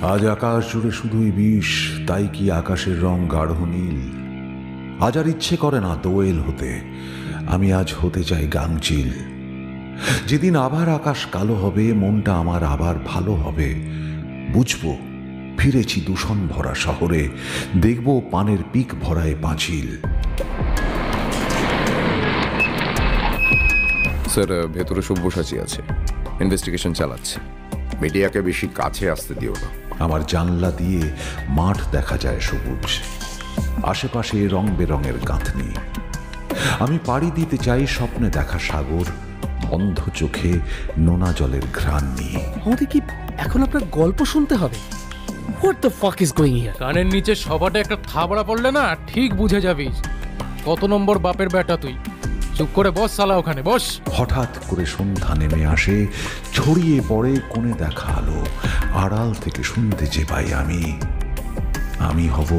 আজ আকাশ জুড়ে শুধুই বিষ, তাই কি আকাশের রং গাঢ় নীল। আজ আর ইচ্ছে করে না দোয়েল হতে, আমি আজ হতে চাই গাংচিল। যেদিন আবার আকাশ কালো হবে, মনটা আমার আবার ভালো হবে, বুঝবো ফিরেছি দূষণ ভরা শহরে, দেখব পানের পিক ভরায় পাঁচিল। স্যার, ভেতরে সব্যসাচী আছে, ইনভেস্টিগেশন চালাচ্ছে। মিডিয়াকে বেশি কাছে আসতে দিও না। আমার জানলা দিয়ে মাঠ দেখা যায় সবুজ, আশেপাশে রং বেরঙের গাঁথনি। আমি পাড়ি দিতে চাই স্বপ্নে দেখা সাগর, বন্ধ চোখে নোনা জলের ঘ্রাণ নিয়ে। আমাদের কি এখন আপনার গল্প শুনতে হবে? What the fuck is going here? কানের নিচে সবাটা একটা থাবড়া পড়লে না ঠিক বুঝে যাবি কত নম্বর বাপের বেটা তুই। চুপ করে বস শালা, ওখানে বস। হঠাৎ করে সন্ধ্যা নেমে আসে, ছড়িয়ে পড়ে কোণে দেখা আলো। আড়াল থেকে শুনতে যে পাই আমি হব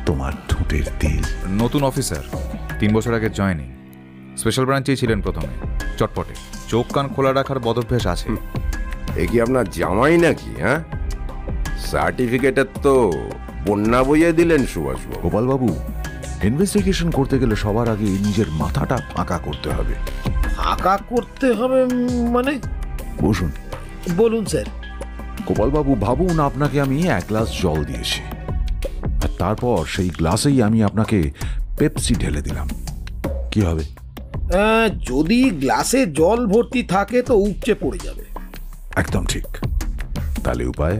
তোমার ঠোঁটের তিল। নতুন অফিসার, 3 বছর আগে জয়েনিং, স্পেশাল ব্রাঞ্চেই ছিলেন প্রথমে। চটপটে, চোখ কান খোলা রাখার বদভ্যাস আছে। এ কি আপনার জামাই নাকি? হ্যাঁ, সার্টিফিকেটের তো বন্যা বইয়ে দিলেন সুভাষবাবু। গোপালবাবু, ইনভেস্টিগেশন করতে গেলে সবার আগে নিজের মাথাটা ফাঁকা করতে হবে। ফাঁকা করতে হবে মানে? বসুন। বলুন স্যার। গোপালবাবু, ভাবুন আপনাকে আমি 1 গ্লাস জল দিয়েছি, আর তারপর সেই গ্লাসেই আমি আপনাকে পেপসি ঢেলে দিলাম, কি হবে? যদি গ্লাসে জল ভর্তি থাকে তো উপচে পড়ে যাবে। একদম ঠিক। তাহলে উপায়?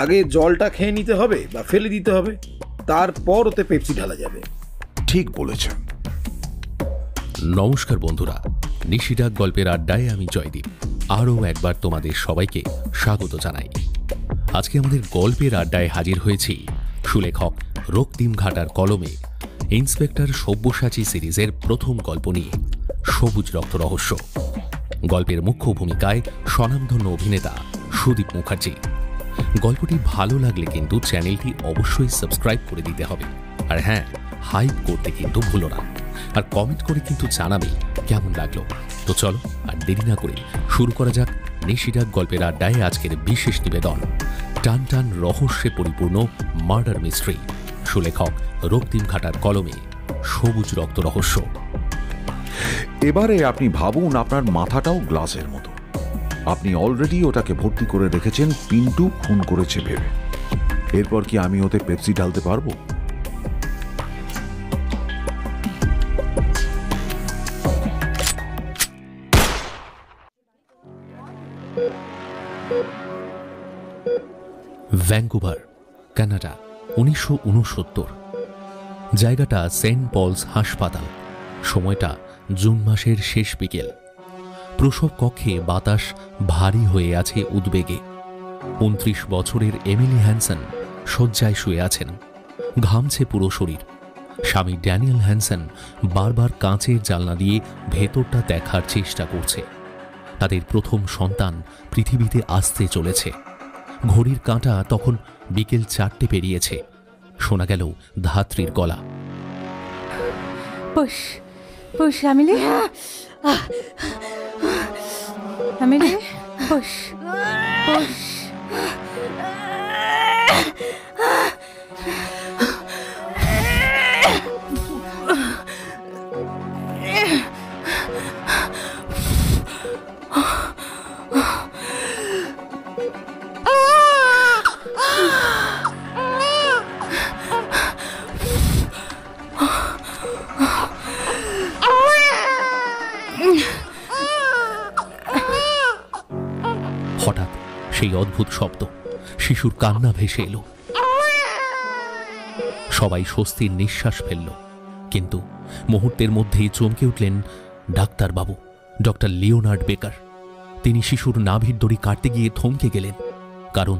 আগে জলটা খেয়ে নিতে হবে বা ফেলে দিতে হবে, তারপর ওতে পেপসি ঢালা যাবে। ঠিক বলেছেন। নমস্কার বন্ধুরা, নিশিরাগ গল্পের আড্ডায় আমি জয়দীপ আরও একবার তোমাদের সবাইকে স্বাগত জানাই। আজকে আমাদের গল্পের আড্ডায় হাজির হয়েছি সুলেখক রক্তিম ঘাটার কলমে ইন্সপেক্টর সব্যসাচী সিরিজের প্রথম গল্প নিয়ে, সবুজ রক্ত রহস্য। গল্পের মুখ্য ভূমিকায় স্বনামধন্য অভিনেতা সুদীপ মুখার্জি। গল্পটি ভালো লাগলে কিন্তু চ্যানেলটি অবশ্যই সাবস্ক্রাইব করে দিতে হবে, আর হ্যাঁ, হাইপ করতে কিন্তু ভুলো না, আর কমেন্ট করে কিন্তু জানাবে কেমন লাগলো। তো চলো আর দেরি না করে শুরু করা যাক নিশিরাগ গল্পের আড্ডায় আজকের বিশেষ নিবেদন, টান টান রহস্যে পরিপূর্ণ মার্ডার মিস্ট্রি, সুলেখক রক্তিম ঘাটার কলমে সবুজ রক্ত রহস্য। এবারে আপনি ভাবুন আপনার মাথাটাও গ্লাসের মতো। আপনি অলরেডি ওটাকে ভর্তি করে রেখেছেন পিন্টু খুন করেছে ভেবে। এরপর কি আমি ওতে পেপসি ঢালতে পারবো? Vancouver, Canada, 1969। জায়গাটা সেন্ট পলস হাসপাতাল। সময়টা জুন মাসের শেষ বিকেল। প্রসব কক্ষে বাতাস ভারী হয়ে আছে উদ্বেগে। 29 বছরের এমিলি হ্যানসন শয্যায় শুয়ে আছেন, ঘামছে পুরো শরীর। স্বামী ড্যানিয়েল হ্যানসন বারবার কাঁচের জানলা দিয়ে ভেতরটা দেখার চেষ্টা করছে। তাদের প্রথম সন্তান পৃথিবীতে আসতে চলেছে। ঘড়ির কাঁটা তখন বিকেল 4টে পেরিয়েছে। শোনা গেল ধাত্রীর গলা। Push push Amili, Amili, push push. হঠাৎ সেই অদ্ভুত শব্দ, শিশুর কান্না ভেসে এলো। সবাই স্বস্তির নিঃশ্বাস ফেলল, কিন্তু মুহূর্তের মধ্যেই চমকে উঠলেন ডাক্তারবাবু, ডক্টর লিওনার্ড বেকার। তিনি শিশুর নাভির দড়ি কাটতে গিয়ে থমকে গেলেন, কারণ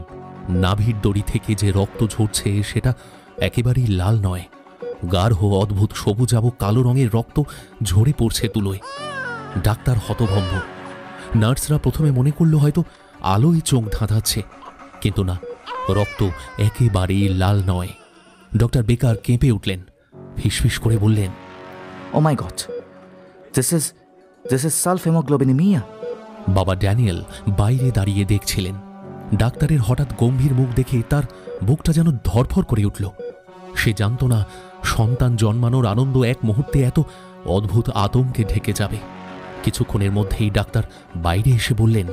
নাভির দড়ি থেকে যে রক্ত ঝরছে সেটা একেবারেই লাল নয়, গাঢ় অদ্ভুত সবুজাভ কালো রঙের রক্ত ঝরে পড়ছে তুলোয়। ডাক্তার হতভম্ব। নার্সরা প্রথমে মনে করল হয়তো আলোয় চোখ ধাঁধাচ্ছে, কিন্তু না, রক্ত একেবারেই লাল নয়। ডক্টর বেকার কেঁপে উঠলেন, ফিসফিস করে বললেন, ও মাই গড, দিস ইজ সালফ হেমোগ্লোবিনেমিয়া। বাবা ড্যানিয়েল বাইরে দাঁড়িয়ে দেখছিলেন। ডাক্তারের হঠাৎ গম্ভীর মুখ দেখে তার বুকটা যেন ধরফর করে উঠল। সে জানত না সন্তান জন্মানোর আনন্দ এক মুহূর্তে এত অদ্ভুত আতঙ্কে ঢেকে যাবে। কিছুক্ষণের মধ্যেই ডাক্তার বাইরে এসে বললেন,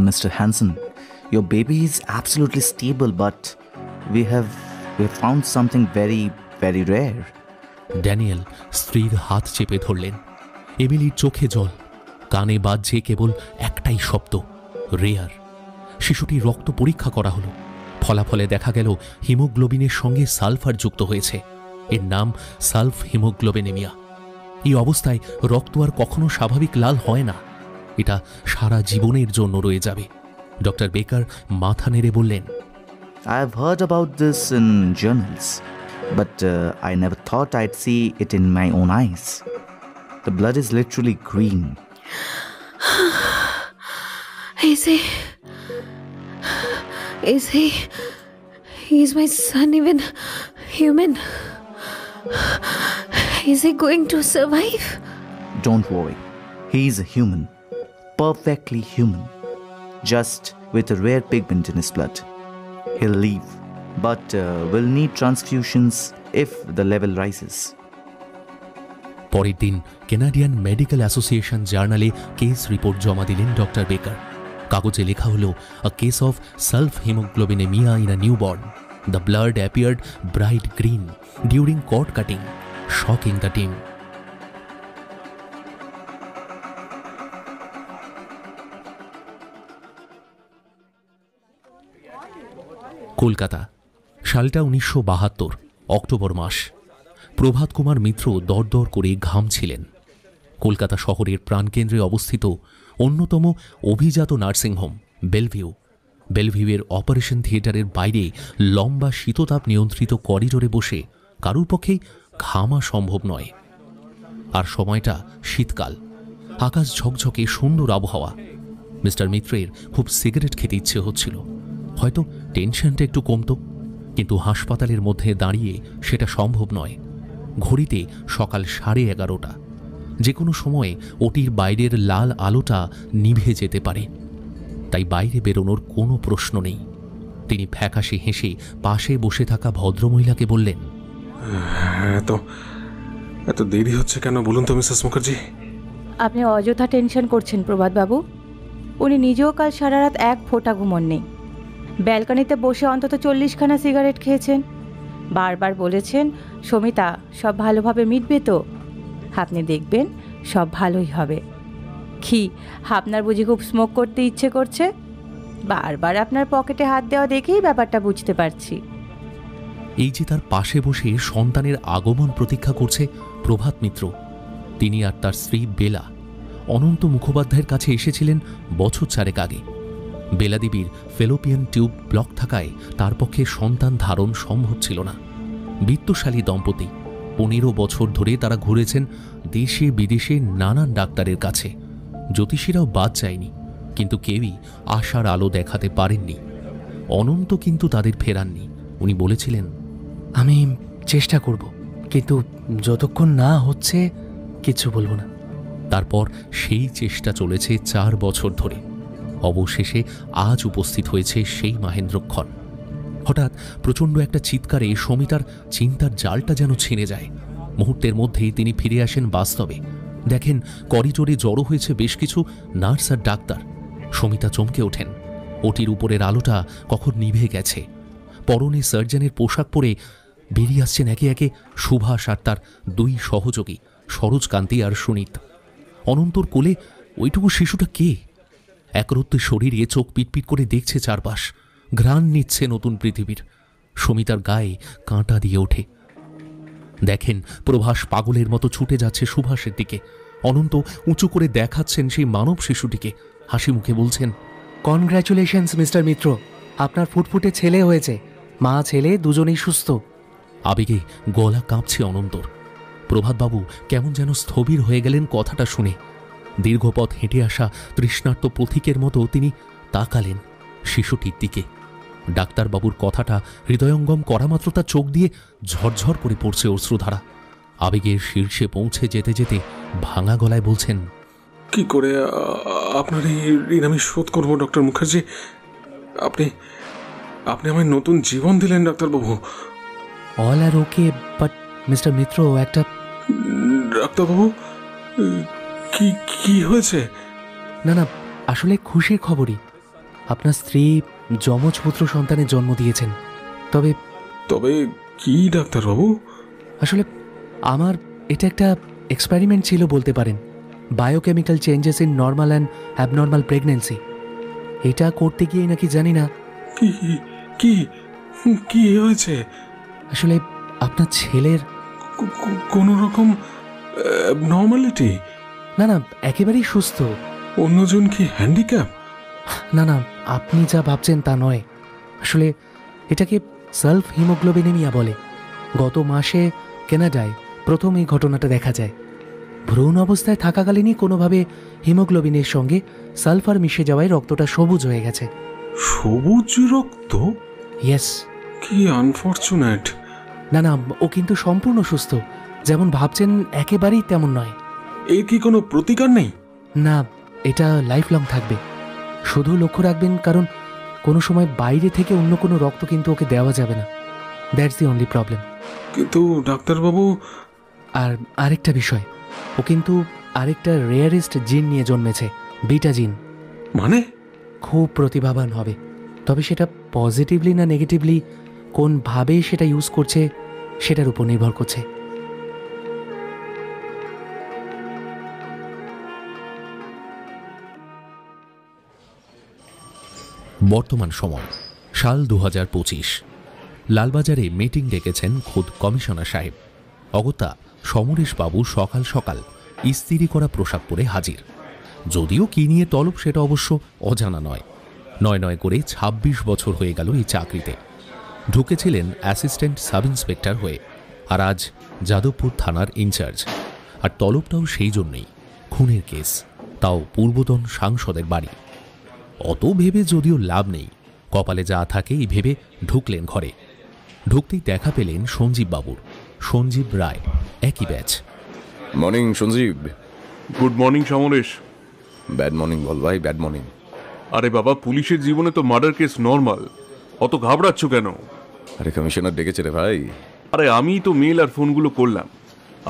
Mr. Hansen, your baby is absolutely stable, but we have found something very, very rare. Daniel স্ত্রীর হাত চেপে ধরলেন। এমিলির চোখে জল, কানে বাজছে কেবল একটাই শব্দ, রেয়ার। শিশুটির রক্ত পরীক্ষা করা হলো। ফলাফলে দেখা গেল হিমোগ্লোবিনের সঙ্গে সালফার যুক্ত হয়েছে। এর নাম সালফ হিমোগ্লোবিনেমিয়া। এই অবস্থায় রক্ত আর কখনো স্বাভাবিক লাল হয় না। এটা সারা জীবনের জন্য রয়ে যাবে। ডক্টর বেকার মাথা নেড়ে বললেন, I have heard about this in journals, but I never thought I'd see it in my own eyes. The blood is literally green. Is my son even human? Is he going to survive? Don't worry, he is a human, perfectly human, just with a rare pigment in his blood. He'll live, but will need transfusions if the level rises. পরের দিন Canadian medical association জার্নালে case report জমা দিলেন doctor Baker. কাগজে লেখা হলো, a case of sulfhemoglobinemia in a newborn. The blood appeared bright green during cord cutting, shocking the team. Kolkata, সালটা 1972, October মাস। প্রভাত কুমার মিত্র দরদর করে ঘামছিলেন। কলকাতা শহরের প্রাণকেন্দ্রে অবস্থিত অন্যতম অভিজাত নার্সিংহোম বেলভিউয়ের অপারেশন থিয়েটারের বাইরে লম্বা শীততাপ নিয়ন্ত্রিত করিডোরে বসে কারুর পক্ষেই ঘামা সম্ভব নয়। আর সময়টা শীতকাল, আকাশ ঝকঝকে সুন্দর আবহাওয়া। মিস্টার মিত্রের খুব সিগারেট খেতে ইচ্ছে হচ্ছিল, হয়তো টেনশনটা একটু কমতো, কিন্তু হাসপাতালের মধ্যে দাঁড়িয়ে সেটা সম্ভব নয়। ঘড়িতে সকাল 11:30। যে কোনো সময়ে ওটির বাইরের লাল আলোটা নিভে যেতে পারে, তাই বাইরে বেরোনোর কোনো প্রশ্ন নেই। তিনি ফ্যাকাশে হেসে পাশে বসে থাকা ভদ্রমহিলাকে বললেন, এত দেরি হচ্ছে কেন বলুন তো মিসেস মুখার্জি? আপনি অযথা টেনশন করছেন প্রভাতবাবু। উনি নিজেও কাল সারা রাত এক ফোঁটা ঘুমোননি। ব্যালকনিতে বসে অন্তত 40খানা সিগারেট খেয়েছেন। বারবার বলেছেন, সমিতা, সব ভালোভাবে মিটবে তো? আপনি দেখবেন সব ভালোই হবে। কি, আপনার বুঝি খুব স্মোক করতে ইচ্ছে করছে? বারবার আপনার পকেটে হাত দেওয়া দেখেই ব্যাপারটা বুঝতে পারছি। এই যে তার পাশে বসে সন্তানের আগমন প্রতীক্ষা করছে প্রভাত মিত্র, তিনি আর তার স্ত্রী বেলা অনন্ত মুখোপাধ্যায়ের কাছে এসেছিলেন বছর 4 আগে। বেলাদেবীর ফেলোপিয়ান টিউব ব্লক থাকায় তার পক্ষে সন্তান ধারণ সম্ভব ছিল না। বিত্তশালী দম্পতি, 15 বছর ধরে তারা ঘুরেছেন দেশে বিদেশে নানান ডাক্তারের কাছে। জ্যোতিষীরাও বাদ যায়নি, কিন্তু কেউই আশার আলো দেখাতে পারেননি। অনন্ত কিন্তু তাদের ফেরাননি। উনি বলেছিলেন, আমি চেষ্টা করব, কিন্তু যতক্ষণ না হচ্ছে কিছু বলবো না। তারপর সেই চেষ্টা চলেছে 4 বছর ধরে। অবশেষে আজ উপস্থিত হয়েছে সেই মাহেন্দ্রক্ষণ। হঠাৎ প্রচণ্ড একটা চিৎকারে সমিতার চিন্তার জালটা যেন ছিঁড়ে যায়। মুহূর্তের মধ্যেই তিনি ফিরে আসেন বাস্তবে। দেখেন করিডোরে জড়ো হয়েছে বেশ কিছু নার্স আর ডাক্তার। সমিতা চমকে ওঠেন। ওটির উপরের আলোটা কখন নিভে গেছে। পরনে সার্জনের পোশাক পরে বেরিয়ে আসছেন একে একে সুভাষ আর তার 2 সহযোগী, সরোজকান্তি আর সুনীত। অনন্তর কোলে ওইটুকু শিশুটা কে? একরত্তি শরীরে চোখ পিটপিট করে দেখছে চারপাশ, ঘ্রাণ নিচ্ছে নতুন পৃথিবীর। সমিতার গায়ে কাঁটা দিয়ে ওঠে। দেখেন প্রভাস পাগলের মতো ছুটে যাচ্ছে সুভাষের দিকে। অনন্ত উঁচু করে দেখাচ্ছেন সেই মানব শিশুটিকে, হাসি মুখে বলছেন, কনগ্র্যাচুলেশনস মিস্টার মিত্র, আপনার ফুটফুটে ছেলে হয়েছে। মা ছেলে দুজনেই সুস্থ। আবেগে গলা কাঁপছে অনন্তর। প্রভাতবাবু কেমন যেন স্থবির হয়ে গেলেন কথাটা শুনে। দীর্ঘপথ হেঁটে আসা তৃষ্ণার্ত পথিকের মতো তিনি তাকালেন শিশুটির দিকে। ডাক্তারবাবুর কথাটা হৃদয়ঙ্গম করা মাত্র তার চোখ দিয়ে ঝরঝর করে পড়ছে অশ্রুধারা। আবেগের শীর্ষে পৌঁছে যেতে যেতে ভাঙা গলায় বলছেন, কি করে আপনার এই ঋণ আমি শোধ করবো ডক্টর মুখার্জি? আপনি আপনি আমায় নতুন জীবন দিলেন ডাক্তারবাবু। All are okay, but mister Mitra একটা... ডাক্তারবাবু, কি কি হয়েছে? না না, আসলে খুশির খবরই। আপনার স্ত্রী যমজ পুত্র সন্তানের জন্ম দিয়েছেন। তবে তবে কি ডাক্তারবাবু? আসলে আমার এটা একটা এক্সপেরিমেন্ট ছিল বলতে পারেন। Biochemical changes in normal and abnormal pregnancy. এটা করতে গিয়ে নাকি জানি না কি কি কি হয়েছে। আসলে আপনার ছেলের কোনো রকম নর্মালিটি? না না, একেবারেই সুস্থ। অন্যজন কি হ্যান্ডিক্যাপ? না না, আপনি যা ভাবছেন তা নয়। আসলে এটাকে সেলফ হিমোগ্লোবিনেমিয়া বলে। গত মাসে কানাডায় প্রথম এই ঘটনাটা দেখা যায়। ভ্রূণ অবস্থায় থাকাকালীনই কোনোভাবে হিমোগ্লোবিনের সঙ্গে সালফার মিশে যাওয়ায় রক্তটা সবুজ হয়ে গেছে। সবুজ রক্ত? ইয়েস। কি আনফরচুনেট। না না, ও কিন্তু সম্পূর্ণ সুস্থ। যেমন ভাবছেন একেবারেই তেমন নয়। এর কি কোনো প্রতিকার নেই? না, এটা লাইফ লং থাকবে। শুধু লক্ষ্য রাখবেন, কারণ কোনো সময় বাইরে থেকে অন্য কোনো রক্ত কিন্তু ওকে দেওয়া যাবে না। That's the only problem. কিন্তু ডাক্তারবাবু, আর আরেকটা বিষয়, ও কিন্তু আরেকটা রেয়ারেস্ট জিন নিয়ে জন্মেছে, বিটা জিন। মানে? খুব প্রতিভাবান হবে। তবে সেটা পজিটিভলি না নেগেটিভলি কোনভাবে সেটা ইউজ করছে সেটার উপর নির্ভর করছে। বর্তমান সময় সাল 2025। লালবাজারে মিটিং ডেকেছেন খোদ কমিশনার সাহেব। অগত্যা সমরেশ বাবু সকাল সকাল ইস্তিরি করা পোশাক পরে হাজির। যদিও কি নিয়ে তলব সেটা অবশ্য অজানা নয়। নয় নয় করে 26 বছর হয়ে গেল এই চাকরিতে। ঢুকেছিলেন অ্যাসিস্ট্যান্ট সাব ইন্সপেক্টর হয়ে, আর আজ যাদবপুর থানার ইনচার্জ। আর তলবটাও সেই জন্যই, খুনের কেস, তাও পূর্বতন সাংসদের বাড়ি। অত ভেবে যদিও লাভ নেই, কপালে যা থাকে এই ভেবে ঢুকলেন ঘরে। ঢুকতেই দেখা পেলেন সঞ্জীব বাবুর, সঞ্জীব রায়, একই batch. Morning Sanjeev. Good morning Samaresh. Bad morning বল ভাই, ব্যাড মর্নিং। আরে বাবা, পুলিশের জীবনে তো মার্ডার কেস নর্মাল, অত ঘাবড়াচ্ছ কেন? আরে কমিশনার ডেকেছে রে ভাই। আরে আমি তো মেল আর ফোনগুলো করলাম,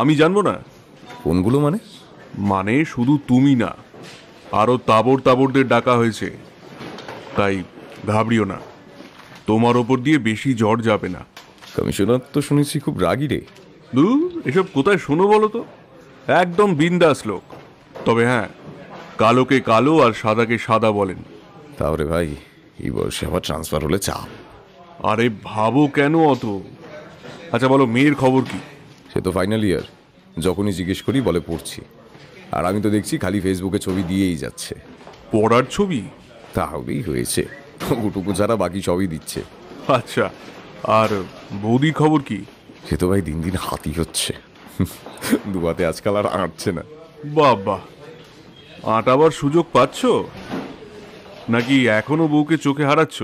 আমি জানবো না? ফোনগুলো মানে? মানে শুধু তুমি না, আরও তাবড়দের ডাকা হয়েছে। তাই ঘাবড়িও না, তোমার ওপর দিয়ে বেশি ঝড় যাবে না। কমিশনার তো শুনেছি খুব রাগী রে। এসব কোথায় শোনো বলো তো? একদম বিন্দাস লোক। তবে হ্যাঁ, কালোকে কালো আর সাদাকে সাদা বলেন। তাহলে ভাই এই বয়সে আবার ট্রান্সফার হলে চাপ। আরে ভাবো কেন অত? আচ্ছা বলো, মেয়ের খবর কি? সে তো ফাইনাল ইয়ার, যখনই জিজ্ঞেস করি বলে পড়ছি। আর আমি তো দেখছি খালি ফেসবুকে ছবি দিয়েই যাচ্ছে। পড়ার ছবি? তাহলেই হয়েছে, ওটুকু ছাড়া বাকি সবই দিচ্ছে। আচ্ছা, আর বৌদির খবর কি? সে তো ভাই দিন দিন হাতি হচ্ছে, দুয়াতে আজকাল আর আঁটছে না। বাবা, আঁটাবার সুযোগ পাচ্ছ নাকি এখনো বউকে চোখে হারাচ্ছ?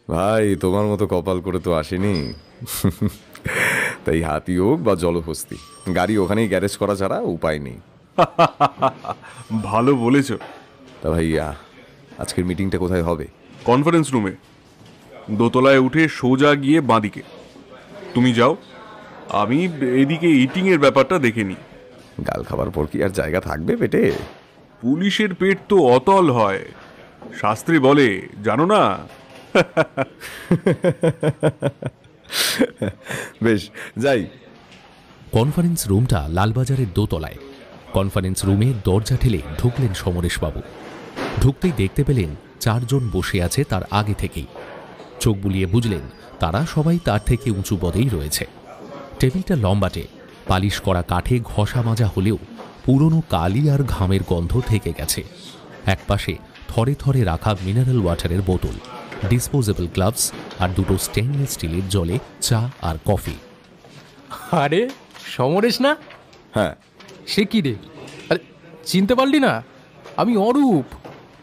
ভাই তোমার মতো কপাল করে তো আসেনি, তাই হাতি হোক বা জলহস্তি, গাড়ি ওখানেই গ্যারেজ করা ছাড়া উপায় নেই। ভালো বলেছ। তা ভাইয়া, আজকের মিটিংটা কোথায় হবে? কনফারেন্স রুমে, দোতলায় উঠে সোজা গিয়ে বাঁদিকে। তুমি যাও, আমি এদিকে ইটিং এর ব্যাপারটা দেখে নিই। গাল খাবার পর কি আর জায়গা থাকবে পেটে? পুলিশের পেট তো অতল হয়, শাস্ত্রী বলে, জানো না? বেশ, যাই। কনফারেন্স রুমটা লালবাজারের দোতলায়। কনফারেন্স রুমে দরজা ঠেলে ঢুকলেন সমরেশবাবু। ঢুকতেই দেখতে পেলেন 4 জন বসে আছে তার আগে থেকেই। চোখ বুলিয়ে বুঝলেন তারা সবাই তার থেকে উঁচু পদেই রয়েছে। টেবিলটা লম্বাটে, পালিশ করা কাঠে ঘষা মাজা হলেও পুরনো কালি আর ঘামের গন্ধ থেকে গেছে। একপাশে থরে থরে রাখা মিনারেল ওয়াটারের বোতল, ডিসপোজেবল গ্লাভস আর দুটো স্টেনলেস স্টিলের জলে চা আর কফি। আরে সমরেশ না? হ্যাঁ। সে কি রে? আরে চিনতে পারলি না? আমি অরূপ।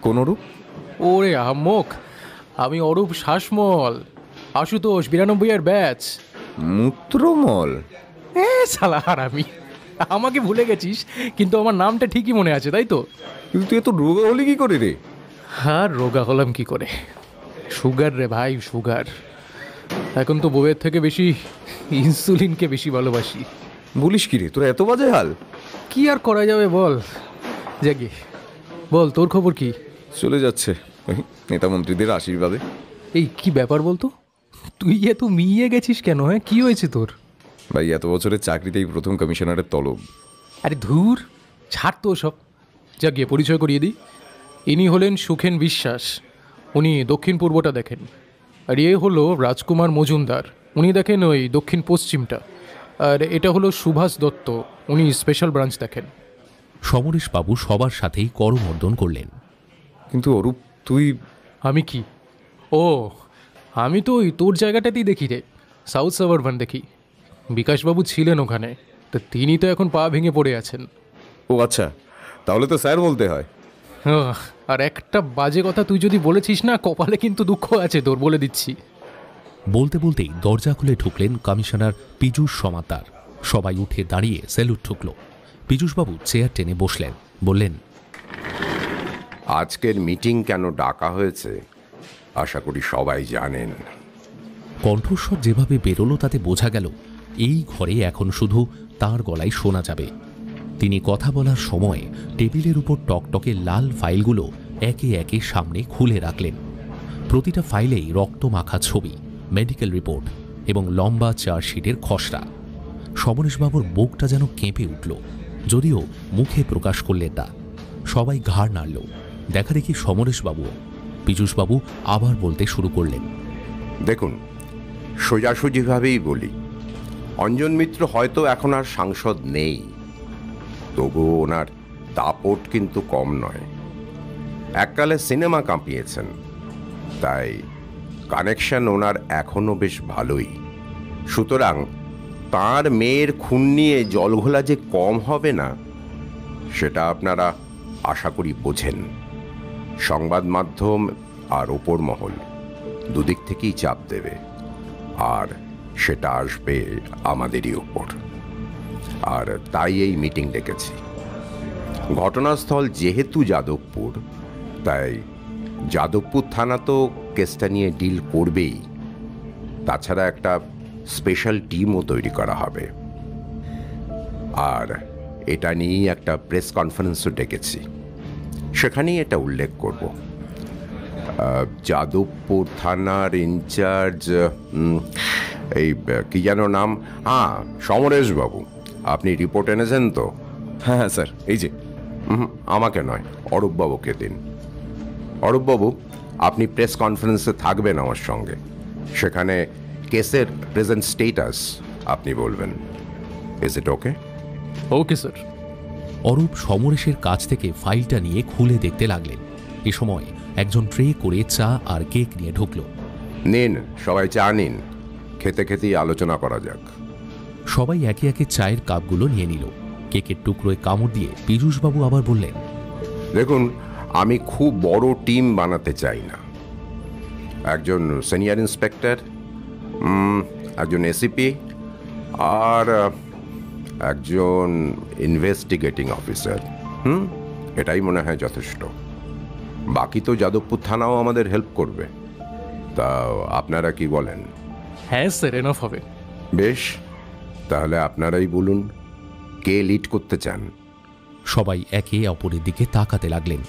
কোন অরূপ? ওরে আহম্মক, আমি অরূপ শাসমল, আশুতোষ 92 এর ব্যাচ। মূত্রমল? শালা হারামি, আমাকে ভুলে গেছিস, কিন্তু আমার নামটা ঠিকই মনে আছে, তাই তো? কিন্তু তুই এত রোগা হলি কি করে রে? হ্যাঁ, রোগা হলাম কি করে? সুগার রে ভাই, সুগার। এখন তো বউয়ের থেকে বেশি ইনসুলিনকে বেশি ভালোবাসি। বলিস কি রে, তোরা এত বাজে হাল? কি আর করা যাবে বল। জাগি বল, তোর খবর কি? চলে যাচ্ছে ওই নেতা মন্ত্রীদের আশীর্বাদে। এই কি ব্যাপার বলতো, তুই এত মিয়ে গেছিস কেন? হ্যাঁ, কি হয়েছে তোর? ভাই, এত বছরের চাকরিতেই প্রথম কমিশনারের তলব। আরে ধুর, ছাড় তো সব। যা গিয়ে পরিচয় করিয়ে দিই। ইনি হলেন সুখেন বিশ্বাস, উনি দক্ষিণ পূর্বটা দেখেন। আর এ হলো রাজকুমার মজুমদার, উনি দেখেন ওই দক্ষিণ পশ্চিমটা। আর এটা হলো সুভাষ দত্ত, উনি স্পেশাল ব্রাঞ্চ দেখেন। সমরেশবাবু সবার সাথেই করমর্দন করলেন। কিন্তু অরূপ, তুই? আমি কি? ও, আমি তো ওই তোর জায়গাটাতেই দেখি রে, সাউথ সাবারবান দেখি। বিকাশবাবু ছিলেন ওখানে, তো তিনি তো এখন পা ভেঙে পড়ে আছেন। ও আচ্ছা, তাহলে তো স্যার বলতে হয়। আর একটা বাজে কথা তুই যদি বলেছিস না, কপালে কিন্তু দুঃখ আছে তোর, বলে দিচ্ছি। বলতে বলতেই দরজা খুলে ঢুকলেন কমিশনার পীযূষ সমাদ্দার। সবাই উঠে দাঁড়িয়ে স্যালুট ঠুকল। পীযূষবাবু চেয়ার টেনে বসলেন, বললেন, আজকের মিটিং কেন ডাকা হয়েছে আশা করি সবাই জানেন। কণ্ঠস্বর যেভাবে বেরোলো তাতে বোঝা গেল এই ঘরে এখন শুধু তার গলায় শোনা যাবে। তিনি কথা বলার সময় টেবিলের উপর টকটকে লাল ফাইলগুলো একে একে সামনে খুলে রাখলেন। প্রতিটা ফাইলেই রক্তমাখা ছবি, মেডিকেল রিপোর্ট এবং লম্বা চার্জশিটের খসড়া। সমরেশবাবুর বুকটা যেন কেঁপে উঠল, যদিও মুখে প্রকাশ করলেন না। সবাই ঘাড় নাড়ল। দেখা দেখি সমরেশবাবু। পীযূষবাবু আবার বলতে শুরু করলেন, দেখুন, সোজাসুজিভাবেই বলি, অঞ্জন মিত্র হয়তো এখন আর সাংসদ নেই, তবুও ওনার দাপট কিন্তু কম নয়। এককালে সিনেমা কাঁপিয়েছেন, তাই কানেকশন ওনার এখনো বেশ ভালোই। সুতরাং তার মেয়ের খুন নিয়ে জলঘোলা যে কম হবে না, সেটা আপনারা আশা করি বোঝেন। সংবাদ মাধ্যম আর ওপর মহল দুদিক থেকেই চাপ দেবে, আর সেটা আসবে আমাদেরই ওপর। আর তাই এই মিটিং ডেকেছি। ঘটনাস্থল যেহেতু যাদবপুর, তাই যাদবপুর থানা তো কেসটা নিয়ে ডিল করবেই। তাছাড়া একটা স্পেশাল টিমও তৈরি করা হবে। আর এটা নিয়েই একটা প্রেস কনফারেন্সও ডেকেছি, সেখানেই এটা উল্লেখ করব। যাদবপুর থানার ইনচার্জ, এই কি যেন নাম, সমরেশবাবু, আপনি রিপোর্ট এনেছেন তো? হ্যাঁ হ্যাঁ স্যার, এই যে। আমাকে নয়, অরূপবাবুকে দিন। অরূপবাবু, আপনি প্রেস কনফারেন্সে থাকবেন আমার সঙ্গে। সেখানে কেসের প্রেজেন্ট স্টেটাস আপনি বলবেন। Is it okay? Okay sir. Arup সমরেশের কাছ থেকে ফাইলটা নিয়ে খুলে দেখতে লাগলেন। এ সময় একজন ট্রে করে চা আর কেক নিয়ে ঢুকল। নিন, সবাই চা নিন, খেতে খেতেই আলোচনা করা যাক। সবাই একে একে চায়ের কাপগুলো নিয়ে নিল। কেকের টুকরোয় কামড় দিয়ে পীযূষবাবু আবার বললেন, দেখুন, আমি খুব বড় টিম বানাতে চাই না। একজন সিনিয়র ইন্সপেক্টর, একজন এসিপি আর একজন ইনভেস্টিগেটিং অফিসার, এটাই মনে হয় যথেষ্ট। বাকি তো যাদবপুর থানাও আমাদের হেল্প করবে। তা আপনারা কি বলেন? হ্যাঁ স্যার, এনাফ হবে। বেশ, তাহলে আপনারাই বলুন, কে লিড করতে চান? সবাই একে অপরের দিকে তাকাতে লাগলেন,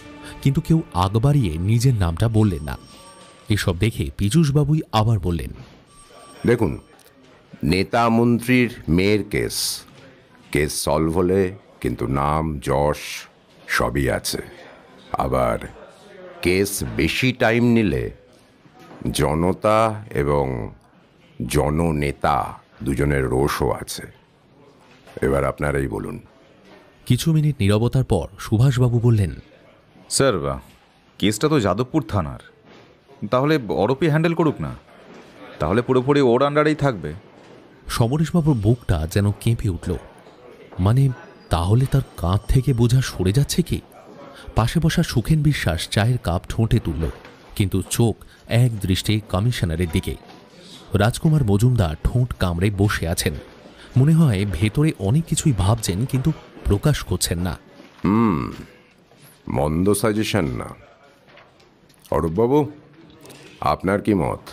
কিন্তু কেউ আগ বাড়িয়ে নিজের নামটা বললেন না। এসব দেখে পীযূষবাবুই আবার বললেন, দেখুন, নেতা মন্ত্রীর মেয়ের কেস সলভ হলে কিন্তু নাম যশ সবই আছে। আবার কেস বেশি টাইম নিলে জনতা এবং জননেতা দুজনের রোষও আছে। এবার আপনারাই বলুন। কিছু মিনিট নীরবতার পর সুভাষবাবু বললেন, স্যার, কেসটা তো যাদবপুর থানার, তাহলে অরূপই হ্যান্ডেল করুক না, তাহলে পুরোপুরি ওর আন্ডারেই থাকবে। সমরেশবাবুর বুকটা যেন কেঁপে উঠল। মানে তাহলে তার কাঁধ থেকে বোঝা সরে যাচ্ছে কি? পাশে বসা সুখেন বিশ্বাস চায়ের কাপ ঠোঁটে তুলল, কিন্তু চোখ এক দৃষ্টে কমিশনারের দিকে। রাজকুমার মজুমদার ঠোঁট কামড়ে বসে আছেন। মনে হয় ভেতরে অনেক কিছুই ভাবছেন, কিন্তু প্রকাশ করছেন না। মন্দ সাজেশন না। অরূপবাবু, আপনার কি মত?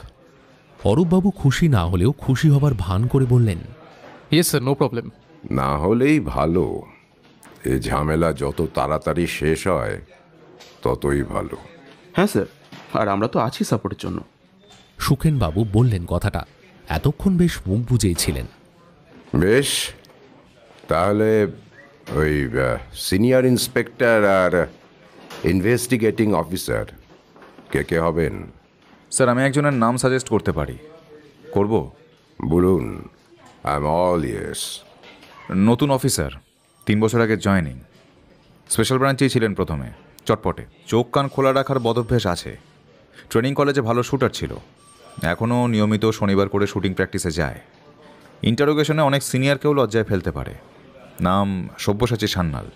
অরূপবাবু খুশি না হলেও খুশি হবার ভান করে বললেন, ইয়েস স্যার, নো প্রবলেম। না হলেই ভালো। এই ঝামেলা যত তাড়াতাড়ি শেষ হয় ততই ভালো। হ্যাঁ স্যার, আর আমরা তো আছি সাপোর্টের জন্য। সুখেনবাবু বললেন কথাটা, এতক্ষণ বেশ মুখ বুজেই ছিলেন। বেশ, তাহলে ওই সিনিয়র ইন্সপেক্টর আর ইনভেস্টিগেটিং অফিসার কে কে হবেন? স্যার, আমি একজনের নাম সাজেস্ট করতে পারি। করব? বলুন, আই এম অল ইয়েস। নতুন অফিসার, 3 বছর আগে জয়েনিং, স্পেশাল ব্রাঞ্চেই ছিলেন প্রথমে, চটপটে, চোখ কান খোলা রাখার বদভ্যাস আছে, ট্রেনিং কলেজে ভালো শুটার ছিল, এখনও নিয়মিত শনিবার করে শুটিং প্র্যাকটিসে যায়, ইন্টারোগেশনে অনেক সিনিয়রকেও লজ্জায় ফেলতে পারে। নাম সব্যসাচী সান্যাল।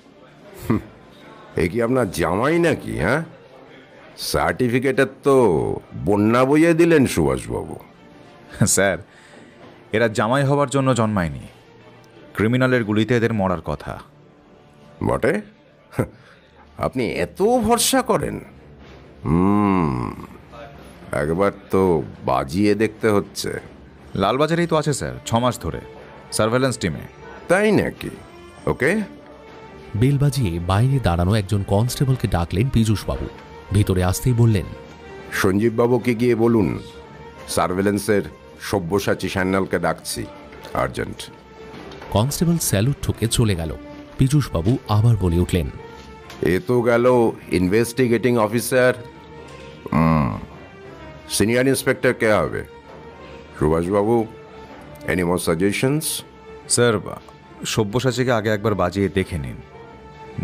এ কি আপনার জামাই নাকি? হ্যাঁ, সার্টিফিকেটের তো বন্যা বইয়ে দিলেন সুভাষবাবু। স্যার, এরা জামাই হওয়ার জন্য জন্মায়নি, ক্রিমিনালের গুলিতে এদের মরার কথা। বটে? আপনি এত ভরসা করেন? একবার তো বাজিয়ে দেখতে হচ্ছে। লালবাজারেই তো আছে স্যার, 6 মাস ধরে সার্ভেলেন্স টিমে। তাই নাকি? ওকে। বেল বাজিয়ে বাইরে দাঁড়ানো একজন কনস্টেবলকে ডাকলেন পীযূষবাবু। ভিতরে আসতেই বললেন, সঞ্জীববাবুকে গিয়ে বলুন সার্ভেলেন্সের সব্যসাচী সান্যালকে ডাকছি, আর্জেন্ট। কনস্টেবল স্যালুট ঠুকে চলে গেল। পীযূষবাবু আবার বলে উঠলেন, এ তো গেল ইনভেস্টিগেটিং অফিসার। সিনিয়র ইন্সপেক্টর কে হবে? সুভাষবাবু, এনি মোর সাজেশনস? স্যার, সব্যসাচীকে আগে একবার বাজিয়ে দেখে নিন,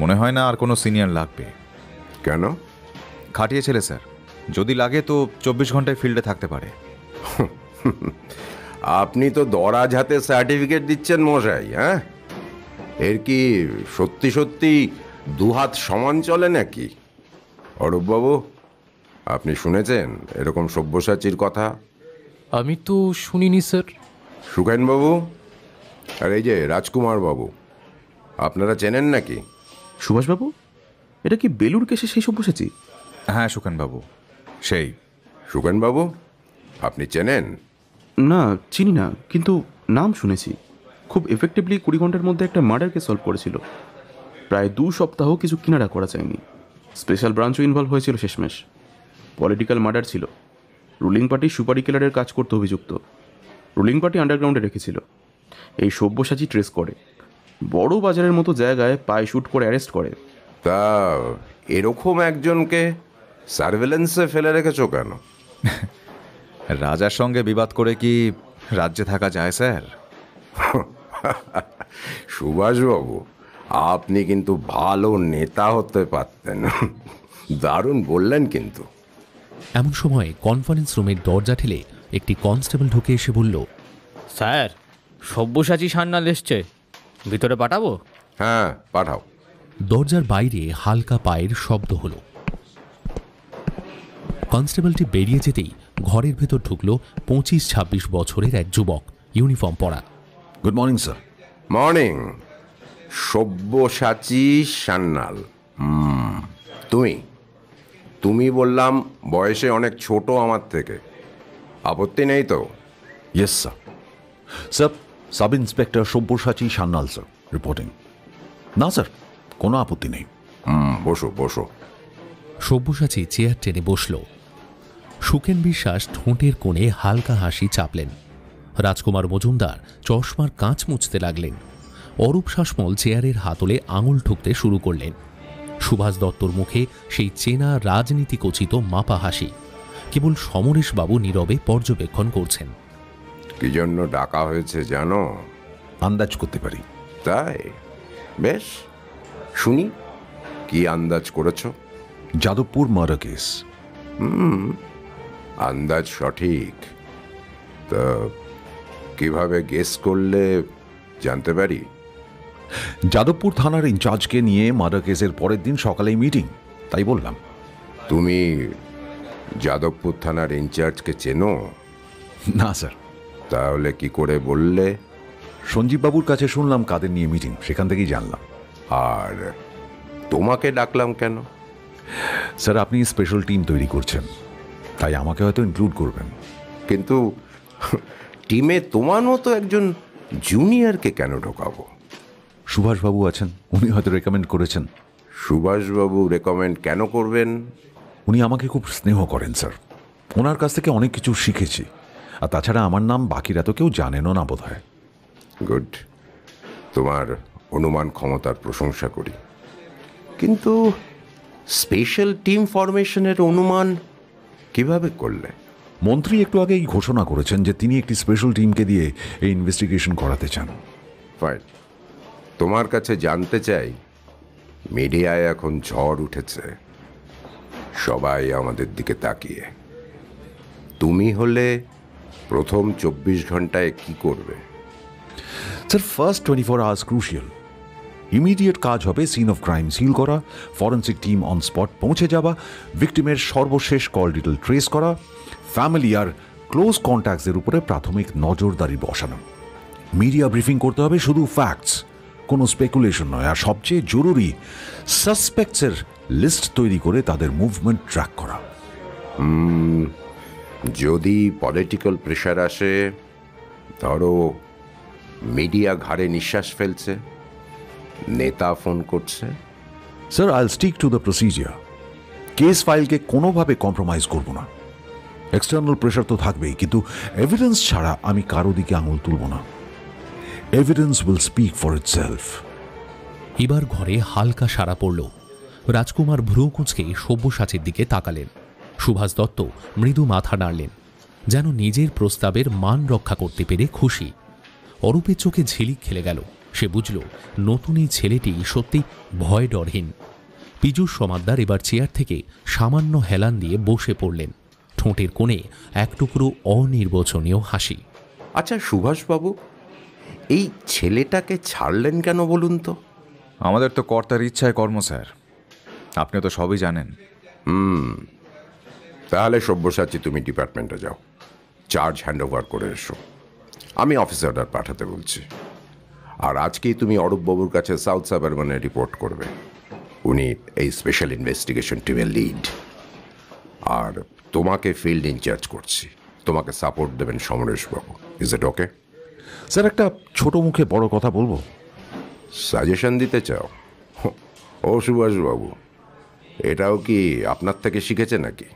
মনে হয় না আর কোনো সিনিয়র লাগবে। কেন? খাটিয়ে ছেলে স্যার, যদি লাগে তো 24 ঘন্টায় ফিল্ডে থাকতে পারে। আপনি তো দরাজ হাতে সার্টিফিকেট দিচ্ছেন মশাই। হ্যাঁ, এর কি সত্যি সত্যি দুহাত সমান চলে নাকি? অরূপবাবু, আপনি শুনেছেন এরকম সব্যসাচীর কথা? আমি তো শুনিনি স্যার। সুখেনবাবু আর এই যে রাজকুমার বাবু, আপনারা চেনেন নাকি? সুভাষবাবু, এটা কি বেলুর কেসে সেই সব্যসাচী? হ্যাঁ সুখেনবাবু, সেই। সুখেনবাবু, আপনি চেনেন? না, চিনি না, কিন্তু নাম শুনেছি। খুব এফেক্টিভলি 20 ঘন্টার মধ্যে একটা মার্ডারকে সলভ করেছিল। প্রায় 2 সপ্তাহ কিছু কিনারা করা যায়নি। স্পেশাল ব্রাঞ্চও ইনভলভ হয়েছিল শেষমেশ। পলিটিক্যাল মার্ডার ছিল। রুলিং পার্টি সুপারি কিলারের কাজ করতে অভিযুক্ত। রুলিং পার্টি আন্ডারগ্রাউন্ডে রেখেছিল। এই সব্যসাচী ট্রেস করে বড় বাজারের মতো জায়গায় পায়ে শুট করে অ্যারেস্ট করে। তা এরকম একজনকে সার্ভেলেন্সে ফেলে রেখেছো কেন? রাজার সঙ্গে বিবাদ করে কি রাজ্যে থাকা যায় স্যার? সুভাষবাবু, আপনি কিন্তু ভালো নেতা হতে পারতেন। দারুণ বললেন কিন্তু। এমন সময় কনফারেন্স রুমের দরজা ঠেলে একটি কনস্টেবল ঢুকে এসে বলল, স্যার, সব্যসাচী সান্যাল এসছে, ভিতরে পাঠাবো? হ্যাঁ, পাঠাও। দরজার বাইরে হালকা পায়ের শব্দ হলো। কনস্টেবলটি বেরিয়ে যেতেই ঘরের ভেতর ঢুকল 25-26 বছরের এক যুবক, ইউনিফর্ম পরা। Good morning sir. Morning. Sabyasachi Sanyal. তুমি বললাম বয়সে অনেক ছোট আমার থেকে, আপত্তি নেই তো? Yes sir. Sir, sub inspector Sabyasachi Sanyal sir reporting. না স্যার, কোনো আপত্তি নেই। বসো বসো। সব্যসাচী চেয়ার টেনে বসল। সুখেন বিশ্বাস ঠোঁটের কোণে হালকা হাসি চাপলেন। রাজকুমার মজুমদার চশমার কাঁচ মুছতে লাগলেন। অরূপ শাসমল চেয়ারের হাতলে আঙুল ঠুকতে শুরু করলেন। সুভাষ দত্তর মুখে সেই চেনা রাজনীতি কচিত মাপা হাসি। কেবল সমরেশবাবু নীরবে পর্যবেক্ষণ করছেন। কি জন্য ডাকা হয়েছে জানো? আন্দাজ করতে পারি। তাই? বেশ, শুনি কি আন্দাজ করেছ? Jadavpur murder case. আন্দাজ সঠিক। তা কিভাবে গেস করলে জানতে পারি? যাদবপুর থানার ইনচার্জকে নিয়ে মার্ডার কেসের পরের দিন সকালেই মিটিং, তাই বললাম। তুমি যাদবপুর থানার ইনচার্জকে চেনো? না স্যার। তাহলে কি করে বললে? সঞ্জীববাবুর কাছে শুনলাম কাদের নিয়ে মিটিং, সেখান থেকেই জানলাম। আর তোমাকে ডাকলাম কেন? স্যার, আপনি স্পেশাল টিম তৈরি করছেন, তাই আমাকে হয়তো ইনক্লুড করবেন। কিন্তু টিমে তোমার মতো একজন জুনিয়রকে কেন ঢোকাবো? সুভাষবাবু আছেন, উনি হয়তো রেকমেন্ড করেছেন। সুভাষবাবু রেকমেন্ড কেন করবেন? উনি আমাকে খুব স্নেহ করেন স্যার, ওনার কাছ থেকে অনেক কিছু শিখেছি। আর তাছাড়া আমার নাম বাকিরা তো কেউ জানেনও না বোধ হয়। গুড, তোমার অনুমান ক্ষমতার প্রশংসা করি, কিন্তু স্পেশাল টিম ফরমেশনের অনুমান কিভাবে করলে? মন্ত্রী একটু আগেই ঘোষণা করেছেন যে তিনি একটি স্পেশাল টিমকে দিয়ে এই ইনভেস্টিগেশন করাতে চান। ফাইন, তোমার কাছে জানতে চাই, মিডিয়ায় এখন ঝড় উঠেছে, সবাই আমাদের দিকে তাকিয়ে। তুমি হলে প্রথম 24 ঘন্টায় কি করবে? Sir, first 24 hours crucial. Immediate কাজ হবে সিন অফ ক্রাইম সিল করা, ফরেন্সিক টিম অন স্পট পৌঁছে যাওয়া, ভিকটিমের সর্বশেষ কল ডিটেল ট্রেস করা, ফ্যামিলি আর ক্লোজ কন্ট্যাক্টসের উপরে প্রাথমিক নজরদারি বসানো। মিডিয়া ব্রিফিং করতে হবে শুধু ফ্যাক্টস, কোনো স্পেকুলেশন নয়। আর সবচেয়ে জরুরি, সাসপেক্টসের লিস্ট তৈরি করে তাদের মুভমেন্ট ট্র্যাক করা। যদি পলিটিক্যাল প্রেশার আসে, ধরো মিডিয়া ঘাড়ে নিঃশ্বাস ফেলছে, নেতা ফোন করছে। Sir, I'll stick to the procedure. Case ফাইলকে কোনোভাবে কম্প্রোমাইজ করব না। এক্সটার্নাল প্রেশার তো থাকবেই, কিন্তু এভিডেন্স ছাড়া আমি কারো দিকে আঙুল তুলব না। Evidence will speak for itself. এবার ঘরে হালকা সাড়া পড়ল। রাজকুমার ভ্রু কুঁচকে সব্যসাচীর দিকে তাকালেন। সুভাষ দত্ত মৃদু মাথা নাড়লেন, যেন নিজের প্রস্তাবের মান রক্ষা করতে পেরে খুশি। অরূপের চোখে ঝিলিক খেলে গেল। সে বুঝল নতুন এই ছেলেটি সত্যি ভয় ডরহীন। পীযূষ সমাদ্দার এবার চেয়ার থেকে সামান্য হেলান দিয়ে বসে পড়লেন। ঠোঁটের কোণে এক টুকরো অনির্বচনীয় হাসি। আচ্ছা সুভাষবাবু, এই ছেলেটাকে ছাড়লেন কেন বলুন তো? আমাদের তো কর্তার ইচ্ছায় কর্ম স্যার, আপনিও তো সবই জানেন। তাহলে সব্যসাচী তুমি ডিপার্টমেন্টে যাও, চার্জ হ্যান্ডওভার করে এসো। আমি অফিসার অর্ডার পাঠাতে বলছি। আর আজকেই তুমি অরূপবাবুর কাছে সাউথ সাবারবানে রিপোর্ট করবে। উনি এই স্পেশাল ইনভেস্টিগেশন টিমের লিড। আর তোমাকে ফিল্ড ইনচার্জ করছি, তোমাকে সাপোর্ট দেবেন সমরেশবাবু। Is it okay? স্যার, একটা ছোট মুখে বড় কথা বলবো। সাজেশন দিতে চাও? ও সুভাষবাবু, এটাও কি আপনার থেকে শিখেছে নাকি?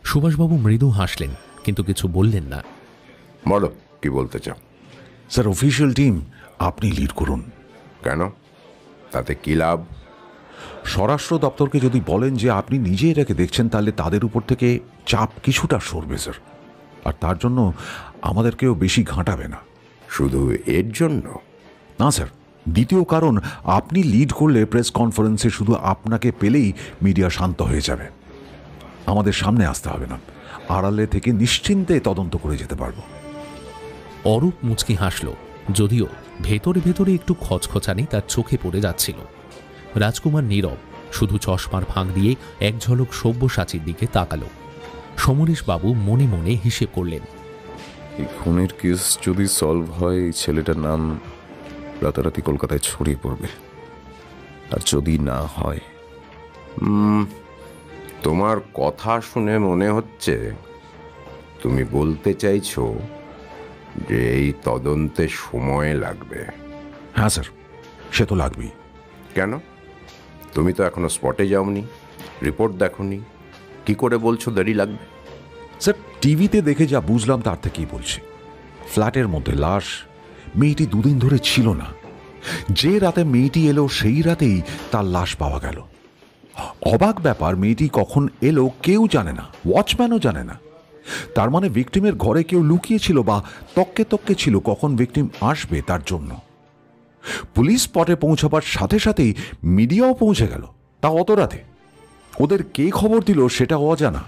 সুভাষবাবু মৃদু হাসলেন, কিন্তু কিছু বললেন না। বলো, কি বলতে চাও? স্যার, অফিসিয়াল টিম আপনি লিড করুন। কেন? তাতে কি লাভ? স্বরাষ্ট্র দপ্তরকে যদি বলেন যে আপনি নিজে এটাকে দেখছেন, তাহলে তাদের উপর থেকে চাপ কিছুটা সরবে স্যার। আর তার জন্য আমাদেরকেও বেশি ঘাঁটাবে না। শুধু এর জন্য না স্যার, দ্বিতীয় কারণ, আপনি লিড করলে প্রেস কনফারেন্সে শুধু আপনাকে পেলেই মিডিয়া শান্ত হয়ে যাবে। আমাদের সামনে আসতে হবে না, আড়ালে থেকে নিশ্চিন্তে তদন্ত করে যেতে পারবো। অরূপ মুচকি হাসল, যদিও ভেতরে ভেতরে একটু খচখচানি তার চোখে পড়ে যাচ্ছিল। রাজকুমার নীরব, শুধু চশমার ফাঁক দিয়ে এক ঝলক সব্যসাচীর দিকে তাকালো। সমরেশবাবু মনে মনে হিসেব করলেন, এই খুনের কেস যদি সলভ হয়, এই ছেলেটার নাম রাতারাতি কলকাতায় ছড়িয়ে পড়বে। আর যদি না হয়, তোমার কথা শুনে মনে হচ্ছে তুমি বলতে চাইছো যে এই তদন্তে সময় লাগবে। হ্যাঁ স্যার, সে তো লাগবেই। কেন? তুমি তো এখনো স্পটে যাওনি, রিপোর্ট দেখোনি, কি করে বলছো দেরি লাগবে? স্যার, টিভিতে দেখে যা বুঝলাম তার থেকেই বলছি। ফ্ল্যাটের মধ্যে লাশ, মেয়েটি দুদিন ধরে ছিল না। যে রাতে মেয়েটি এলো সেই রাতেই তার লাশ পাওয়া গেল। অবাক ব্যাপার, মেয়েটি কখন এলো কেউ জানে না, ওয়াচম্যানও জানে না। তার মানে ভিকটিমের ঘরে কেউ লুকিয়েছিল বা তককে তককে ছিল কখন ভিকটিম আসবে তার জন্য। পুলিশ স্পটে পৌঁছাবার সাথে সাথেই মিডিয়াও পৌঁছে গেল, তা অত রাতে। ওদের কে খবর দিল সেটা অজানা।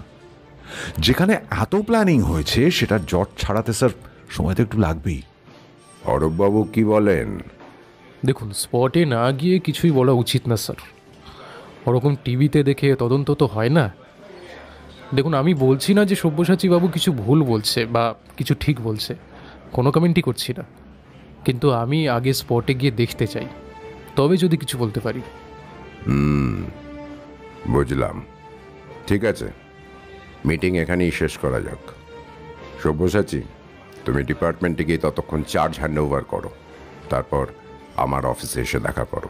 যেখানে এত প্ল্যানিং হয়েছে সেটা জট ছাড়াতে স্যার সময় তো একটু লাগবেই। অরূপবাবু কি বলেন? দেখুন, স্পটে না গিয়ে কিছুই বলা উচিত না স্যার। ওরকম টিভিতে দেখে তদন্ত তো হয় না। দেখুন, আমি বলছি না যে সব্যসাচী বাবু কিছু ভুল বলছে বা কিছু ঠিক বলছে, কোনো কমেন্টই করছি না। কিন্তু আমি আগে স্পটে গিয়ে দেখতে চাই, তবে যদি কিছু বলতে পারি। বুঝলাম, ঠিক আছে। মিটিং এখানেই শেষ করা যাক। সব্যসাচী, তুমি ডিপার্টমেন্টে গিয়ে ততক্ষণ চার্জ হ্যান্ড ওভার করো, তারপর আমার অফিসে এসে দেখা করো।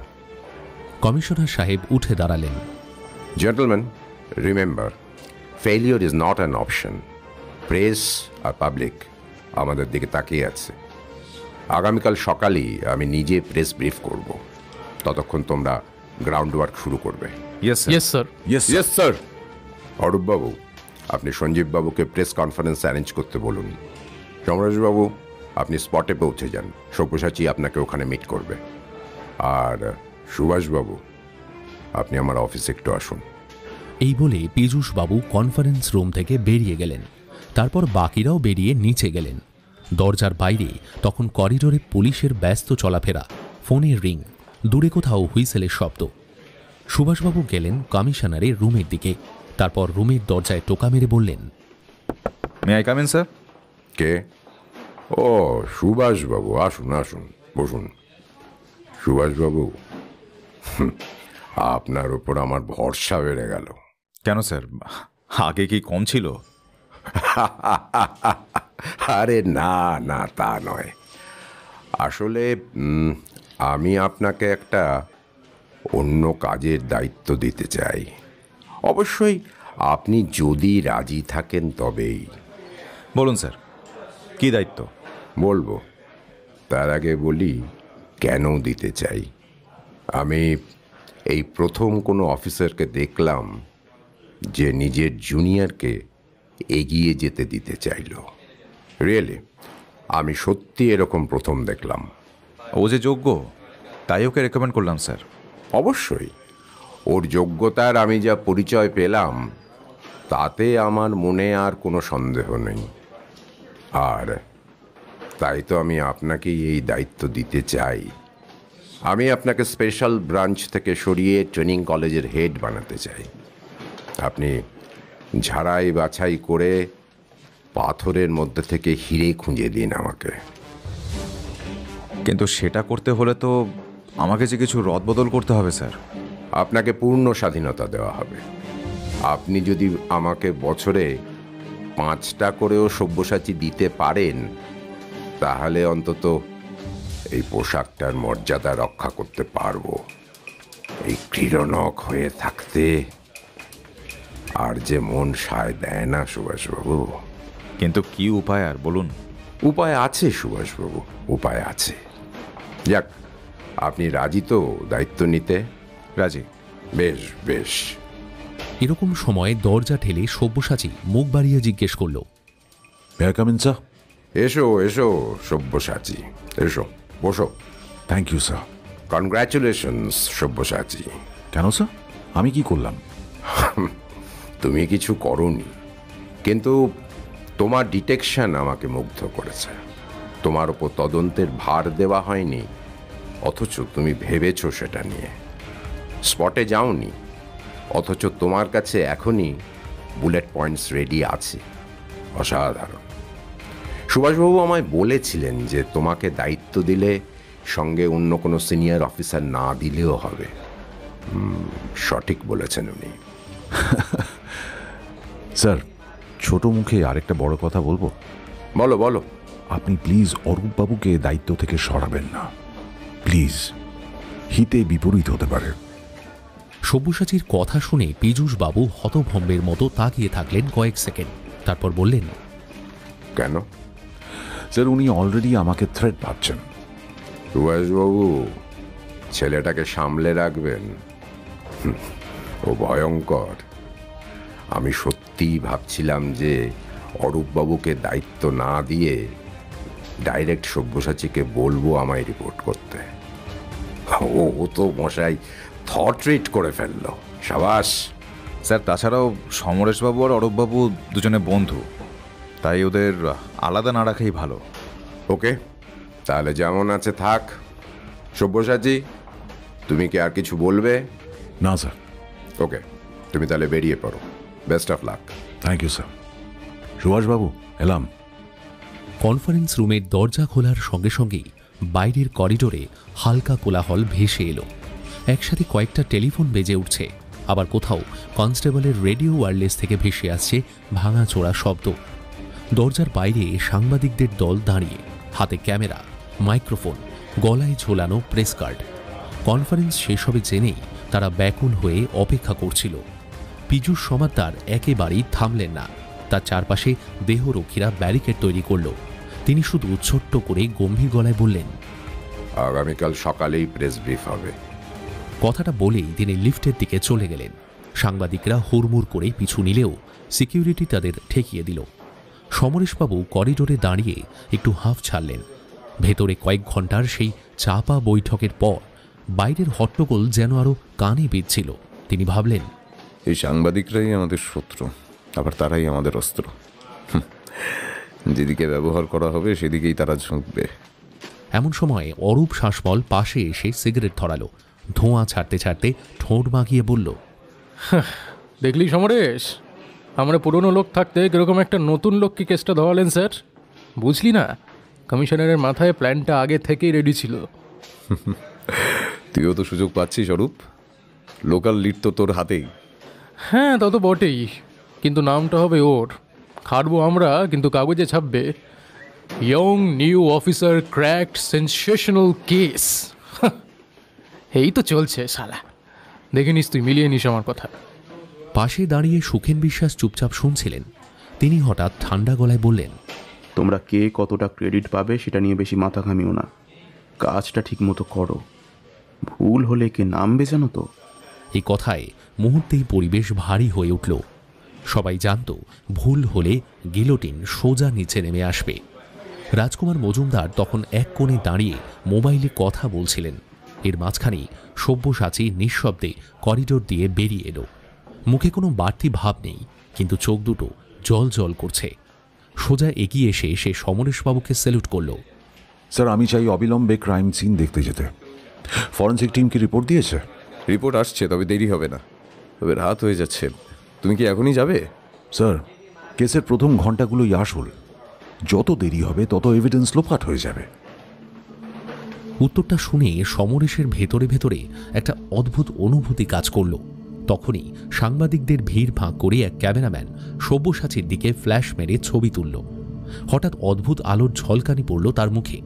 কমিশনার সাহেব উঠে দাঁড়ালেন। Gentleman, remember, failure is not an option. Press আর পাবলিক আমাদের দিকে তাকিয়ে আছে। আগামীকাল সকালেই আমি নিজে প্রেস ব্রিফ করব। ততক্ষণ তোমরা গ্রাউন্ড ওয়ার্ক শুরু করবে। Yes sir. Yes sir. অরূপবাবু, আপনি সঞ্জীববাবুকে প্রেস কনফারেন্স অ্যারেঞ্জ করতে বলুন। সমরেশবাবু, আপনি স্পটে পৌঁছে যান, সব্যসাচী আপনাকে ওখানে মিট করবে। আর সুভাষবাবু, আপনি আমার অফিসে একটু আসুন। এই বলে পীযূষবাবু কনফারেন্স রুম থেকে বেরিয়ে গেলেন। তারপর বাকিরাও বেরিয়ে নিচে গেলেন। দরজার বাইরে তখন করিডোরে পুলিশের ব্যস্ত চলাফেরা, ফোনের রিং, দূরে কোথাও হুইসেলের শব্দ। সুভাষবাবু গেলেন কমিশনারের রুমের দিকে। তারপর রুমের দরজায় টোকা মেরে বললেন, may I come in sir? কে? ও, সুভাষবাবু, আসুন আসুন, বসুন। সুভাষবাবু, আপনার উপর আমার ভরসা বেড়ে গেল। কেন স্যার, আগে কি কম ছিল? আরে না না, তা নয়। আসলে আমি আপনাকে একটা অন্য কাজের দায়িত্ব দিতে চাই। অবশ্যই আপনি যদি রাজি থাকেন তবেই। বলুন স্যার, কি দায়িত্ব? বলবো, তার আগে বলি কেন দিতে চাই। আমি এই প্রথম কোনো অফিসারকে দেখলাম যে নিজের জুনিয়রকে এগিয়ে যেতে দিতে চাইল। রিয়েলি, আমি সত্যি এরকম প্রথম দেখলাম। ও যে যোগ্য, তাই ওকে রেকমেন্ড করলাম স্যার। অবশ্যই, ওর যোগ্যতার আমি যা পরিচয় পেলাম তাতে আমার মনে আর কোনো সন্দেহ নেই। আর তাই তো আমি আপনাকেই এই দায়িত্ব দিতে চাই। আমি আপনাকে স্পেশাল ব্রাঞ্চ থেকে সরিয়ে ট্রেনিং কলেজের হেড বানাতে চাই। আপনি ঝাড়াই বাছাই করে পাথরের মধ্যে থেকে হিরে খুঁজে দিন আমাকে। কিন্তু সেটা করতে হলে তো আমাকে যে কিছু রদবদল করতে হবে স্যার। আপনাকে পূর্ণ স্বাধীনতা দেওয়া হবে। আপনি যদি আমাকে বছরে 5টা করেও সব্যসাচী দিতে পারেন, তাহলে অন্তত এই পোশাকটার মর্যাদা রক্ষা করতে পারবো। এই ক্রীড়নক হয়ে থাকতে আর যে মন সায় দেয় না সুভাষবাবু। কিন্তু কি উপায় আর বলুন? উপায় আছে সুভাষবাবু, উপায় আছে। যাক, আপনি রাজি তো দায়িত্ব নিতে? রাজি। বেশ বেশ। এরকম সময় দরজা ঠেলে সব্যসাচী মুখ বাড়িয়ে জিজ্ঞেস করল, এসো এসো সব্যসাচী, এসো, বসো। Thank you sir. Congratulations Sabyasachi. কেন স্যার, আমি কি করলাম? তুমি কিছু করোনি, কিন্তু তোমার ডিটেকশন আমাকে মুগ্ধ করেছে। তোমার ওপর তদন্তের ভার দেওয়া হয়নি, অথচ তুমি ভেবেছো সেটা নিয়ে। স্পটে যাওনি, অথচ তোমার কাছে এখনই বুলেট পয়েন্টস রেডি আছে। অসাধারণ। সুভাষবাবু আমায় বলেছিলেন যে তোমাকে দায়িত্ব দিলে সঙ্গে অন্য কোনো সিনিয়র অফিসার না দিলেও হবে। সঠিক বলেছেন উনি। স্যার, ছোট মুখে আরেকটা বড় কথা বলবো? বলো বলো। আপনি প্লিজ অরূপবাবুকে দায়িত্ব থেকে সরাবেন না, প্লিজ। হিতে বিপরীত হতে পারে। সব্যসাচীর কথা শুনে পীযূষবাবু হতভম্বের মতো তাকিয়ে থাকলেন কয়েক সেকেন্ড। তারপর বললেন, কেন? স্যার, উনি অলরেডি আমাকে থ্রেট ভাবছেন। সুভাষবাবু, ছেলেটাকে সামলে রাখবেন, ও ভয়ঙ্কর। আমি সত্যিই ভাবছিলাম যে অরূপবাবুকে দায়িত্ব না দিয়ে ডাইরেক্ট সব্যসাচীকে বলবো আমায় রিপোর্ট করতে। ও তো মশাই থট করে ফেললো। সাবাস স্যার। তাছাড়াও সমরেশবাবু আর অরূপবাবু দুজনে বন্ধু, তাই ওদের আলাদা না রাখাই ভালো। ওকে, তাহলে যেমন আছে থাক। সব্যসাচী, তুমি কি আর কিছু বলবে? না স্যার। ওকে, তুমি তাহলে বেরিয়ে পড়ো। Best of luck. Thank you sir. সুভাষবাবু, এলাম। কনফারেন্স রুমের দরজা খোলার সঙ্গে সঙ্গেই বাইরের করিডোরে হালকা কোলাহল ভেসে এলো। একসাথে কয়েকটা টেলিফোন বেজে উঠছে। আবার কোথাও কনস্টেবলের রেডিও ওয়্যারলেস থেকে ভেসে আসছে ভাঙাচোরা শব্দ। দরজার বাইরে সাংবাদিকদের দল দাঁড়িয়ে, হাতে ক্যামেরা, মাইক্রোফোন, গলায় ঝোলানো প্রেস কার্ড। কনফারেন্স শেষ হবে জেনেই তারা ব্যাকুল হয়ে অপেক্ষা করছিল। পীযূষ সমাদ্দার একেবারেই থামলেন না। তার চারপাশে দেহরক্ষীরা ব্যারিকেড তৈরি করল। তিনি শুধু ছোট্ট করে গম্ভীর গলায় বললেন, আগামীকাল সকালেই প্রেস ব্রিফ হবে। কথাটা বলেই তিনি লিফটের দিকে চলে গেলেন। সাংবাদিকরা হুড়মুড় করে পিছু নিলেও সিকিউরিটি তাদের ঠেকিয়ে দিল। সমরেশবাবু করিডোরে দাঁড়িয়ে একটু হাঁফ ছাড়লেন। ভেতরে কয়েক ঘন্টার সেই চাপা বৈঠকের পর বাইরের হট্টগোল যেন আরও কানে বিঁধছিল। তিনি ভাবলেন, এই সাংবাদিকরাই আমাদের শত্রু, আবার তারাই আমাদের অস্ত্র। যেদিকে ব্যবহার করা হবে সেদিকেই তারা ঝুঁকবে। এমন সময় অরূপ শাসমল পাশে এসে সিগারেট ধরালো। ধোঁয়া ছাড়তে ছাড়তে ঠোঁট বাঁকিয়ে বলল, দেখলি সমরেশ, আমরা পুরনো লোক থাকতে কিরকম একটা নতুন লোককে কেসটা ধরালেন স্যার। বুঝলি না, কমিশনারের মাথায় প্ল্যানটা আগে থেকেই রেডি ছিল। তুইও তো সুযোগ পাচ্ছিস অরূপ, লোকাল লিড তো তোর হাতেই। হ্যাঁ, তা তো বটেই, কিন্তু নামটা হবে ওর। খাটবো আমরা, কিন্তু কাগজে ছাপবে young new officer cracked sensational case. এই তো চলছে শালা, দেখে নিস তুই, মিলিয়ে নিস আমার কথা। পাশে দাঁড়িয়ে সুখেন বিশ্বাস চুপচাপ শুনছিলেন। তিনি হঠাৎ ঠান্ডা গলায় বললেন, তোমরা কে কতটা ক্রেডিট পাবে সেটা নিয়ে বেশি মাথা ঘামিও না, কাজটা ঠিক মতো করো। ভুল হলে কে নামবে জানো তো? এই কথায় মুহূর্তেই পরিবেশ ভারী হয়ে উঠল। সবাই জানত ভুল হলে গিলোটিন সোজা নিচে নেমে আসবে। রাজকুমার মজুমদার তখন এক কোণে দাঁড়িয়ে মোবাইলে কথা বলছিলেন। এর মাঝখানেই সব্যসাচী নিঃশব্দে করিডোর দিয়ে বেরিয়ে এলো। মুখে কোনো বাড়তি ভাব নেই, কিন্তু চোখ দুটো জল জল করছে। সোজা এগিয়ে এসে সে সমরেশবাবুকে স্যালুট করল। স্যার, আমি চাই অবিলম্বে ক্রাইম সিন দেখতে যেতে। ফরেন্সিক টিম কি রিপোর্ট দিয়েছে? রিপোর্ট আসছে, তবে দেরি হবে না। তবে রাত হয়ে যাচ্ছে, তুমি কি এখনই যাবে? স্যার, কেসের প্রথম ঘন্টাগুলোই আসল। যত দেরি হবে তত এভিডেন্স লোপাট হয়ে যাবে। উত্তরটা শুনে সমরেশের ভেতরে ভেতরে একটা অদ্ভুত অনুভূতি কাজ করল। তখনই সাংবাদিকদের ভিড় ফাঁক করে এক ক্যামেরাম্যান সব্যসাচীর দিকে ফ্ল্যাশ মেরে ছবি তুলল। হঠাৎ অদ্ভুত আলোর ঝলকানি পড়ল তার মুখে।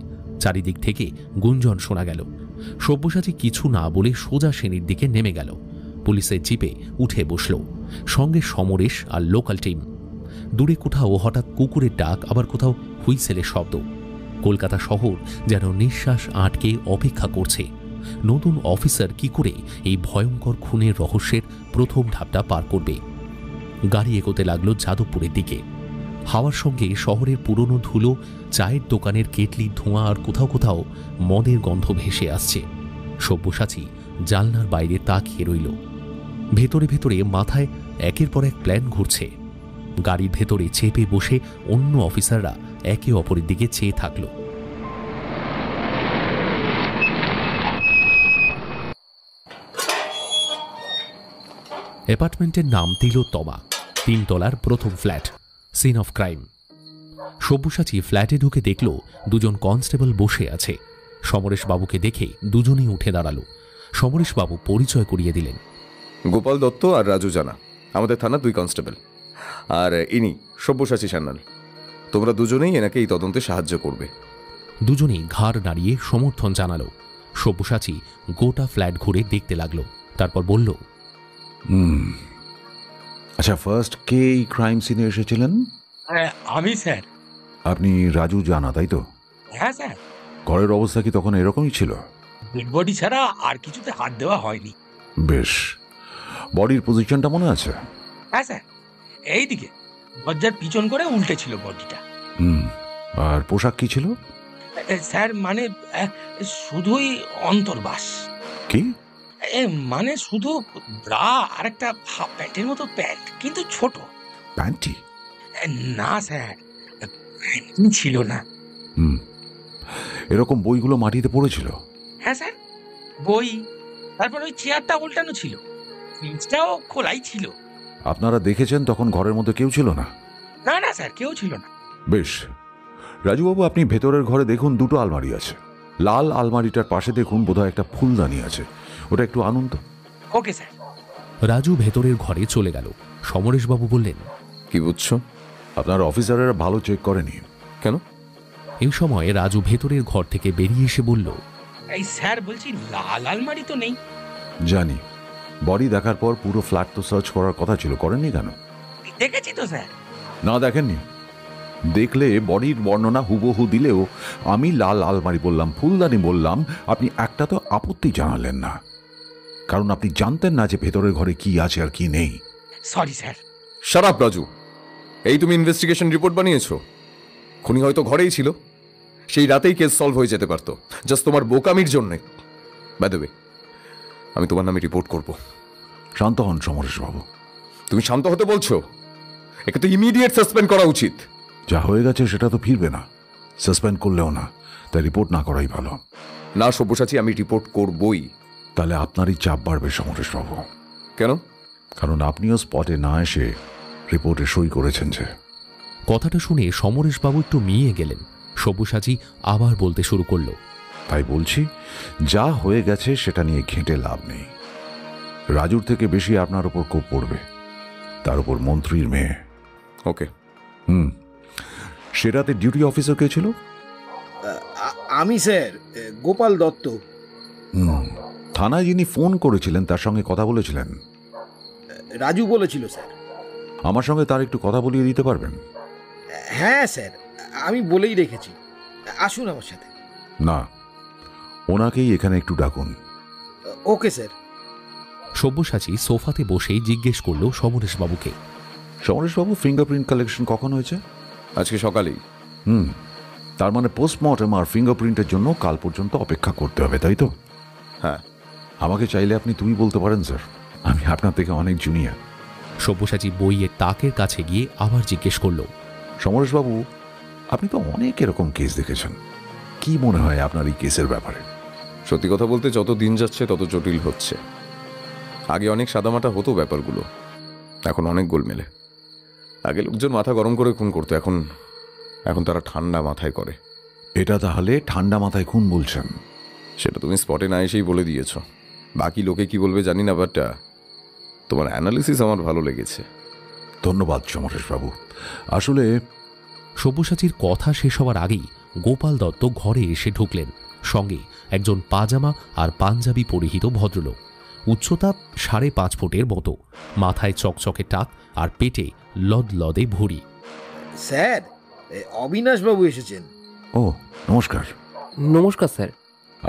চারিদিক থেকে গুঞ্জন শোনা গেল। সব্যসাচী কিছু না বলে সোজা সিঁড়ির দিকে নেমে গেল। পুলিশের জিপে উঠে বসল, সঙ্গে সমরেশ আর লোকাল টিম। দূরে কোথাও হঠাৎ কুকুরের ডাক, আবার কোথাও হুইসেলের শব্দ। কলকাতা শহর যেন নিঃশ্বাস আটকে অপেক্ষা করছে। নতুন অফিসার কি করে এই ভয়ঙ্কর খুনের রহস্যের প্রথম ধাপটা পার করবে। গাড়ি এগোতে লাগলো যাদবপুরের দিকে। হাওয়ার সঙ্গে শহরের পুরনো ধুলো, চায়ের দোকানের কেটলির ধোঁয়া, আর কোথাও কোথাও মদের গন্ধ ভেসে আসছে। সব্যসাচী জানলার বাইরে তাকিয়ে রইল। ভেতরে ভেতরে মাথায় একের পর এক প্ল্যান ঘুরছে। গাড়ির ভেতরে চেপে বসে অন্য অফিসাররা একে অপরের দিকে চেয়ে থাকল। অ্যাপার্টমেন্টের নাম তিলোত্তমা, 3 তলার প্রথম flat, scene of crime. Sabyasachi ফ্ল্যাটে ঢুকে দেখল দুজন কনস্টেবল বসে আছে। সমরেশবাবুকে দেখে দুজনেই উঠে দাঁড়ালো। সমরেশবাবু পরিচয় করিয়ে দিলেন, গোপাল দত্ত আর রাজু জানা, আমাদের থানা 2 কনস্টেবল। আর ইনি সব্যসাচী সান্যাল। তোমরা দুজনেই এনাকে এই তদন্তে সাহায্য করবে। দুজনেই ঘাড় নাড়িয়ে সমর্থন জানালো। সব্যসাচী গোটা ফ্ল্যাট ঘুরে দেখতে লাগলো, তারপর বলল, আচ্ছা, ফার্স্ট কে এই ক্রাইম সিনে এসেছিলেন? আমি স্যার। আপনি রাজু জানা, তাই তো? হ্যাঁ স্যার। ঘরের অবস্থা কি তখন এরকমই ছিল? ডেড বডি ছাড়া আর কিছুতে হাত দেওয়া হয়নি। বেশ, বডির পজিশনটা মনে আছে? হ্যাঁ স্যার, এইদিকে দরজার পিছন করে উল্টে ছিল বডিটা। আর পোশাক কি ছিল? স্যার মানে শুধুই অন্তর্বাস। কি মানে শুধু ব্রা আর একটা হাফ প্যান্টের মতো প্যান্ট, কিন্তু ছোট। প্যান্টি? না স্যার, প্যান্টি ছিল না। এরকম বইগুলো মাটিতে পড়েছিল? হ্যাঁ স্যার, বই, তারপর ওই চেয়ারটা উল্টানো ছিল, ফ্রিজটাও খোলাই ছিল। আপনারা দেখেছেন তখন ঘরের মধ্যে কেউ ছিল না? না না স্যার, কেউ ছিল না। বেশ, রাজুবাবু, আপনি ভেতরের ঘরে দেখুন 2টো আলমারি আছে। লাল আলমারিটার পাশে দেখুন বোধহয় একটা ফুলদানি আছে, ওটা একটু আনুন তো। Okay sir. রাজু ভেতরের ঘরে চলে গেল। সমরেশবাবু বললেন, কি বুঝছো? আপনার অফিসারেরা ভালো চেক করেনি। কেন? এই সময় রাজু ভেতরের ঘর থেকে বেরিয়ে এসে বলল, এই স্যার বলছি লাল আলমারি তো নেই। জানি, বডি দেখার পর পুরো ফ্ল্যাট তো সার্চ করার কথা ছিল, করেননি কেন? দেখেছি তো স্যার। না দেখেননি? দেখলে বডির বর্ণনা হুবহু দিলেও আমি লাল আলমারি বললাম, ফুলদানি বললাম, আপনি একটা তো আপত্তি জানালেন না, কারণ আপনি জানতেন না যে ভেতরের ঘরে কি আছে আর কি নেই। Sorry sir. Shut up Raju, এই তুমি ইনভেস্টিগেশন রিপোর্ট বানিয়েছো? খুনি হয়তো ঘরেই ছিল, সেই রাতেই কেস সলভ হয়ে যেতে পারতো, জাস্ট তোমার বোকামির জন্যে। বাই দ্য ওয়ে, আমি তোমার নামে রিপোর্ট করব। শান্ত হন সমরেশবাবু। তুমি শান্ত হতে বলছো? একে তো ইমিডিয়েট সাসপেন্ড করা উচিত। যা হয়ে গেছে সেটা তো ফিরবে না, সাসপেন্ড করলেও না, তাই রিপোর্ট না করাই ভালো। না সব্যসাচী, আমি রিপোর্ট করবই। তাহলে আপনারই চাপ বাড়বে সমরেশবাবু। কেন? কারণ আপনিও স্পটে না এসে রিপোর্টে সই করেছেন যে। কথাটা শুনে সমরেশবাবু একটু মিয়ে গেলেন। সব্যসাচী আবার বলতে শুরু করল, তাই বলছি, যা হয়ে গেছে সেটা নিয়ে ঘেঁটে লাভ নেই। রাজুর থেকে বেশি আপনার উপর কোপ পড়বে, তার উপর মন্ত্রীর মেয়ে। ওকে। সে রাতে ডিউটি অফিসার কে ছিল? আমি স্যার, গোপাল দত্ত। থানায় যিনি ফোন করেছিলেন তার সঙ্গে কথা বলেছিলেন? রাজু বলেছিল স্যার। আমার সঙ্গে তার একটু কথা বলিয়ে দিতে পারবেন? হ্যাঁ স্যার, আমি বলেই রেখেছি, আসুন আমার সাথে। না, ওনাকেই এখানে একটু ডাকুন। Okay sir. সব্যসাচী সোফাতে বসেই জিজ্ঞেস করল সমরেশবাবুকে, সমরেশবাবু, ফিঙ্গারপ্রিন্ট কালেকশন কখন হয়েছে? আজকে সকালেই। তার মানে পোস্টমর্টম আর ফিঙ্গারপ্রিন্টের জন্য কাল পর্যন্ত অপেক্ষা করতে হবে, তাই তো? হ্যাঁ। আমাকে চাইলে আপনি তুমি বলতে পারেন স্যার, আমি আপনার থেকে অনেক জুনিয়র। সব্যসাচী বইয়ের তাকের কাছে গিয়ে আবার জিজ্ঞেস করল, সমরেশবাবু, আপনি তো অনেক এরকম কেস দেখেছেন, কি মনে হয় আপনার এই কেসের ব্যাপারে? সত্যি কথা বলতে যত দিন যাচ্ছে তত জটিল হচ্ছে। আগে অনেক সাদামাটা হতো ব্যাপারগুলো, এখন অনেক গোলমেলে। আগে লোকজন মাথা গরম করে খুন করতো, এখন তারা ঠান্ডা মাথায় করে। এটা তাহলে ঠান্ডা মাথায় খুন বলছেন? সেটা তুমি স্পটে না এসেই বলে দিয়েছ। বাকি লোকে কি বলবে জানি না, বাট তোমার অ্যানালিসিস আমার ভালো লেগেছে। ধন্যবাদ সমরেশবাবু। আসলে সব্যসাচীর কথা শেষ হওয়ার আগেই গোপাল দত্ত ঘরে এসে ঢুকলেন। সঙ্গে একজন পাজামা আর পাঞ্জাবি পরিহিত ভদ্রলোক, উচ্চতা 5.5 ফুটের মতো, মাথায় চকচকে টাক আর পেটে লদলদে ভুঁড়ি। স্যার, অবিনাশবাবু এসেছেন। ও নমস্কার। নমস্কার স্যার।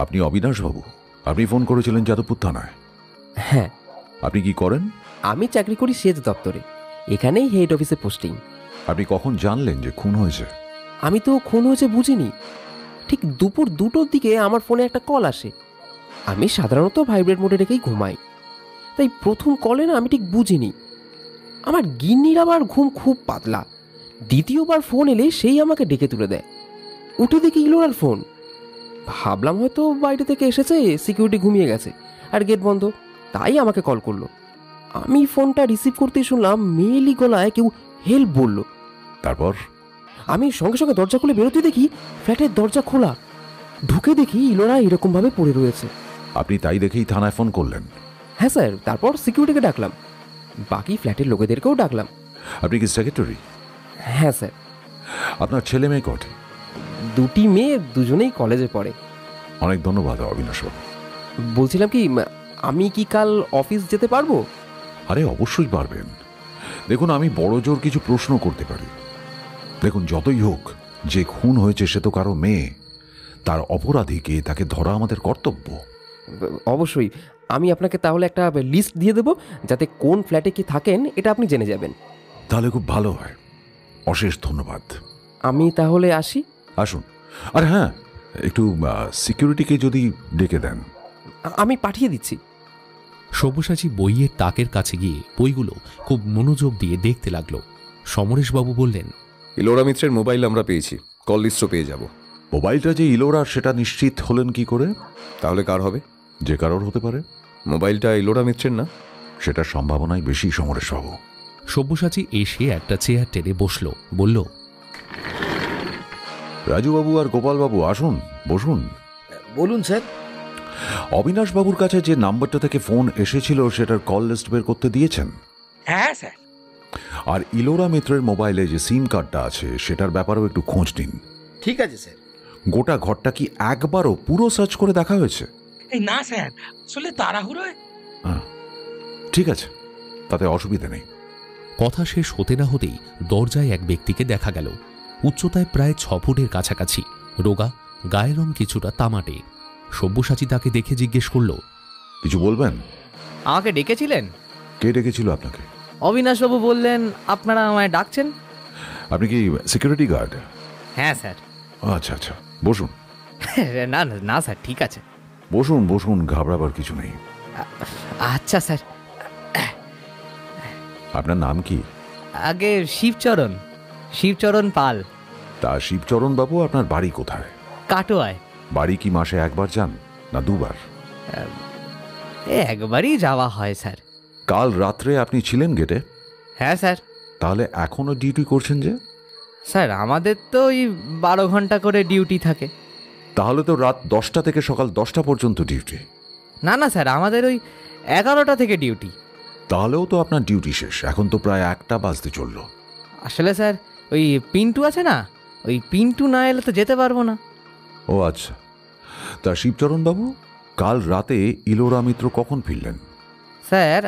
আপনি অবিনাশবাবু? আপনি ফোন করেছিলেন যাদবপুর থানায়? হ্যাঁ। আপনি কি করেন? আমি চাকরি করি সেচ দপ্তরে, এখানেই হেড অফিসে পোস্টিং। আপনি কখন জানলেন যে খুন হয়েছে? আমি তো খুন হয়েছে বুঝিনি। ঠিক দুপুর 2টোর দিকে আমার ফোনে একটা কল আসে। আমি সাধারণত ভাইব্রেট মোডে রেখেই ঘুমাই, তাই প্রথম কলে না আমি ঠিক বুঝিনি। আমার গিন্নির আবার ঘুম খুব পাতলা। দ্বিতীয়বার ফোন এলে সেই আমাকে ডেকে তুলে দেয়। উঠে দেখি ইলোরার ফোন। ভাবলাম হয়তো বাইরে থেকে এসেছে, সিকিউরিটি ঘুমিয়ে গেছে আর গেট বন্ধ, তাই আমাকে কল করলো। আমি ফোনটা রিসিভ করতে শুনলাম মেয়েলি গলায় কেউ হেল্প বলল। তারপর আমি সঙ্গে সঙ্গে দরজা খুলে বেরোতে দেখি ফ্ল্যাটের দরজা খোলা। ঢুকে দেখি ইলোরা এরকম ভাবে পড়ে রয়েছে। আপনি তাই দেখেই থানায় ফোন করলেন? হ্যাঁ স্যার, তারপর সিকিউরিটিকে ডাকলাম, বাকি ফ্ল্যাটের লোকেদেরকেও ডাকলাম। আপনি কি সেক্রেটারি? হ্যাঁ স্যার। আপনার ছেলে মেয়ে কটি? 2টি মেয়ে, দুজনেই কলেজে পড়ে। অনেক ধন্যবাদ অবিনাশবাবু। বলছিলাম কি, আমি কি কাল অফিস যেতে পারবো? আরে অবশ্যই পারবেন। দেখুন, আমি বড় জোর কিছু প্রশ্ন করতে পারি। দেখুন, যতই হোক, যে খুন হয়েছে সে তো কারো মেয়ে, তার অপরাধীকে তাকে ধরা আমাদের কর্তব্য। অবশ্যই। আমি আপনাকে তাহলে একটা লিস্ট দিয়ে দেবো, যাতে কোন ফ্ল্যাটে কি থাকেন এটা আপনি জেনে যাবেন। তাহলে খুব ভালো হয়। অশেষ ধন্যবাদ। আমি তাহলে আসি। আসুন। আর হ্যাঁ, একটু সিকিউরিটিকে যদি ডেকে দেন। আমি পাঠিয়ে দিচ্ছি। সব্যসাচী বইয়ের তাকের কাছে গিয়ে বইগুলো খুব মনোযোগ দিয়ে দেখতে লাগলো। সমরেশবাবু বললেন, ইলোরা মিত্রের মোবাইল আমরা পেয়েছি, কল লিস্টও পেয়ে যাব। মোবাইলটা যে ইলোরার সেটা নিশ্চিত হলেন কি করে? তাহলে কার হবে? যে কারোর হতে পারে। মোবাইলটা ইলোরা মিত্রের না? সেটার সম্ভাবনাই বেশি সমরেশবাবু। সব্যসাচী এসে একটা চেয়ার টেনে বসল, বলল, রাজুবাবু আর গোপালবাবু আসুন, বসুন। বলুন স্যার। অবিনাশবাবুর কাছে যে নাম্বারটা থেকে ফোন এসেছিল সেটার কল লিস্ট বের করতে দিয়েছেন? হ্যাঁ স্যার। আর ইলোরা মিত্রের মোবাইলে যে সিম কার্ডটা আছে সেটার ব্যাপারেও একটু খোঁজ নিন। ঠিক আছে স্যার। গোটা ঘরটা কি একবারও পুরো সার্চ করে দেখা হয়েছে? এই না স্যার, আসলে তাড়াহুড়োয়। ঠিক আছে, তাতে অসুবিধা নেই। কথা শেষ হতে না হতেই দরজায় এক ব্যক্তিকে দেখা গেল। উচ্চতায় প্রায় 6 ফুটের কাছাকাছি, রোগা, গায়ের রং কিছুটা তামাটে। সব্যসাচী তাকে দেখে জিজ্ঞেস করল, কিছু বলবেন? আমাকে ডেকেছিলেন? কে ডেকেছিল আপনাকে? অবিনাশবাবু বললেন আপনারা আমায় ডাকছেন। আপনি কি সিকিউরিটি গার্ড? হ্যাঁ স্যার। আচ্ছা আচ্ছা, বসুন। না না না স্যার, ঠিক আছে। বসুন বসুন, ঘাবড়াবার কিছু নেই। আচ্ছা স্যার। আপনার নাম কি? আগে শিবচরণ, শিবচরণ পাল। তা শিবচরণ বাবু, আপনার বাড়ি কোথায়? কাটোয়ায়। বাড়ি কি মাসে একবার যান না দুবার? একবারই যাওয়া হয় স্যার। কাল রাত্রে আপনি ছিলেন গেটে? হ্যাঁ স্যার। তাহলে এখনো ডিউটি করছেন যে? স্যার আমাদের তো ওই 12 ঘন্টা করে ডিউটি থাকে। তাহলে তো রাত 10টা থেকে সকাল 10টা পর্যন্ত ডিউটি? না না স্যার, আমাদের ওই 11টা থেকে ডিউটি। তাহলেও তো আপনার ডিউটি শেষ, এখন তো প্রায় 1টা বাজতে চললো। আসলে স্যার ওই পিন্টু আছে না, ওই পিন্টু না এলে তো যেতে পারবো না। ও আচ্ছা। তা শিবচরণ বাবু, কাল রাতে ইলোরা মিত্র কখন ফিরলেন? স্যার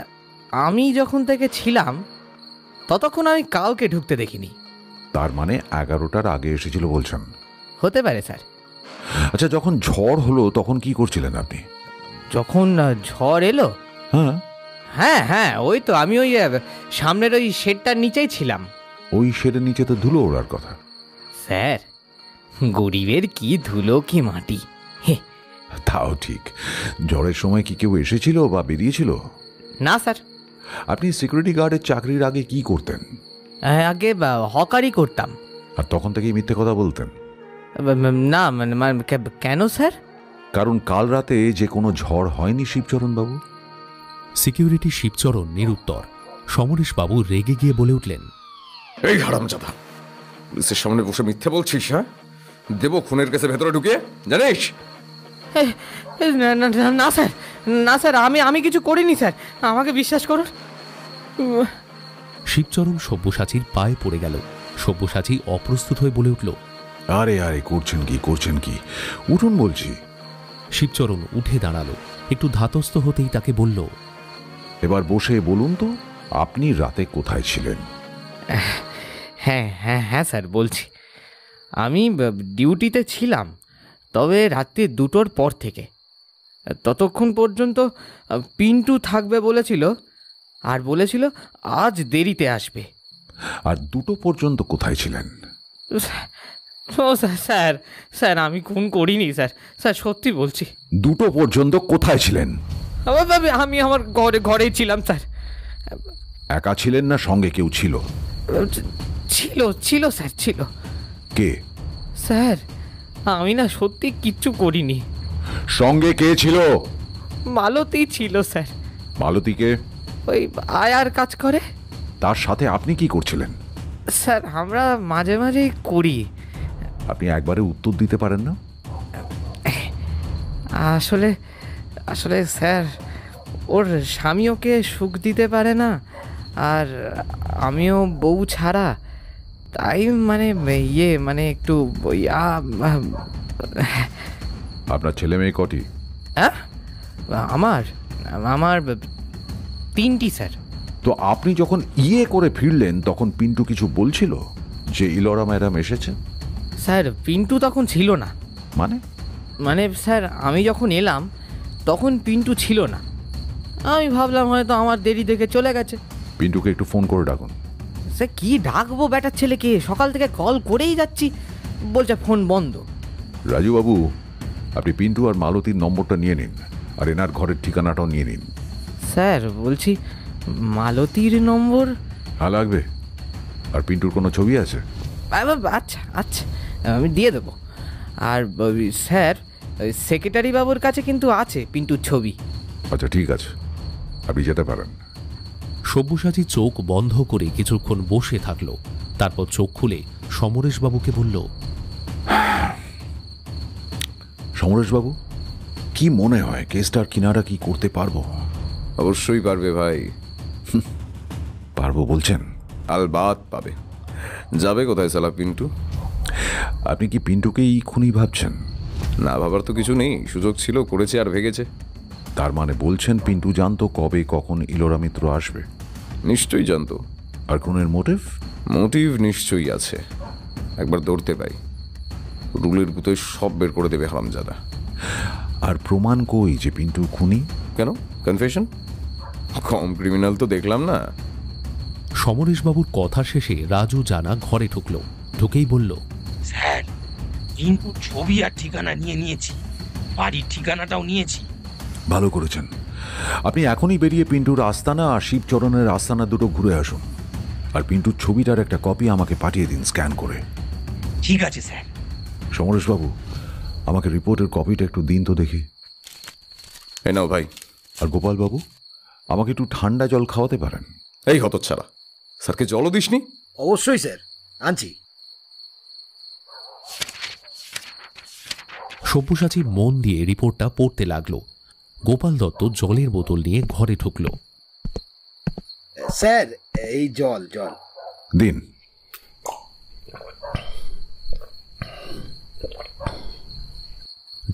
আমি যখন থেকে ছিলাম ততক্ষণ আমি কাউকে ঢুকতে দেখিনি। তার মানে 11টার আগে এসেছিল বলছেন? হতে পারে স্যার। আচ্ছা, যখন ঝড় হলো তখন কি করছিলেন আপনি? যখন ঝড় এলো? হ্যাঁ হ্যাঁ হ্যাঁ, ওই তো আমি ওই সামনের ওই শেডটার নিচেই ছিলাম। ওই শেডের নিচে তো ধুলো ওড়ার কথা। স্যার গরিবের কি ধুলো কি মাটি। তাও ঠিক। ঝড়ের সময় কি কেউ এসেছিল বা বেরিয়েছিল? না স্যার। আপনি সিকিউরিটি গার্ডের চাকরির আগে কি করতেন? আগে হকারি করতাম। আর তখন থেকেই মিথ্যে কথা বলতেন? না মানে কেন স্যার? কারণ কাল রাতে যে কোনো ঝড় হয়নি শিবচরণ বাবু। সিকিউরিটি শিবচরণ নিরুত্তর। সমরেশবাবু রেগে গিয়ে বলে উঠলেন, এই হারামজাদা, পুলিশের সামনে বসে মিথ্যে বলছিস? হ্যাঁ, দেব খুনের কেসে ভেতরে ঢুকে, জানিস? না স্যার, না স্যার, আমি কিছু করিনি স্যার, আমাকে বিশ্বাস করুন। শিবচরণ সব্যসাচীর পায়ে পড়ে গেল। সব্যসাচী অপ্রস্তুত হয়ে বলে উঠল, আরে আরে, করছেন কি, উঠুন বলছি। শিবচরণ উঠে দাঁড়ালো। একটু ধাতস্থ হতেই তাকে বলল, এবার বসে বলুন তো, আপনি রাতে কোথায় ছিলেন? হ্যাঁ হ্যাঁ হ্যাঁ স্যার বলছি। আমি ডিউটিতে ছিলাম, তবে রাত্রি 2টোর পর থেকে। ততক্ষণ পর্যন্ত পিন্টু থাকবে বলেছিল, আর বলেছিল আজ দেরিতে আসবে। আর 2টো পর্যন্ত কোথায় ছিলেন? ও স্যার, স্যার আমি খুন করিনি স্যার, স্যার সত্যি বলছি। 2টো পর্যন্ত কোথায় ছিলেন? আমি আমার ঘরেই ছিলাম স্যার। একা ছিলেন না সঙ্গে কেউ ছিল? ছিল স্যার, ছিল। কে? স্যার আমি না সত্যি কিচ্ছু করিনি। সঙ্গে কে ছিল? মালতী ছিল স্যার। মালতীকে? ওই আয়ার কাজ করে। তার সাথে আপনি কি করছিলেন? স্যার আমরা মাঝে মাঝেই করি। আপনি একবারে উত্তর দিতে পারেন না? আসলে স্যার, ওর স্বামী ওকে সুখ দিতে পারে না, আর আমিও বউ ছাড়া, তাই মানে একটু আপনার ছেলে মেয়ে কটি? আমার 3টি স্যার। তো আপনি যখন করে ফিরলেন তখন পিন্টু কিছু বলছিল যে ইলোরা ম্যাডাম এসেছে? স্যার পিন্টু তখন ছিল না। মানে স্যার আমি যখন এলাম তখন পিন্টু ছিল না। আমি ভাবলাম হয়তো আমার দেরি দেখে চলে গেছে। পিন্টুকে একটু ফোন করে ডাকুন। স্যার কি ডাকবো ব্যাটার ছেলেকে, সকাল থেকে কল করেই যাচ্ছি, বলছে ফোন বন্ধ। রাজুবাবু, আপনি পিন্টু আর মালতীর নম্বরটা নিয়ে নিন, আর এনার ঘরের ঠিকানাটাও নিয়ে নিন। স্যার বলছি, মালতীর নম্বর? হ্যাঁ লাগবে। আর পিন্টুর কোনো ছবি আছে? আচ্ছা আচ্ছা, আমি দিয়ে দেবো। আর স্যার সেক্রেটারি বাবুর কাছে কিন্তু আছে পিন্টুর ছবি। আচ্ছা ঠিক আছে, আপনি যেতে পারেন। সব্যসাচী চোখ বন্ধ করে কিছুক্ষণ বসে থাকলো। তারপর চোখ খুলে সমরেশবাবুকে বলল, সমরেশবাবু, কি মনে হয় কেসটার কিনারা কি করতে পারবো? অবশ্যই পারবে ভাই। পারবো বলছেন? আলবাত পাবে। যাবে কোথায় সালা পিন্টু? আপনি কি পিন্টুকেই খুনি ভাবছেন? না ভাবার তো কিছু নেই, সুযোগ ছিল, করেছে আর ভেগেছে। তার মানে বলছেন পিন্টু জানতো কবে কখন ইলোরা মিত্র আসবে? নিশ্চয়ই জানতো। আর খুনের মোটিভ? মোটিভ নিশ্চয়ই আছে। একবার ধরতে পাই, রুলের গুতোয় সব বের করে দেবে হারামজাদা। আর প্রমাণ কই যে পিন্টু খুনি? কেন? কনফেশন? কম ক্রিমিনাল তো দেখলাম না। সমরেশবাবুর কথা শেষে রাজু জানা ঘরে ঢুকল। ঢুকেই বলল, স্যার, কিন্তু ছবি আর ঠিকানা নিয়েছি, বাড়ির ঠিকানাটাও নিয়েছি। ভালো করেছেন। আপনি এখনই বেরিয়ে পিন্টুর আস্তানা আর শিবচরণের আস্তানা দুটো ঘুরে আসুন, আর পিন্টুর ছবিটার একটা কপি আমাকে পাঠিয়ে দিন স্ক্যান করে। ঠিক আছে স্যার। সমরেশবাবু, আমাকে রিপোর্টের কপিটা একটু দিন তো দেখি। এই নাও ভাই। আর গোপালবাবু, আমাকে একটু ঠান্ডা জল খাওয়াতে পারেন? এই হতচ্ছাড়া, স্যারকে জলও দিসনি? অবশ্যই স্যার, আনছি। সব্যসাচী মন দিয়ে রিপোর্টটা পড়তে লাগলো। গোপাল দত্ত জলের বোতল নিয়ে ঘরে ঢুকল। স্যার, এই জল দিন।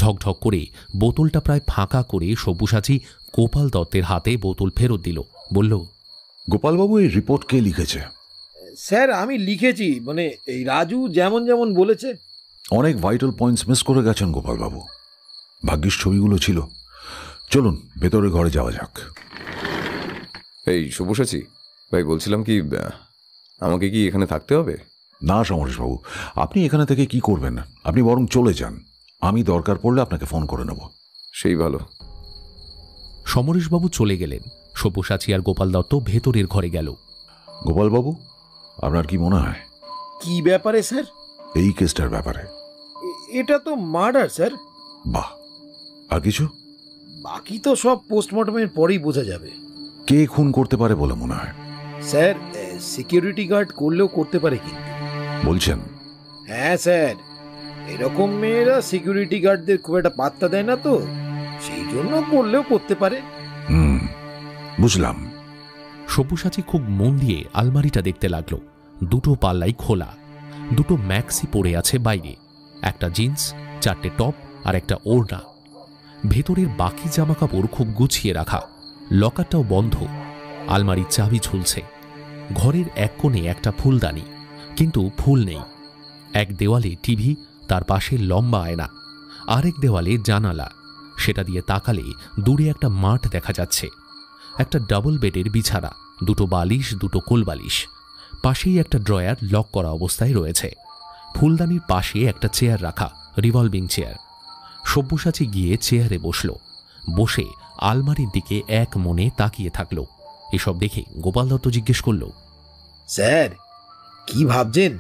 ঢকঢক করে বোতলটা প্রায় ফাঁকা করে সব্যসাচী গোপাল দত্তের হাতে বোতল ফেরত দিল। বলল, গোপালবাবু, এই রিপোর্ট কে লিখেছে? স্যার, আমি লিখেছি, মানে এই রাজু যেমন যেমন বলেছে। অনেক ভাইটাল পয়েন্টস মিস করে গেছেন গোপালবাবু। ভাগ্যিস ছবিগুলো ছিল। চলুন ভেতরে ঘরে যাওয়া যাক। এই সব্যসাচী ভাই, বলছিলাম কি, আমাকে কি এখানে থাকতে হবে? না সমরেশবাবু, আপনি এখানে থেকে কি করবেন? আপনি বরং চলে যান, আমি দরকার পড়লে আপনাকে ফোন করে নেব। সেই ভালো। সমরেশবাবু চলে গেলেন। সব্যসাচী আর গোপাল দত্ত ভেতরের ঘরে গেল। গোপালবাবু, আপনার কি মনে হয়? কি ব্যাপারে স্যার? এই কেসটার ব্যাপারে। এটা তো মার্ডার স্যার। বাহ, আর কিছু? বাকি তো সব পোস্টমর্টমের পরেই বোঝা যাবে। কে খুন করতে পারে বলে মনে হয়? স্যার, সিকিউরিটি গার্ড করলেও করতে পারে কিন্তু। বলছেন? হ্যাঁ স্যার, এরকম মেয়েরা সিকিউরিটি গার্ডদের খুব একটা পাত্তা দেয় না, তো সেই জন্য করলেও করতে পারে। বুঝলাম। সব্যসাচী খুব মন দিয়ে আলমারিটা দেখতে লাগলো। দুটো পাল্লাই খোলা, দুটো ম্যাক্সি পড়ে আছে বাইরে, একটা জিন্স, 4টে টপ আর একটা ওড়না। ভেতরের বাকি জামাকাপড় খুব গুছিয়ে রাখা। লকারটাও বন্ধ। আলমারির চাবি ঝুলছে। ঘরের এক কোণে একটা ফুলদানি, কিন্তু ফুল নেই। এক দেওয়ালে টিভি, তার পাশে লম্বা আয়না। আরেক দেওয়ালে জানালা, সেটা দিয়ে তাকালে দূরে একটা মাঠ দেখা যাচ্ছে। একটা ডাবল বেডের বিছানা, দুটো বালিশ, দুটো কোলবালিশ। পাশেই একটা ড্রয়ার লক করা অবস্থায় রয়েছে। ফুলদানির পাশে একটা চেয়ার রাখা, রিভলভিং চেয়ার। সব্যসাচী গিয়ে চেয়ারে বসল। বসে আলমারির দিকে এক মনে তাকিয়ে থাকল। এসব দেখে গোপাল দত্ত জিজ্ঞেস করল, স্যার, কি ভাবছেন?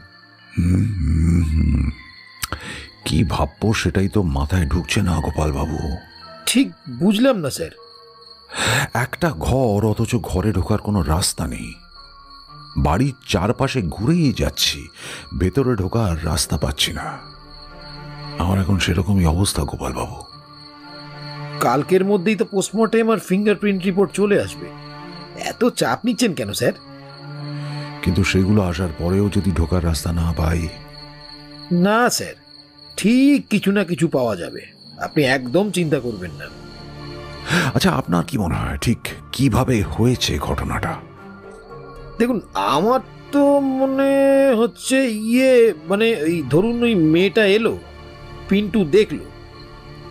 কি ভাববো সেটাই তো মাথায় ঢুকছে না গোপালবাবু। ঠিক বুঝলাম না স্যার। একটা ঘর, অথচ ঘরে ঢোকার কোনো রাস্তা নেই। বাড়ির চারপাশে ঘুরেই যাচ্ছি, ভেতরে ঢোকার রাস্তা পাচ্ছি না। আমার এখন সেরকমই অবস্থা গোপালবাবু। কালকের মধ্যেই তো পোস্টমর্টেম আর ফিঙ্গারপ্রিন্ট রিপোর্ট চলে আসবে, এত চাপ নিচ্ছেন কেন স্যার? কিন্তু সেগুলো আসার পরেও যদি ঢোকার রাস্তা না পাই? না স্যার, ঠিক কিছু না কিছু পাওয়া যাবে, আপনি একদম চিন্তা করবেন না। আচ্ছা, আপনার কি মনে হয় ঠিক কিভাবে হয়েছে ঘটনাটা? দেখুন, আমার তো মনে হচ্ছে মানে ওই ধরুন, ওই মেয়েটা এলো, পিন্টু দেখলো,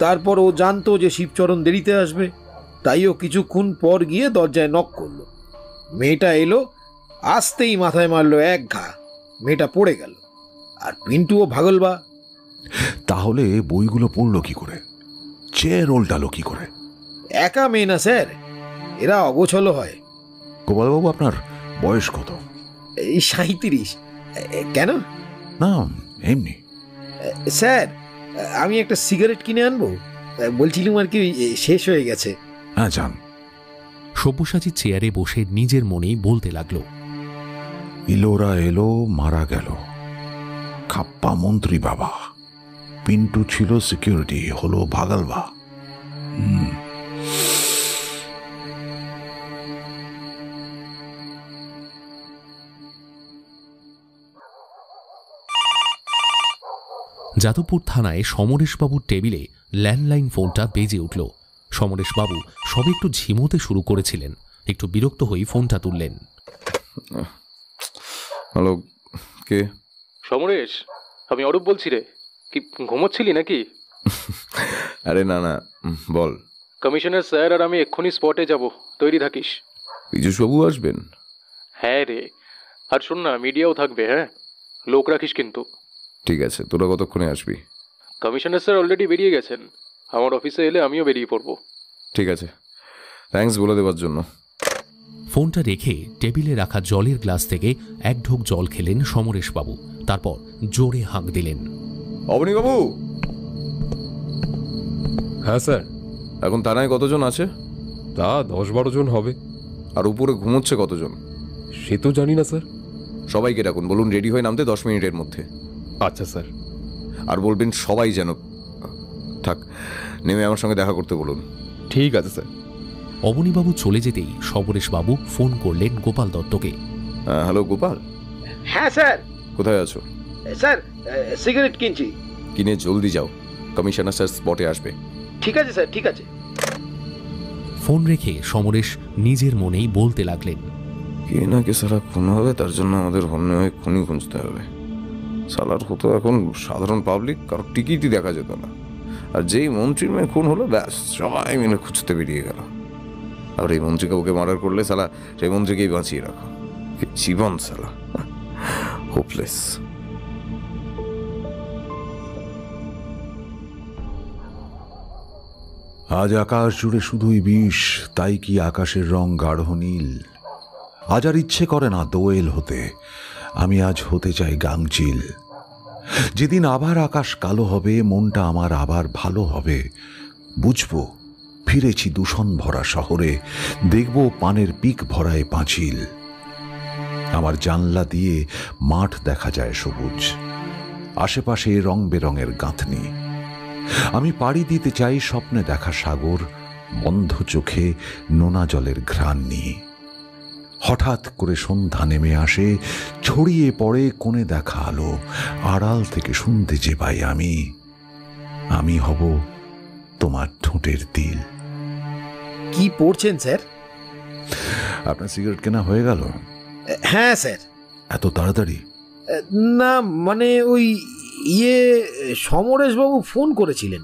তারপর ও জানতো যে শিবচরণ দেরিতে আসবে, তাই ও কিছুক্ষণ পর গিয়ে দরজায় নক করলো। মেয়েটা এলো, আসতেই মাথায় মারলো এক ঘা, মেয়েটা পড়ে গেল, আর পিন্টুও ভাগলবা। তাহলে বইগুলো পড়লো কি করে? চেয়ার উল্টালো কি করে? একা মেয়ে না স্যার, এরা অগোছল হয়। গোপালবাবু, আপনার বয়স কত? এই 37। কেন? না, এমনি। স্যার, আমি একটা সিগারেট কিনে আনবো, বলছিলাম আর কি, শেষ হয়ে গেছে। হ্যাঁ, যান। সব্যসাচী চেয়ারে বসে নিজের মনেই বলতে লাগলো, ইলোরা এলো, মারা গেল, খাপ্পা মন্ত্রী বাবা, পিন্টু ছিল সিকিউরিটি, হলো ভাগালবা। যাদবপুর থানায় সমরেশবাবুর টেবিলে ল্যান্ডলাইন ফোনটা বেজে উঠল। সমরেশবাবু সবে একটু ঝিমোতে শুরু করেছিলেন, একটু বিরক্ত হয়ে ফোনটা তুললেন। হ্যালো, কে? সমরেশ, আমি অরূপ বলছি রে। কি ঘুমোচ্ছিলি নাকি? আরে না না, বল। কমিশনার স্যার আর আমি এক্ষুনি স্পটে যাব, তৈরি থাকিস। পীযূষবাবু আসবেন? হ্যাঁ রে, আর শোন না, মিডিয়াও থাকবে। হ্যাঁ, লোক রাখিস কিন্তু। ঠিক আছে, তোরা কতক্ষণে আসবি? কমিশনার স্যার অলরেডি বেরিয়ে গেছেন, আমার অফিসে এলে আমিও বেরিয়ে পড়বো। ঠিক আছে, থ্যাঙ্কস বলে দেওয়ার জন্য। ফোনটা রেখে টেবিলে রাখা জলের গ্লাস থেকে এক ঢোক জল খেলেন সমরেশবাবু, তারপর জোরে হাঁক দিলেন। অবনীবাবু! হ্যাঁ স্যার। এখন থানায় কতজন আছে? তা 10-12 জন হবে। আর উপরে ঘুমোচ্ছে কতজন? সে তো জানি না স্যার। সবাইকে ডাকুন, বলুন রেডি হয়ে নামতে 10 মিনিটের মধ্যে। আচ্ছা স্যার। আর বলবেন সবাই যেন থাক, নেমে আমার সঙ্গে দেখা করতে বলুন। ঠিক আছে স্যার। অবনীবাবু চলে যেতেই সমরেশবাবু ফোন করলেন গোপাল দত্তকে। হ্যালো গোপাল। হ্যাঁ স্যার। কোথায় আছো? স্যার, সিগারেট কিনছি। কিনে জলদি যাও, কমিশনার স্যার স্পটে আসবে। ঠিক আছে স্যার, ঠিক আছে। ফোন রেখে সমরেশ নিজের মনেই বলতে লাগলেন, কে না কে সারা খুন হবে, তার জন্য আমাদের হন্যে হয়ে খুনি খুঁজতে হবে। সালার হতো এখন সাধারণ পাবলিক, কারো টিকিটই দেখা যেত না। আর যেই মন্ত্রীর মেয়ে খুন হলো, ব্যাস সবাই মিলে খুঁজতে বেরিয়ে গেল। আর এই মন্ত্রীকে ওকে মার্ডার করলে সালা সেই মন্ত্রীকেই বাঁচিয়ে রাখো। জীবন সালা হোপলেস। আজ আকাশ জুড়ে শুধুই বিষ, তাই কি আকাশের রং গাঢ় নীল। আজ আর ইচ্ছে করে না দোয়েল হতে, আমি আজ হতে চাই গাংচিল। যেদিন আবার আকাশ কালো হবে, মনটা আমার আবার ভালো হবে। বুঝবো ফিরেছি দূষণ ভরা শহরে, দেখব পানের পিক ভরায় পাঁচিল। আমার জানলা দিয়ে মাঠ দেখা যায় সবুজ, আশেপাশে রং বেরঙের গাঁথনি। আমি পাড়ি দিতে চাই স্বপ্নে দেখা সাগর, বন্ধ চোখে নোনা জলের ঘ্রাণ নিয়ে। হঠাৎ করে সন্ধ্যা নেমে আসে, ছড়িয়ে পড়ে কোণে দেখা আলো। আড়াল থেকে শুনতে যে পাই আমি হব তোমার ঠোঁটের তিল। কি পড়ছেন স্যার? আপনার সিগারেট কেনা হয়ে গেল? হ্যাঁ স্যার। এত তাড়াতাড়ি? না মানে ওই সমরেশবাবু ফোন করেছিলেন,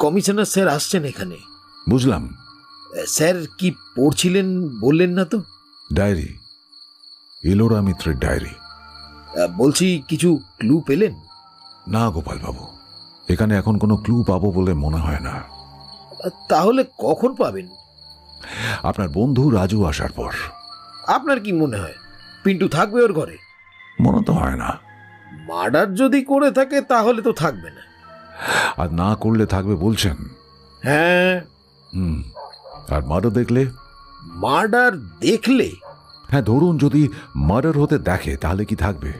কমিশনার স্যার আসছেন এখানে। বুঝলাম। স্যার কি পড়ছিলেন বললেন না তো? ডায়েরি, ইলোরা মিত্রের ডায়েরি। বলছি কিছু ক্লু পেলেন? না গোপাল বাবু, এখানে এখন কোনো ক্লু পাবো বলে মনে হয় না। তাহলে কখন পাবেন? আপনার বন্ধু রাজু আসার পর। আপনার কি মনে হয় পিন্টু থাকবে ওর ঘরে? মনে তো হয় না। মার্ডার যদি করে থাকে তাহলে তো থাকবে না। আর না করলে থাকবে বলছেন? হ্যাঁ। আর মার্ডার দেখলে? মার্ডার দেখলে? হ্যাঁ, ধরুন যদি মার্ডার হতে দেখে তাহলে কি থাকবে?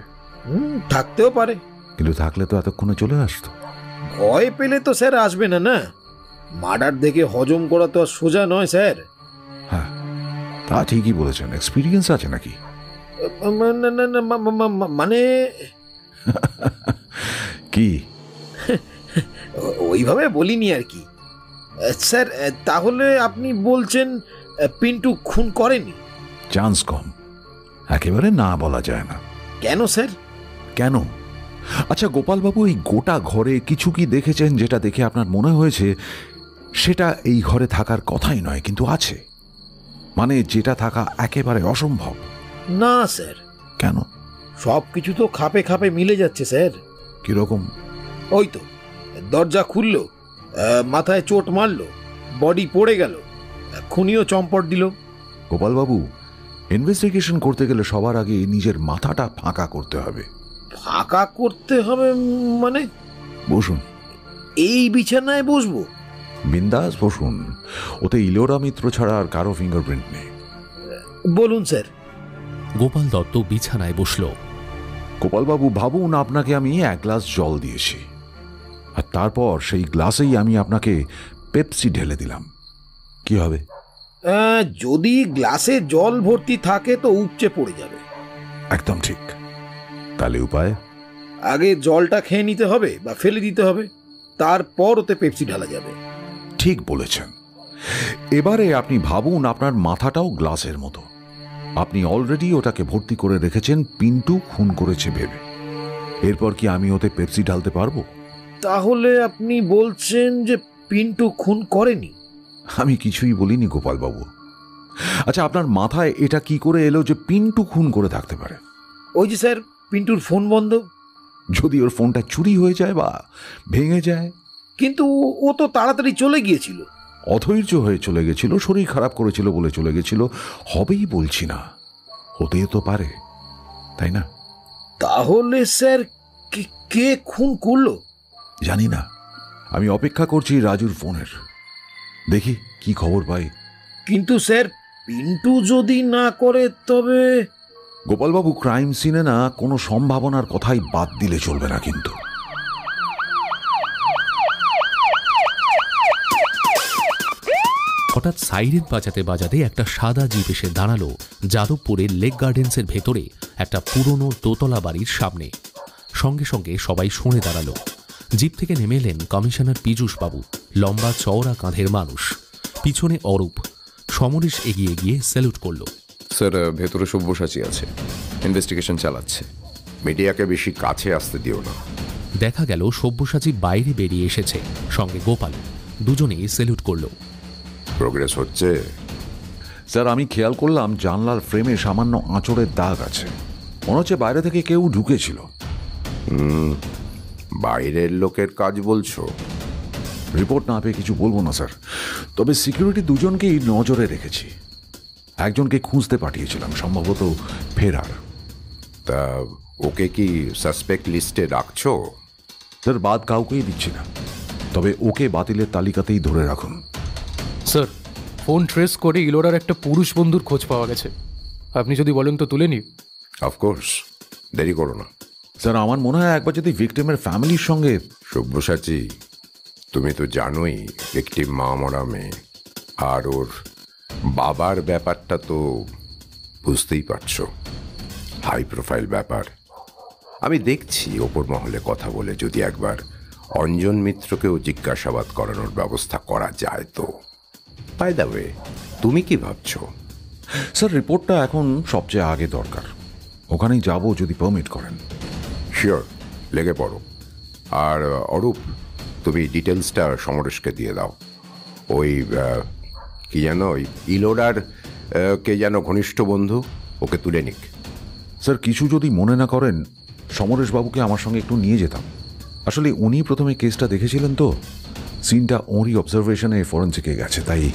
থাকতেও পারে। কিন্তু থাকলে তো এতক্ষণে চলে আসতো। ভয় পেলে তো স্যার আসবে না। না, মার্ডার দেখে হজম করা তো আর সোজা নয় স্যার। হ্যাঁ, তা ঠিকই বলেছেন। এক্সপিরিয়েন্স আছে নাকি? মানে কি? ওইভাবে বলিনি আর কি স্যার। তাহলে আপনি বলছেন পিন্টু খুন করেনি? চান্স কম, একেবারে না বলা যায় না। কেন স্যার? কেন? আচ্ছা গোপালবাবু, এই গোটা ঘরে কিছু কি দেখেছেন যেটা দেখে আপনার মনে হয়েছে সেটা এই ঘরে থাকার কথাই নয় কিন্তু আছে? মানে যেটা থাকা একেবারে অসম্ভব? না স্যার। কেন? সব কিছু তো খাপে খাপে মিলে যাচ্ছে স্যার। কিরকম? ওই তো দরজা খুললো, মাথায় চোট মারলো, বডি পড়ে গেল, খুনিও চম্পট দিল। গোপালবাবু, ইনভেস্টিগেশন করতে গেলে সবার আগে নিজের মাথাটা ফাঁকা করতে হবে। ফাঁকা করতে হবে মানে? বসুন। এই বিছানায় বসবো? বিন্দাস বসুন, ওতে ইলোরা মিত্র ছাড়া আর কারো ফিঙ্গারপ্রিন্ট নেই। বলুন স্যার। গোপাল দত্ত বিছানায় বসল। গোপালবাবু ভাবুন, আপনাকে আমি 1 গ্লাস জল দিয়েছি, আর তারপর সেই গ্লাসেই আমি আপনাকে পেপসি ঢেলে দিলাম, কি হবে? যদি গ্লাসে জল ভর্তি থাকে তো উপচে পড়ে যাবে। একদম ঠিক। তাহলে উপায়? আগে জলটা খেয়ে নিতে হবে বা ফেলে দিতে হবে, তারপর ওতে পেপসি ঢালা যাবে। ঠিক বলেছেন। এবারে আপনি ভাবুন আপনার মাথাটাও গ্লাসের মতো। আপনি অলরেডি ওটাকে ভর্তি করে রেখেছেন পিন্টু খুন করেছে ভেবে। এরপর কি আমি ওতে পেপসি ঢালতে পারবো? তাহলে আপনি বলছেন যে পিন্টু খুন করেনি? আমি কিছুই বলিনি গোপালবাবু। আচ্ছা, আপনার মাথায় এটা কি করে এলো যে পিন্টু খুন করে থাকতে পারে? ওই যে স্যার, পিন্টুর ফোন বন্ধ। যদি ওর ফোনটা চুরি হয়ে যায় বা ভেঙে যায়? কিন্তু ও তো তাড়াতাড়ি চলে গিয়েছিল। অধৈর্য হয়ে চলে গেছিল, শরীর খারাপ করেছিল বলে চলে গেছিল। হবেই বলছি না, হতেই তো পারে, তাই না? তাহলে স্যার কে খুন করলো? জানি না। আমি অপেক্ষা করছি রাজুর ফোনের, দেখি কি খবর পাই। কিন্তু স্যার, পিন্টু যদি না করে তবে? গোপালবাবু, ক্রাইম সিনে না কোনো সম্ভাবনার কথাই বাদ দিলে চলবে না কিন্তু। হঠাৎ সাইরেন বাজাতে বাজাতে একটা সাদা জিপ এসে দাঁড়ালো যাদবপুরের লেক গার্ডেন্সের ভেতরে একটা পুরনো দোতলা বাড়ির সামনে। সঙ্গে সঙ্গে সবাই শুনে দাঁড়ালো। জিপ থেকে নেমে এলেন কমিশনার পীযূষবাবু, লম্বা চওড়া কাঁধের মানুষ। পিছনে অরূপ। সমরেশ এগিয়ে গিয়ে স্যালুট করল। স্যার, ভেতরে সব্যসাচী আছে, ইনভেস্টিগেশন চালাচ্ছে। মিডিয়াকে বেশি কাছে আসতে দিও না। দেখা গেল সব্যসাচী বাইরে বেরিয়ে এসেছে, সঙ্গে গোপাল। দুজনেই স্যালুট করল। প্রোগ্রেস হচ্ছে? স্যার, আমি খেয়াল করলাম জানলার ফ্রেমে সামান্য আঁচড়ের দাগ আছে। মনে হচ্ছে বাইরে থেকে কেউ ঢুকেছিল। বাইরের লোকের কাজ বলছো? রিপোর্ট না পেয়ে কিছু বলবো না স্যার, তবে সিকিউরিটি দুজনকেই নজরে রেখেছি। একজনকে খুঁজতে পাঠিয়েছিলাম, সম্ভবত ফেরার। তা ওকে কি সাসপেক্ট লিস্টে রাখছো? স্যার, বাদ কাউকেই দিচ্ছি না, তবে ওকে বাতিলের তালিকাতেই ধরে রাখুন। স্যার, ফোন ট্রেস করে ইলোরার একটা পুরুষ বন্ধুর খোঁজ পাওয়া গেছে। আপনি যদি বলেন তো তুলে নি। অফকোর্স, দেরি করো না। স্যার, আমার মনে হয় একবার যদি ভিকটিমের ফ্যামিলির সঙ্গে। সব্যসাচী, তুমি তো জানোই ভিকটিম মা মরা মেয়ে, আর ওর বাবার ব্যাপারটা তো বুঝতেই পারছো, হাই প্রোফাইল ব্যাপার। আমি দেখছি ওপর মহলে কথা বলে যদি একবার অঞ্জন মিত্রকেও জিজ্ঞাসাবাদ করানোর ব্যবস্থা করা যায় তো। বাই দ্য ওয়ে, তুমি কি ভাবছো? স্যার, রিপোর্টটা এখন সবচেয়ে আগে দরকার। ওখানেই যাব যদি পারমিট করেন। শিওর, লেগে পড়ো। আর অরূপ, তুমি ডিটেলসটা সমরেশকে দিয়ে দাও। ওই কি যেন, ওই ইলোরার কে যেন ঘনিষ্ঠ বন্ধু, ওকে তুলে নিক। স্যার, কিছু যদি মনে না করেন, সমরেশবাবুকে আমার সঙ্গে একটু নিয়ে যেতাম। আসলে উনি প্রথমে কেসটা দেখেছিলেন তো, সিনটা ওরই অবজারভেশনে ফরেন্সিকে গেছে, তাই।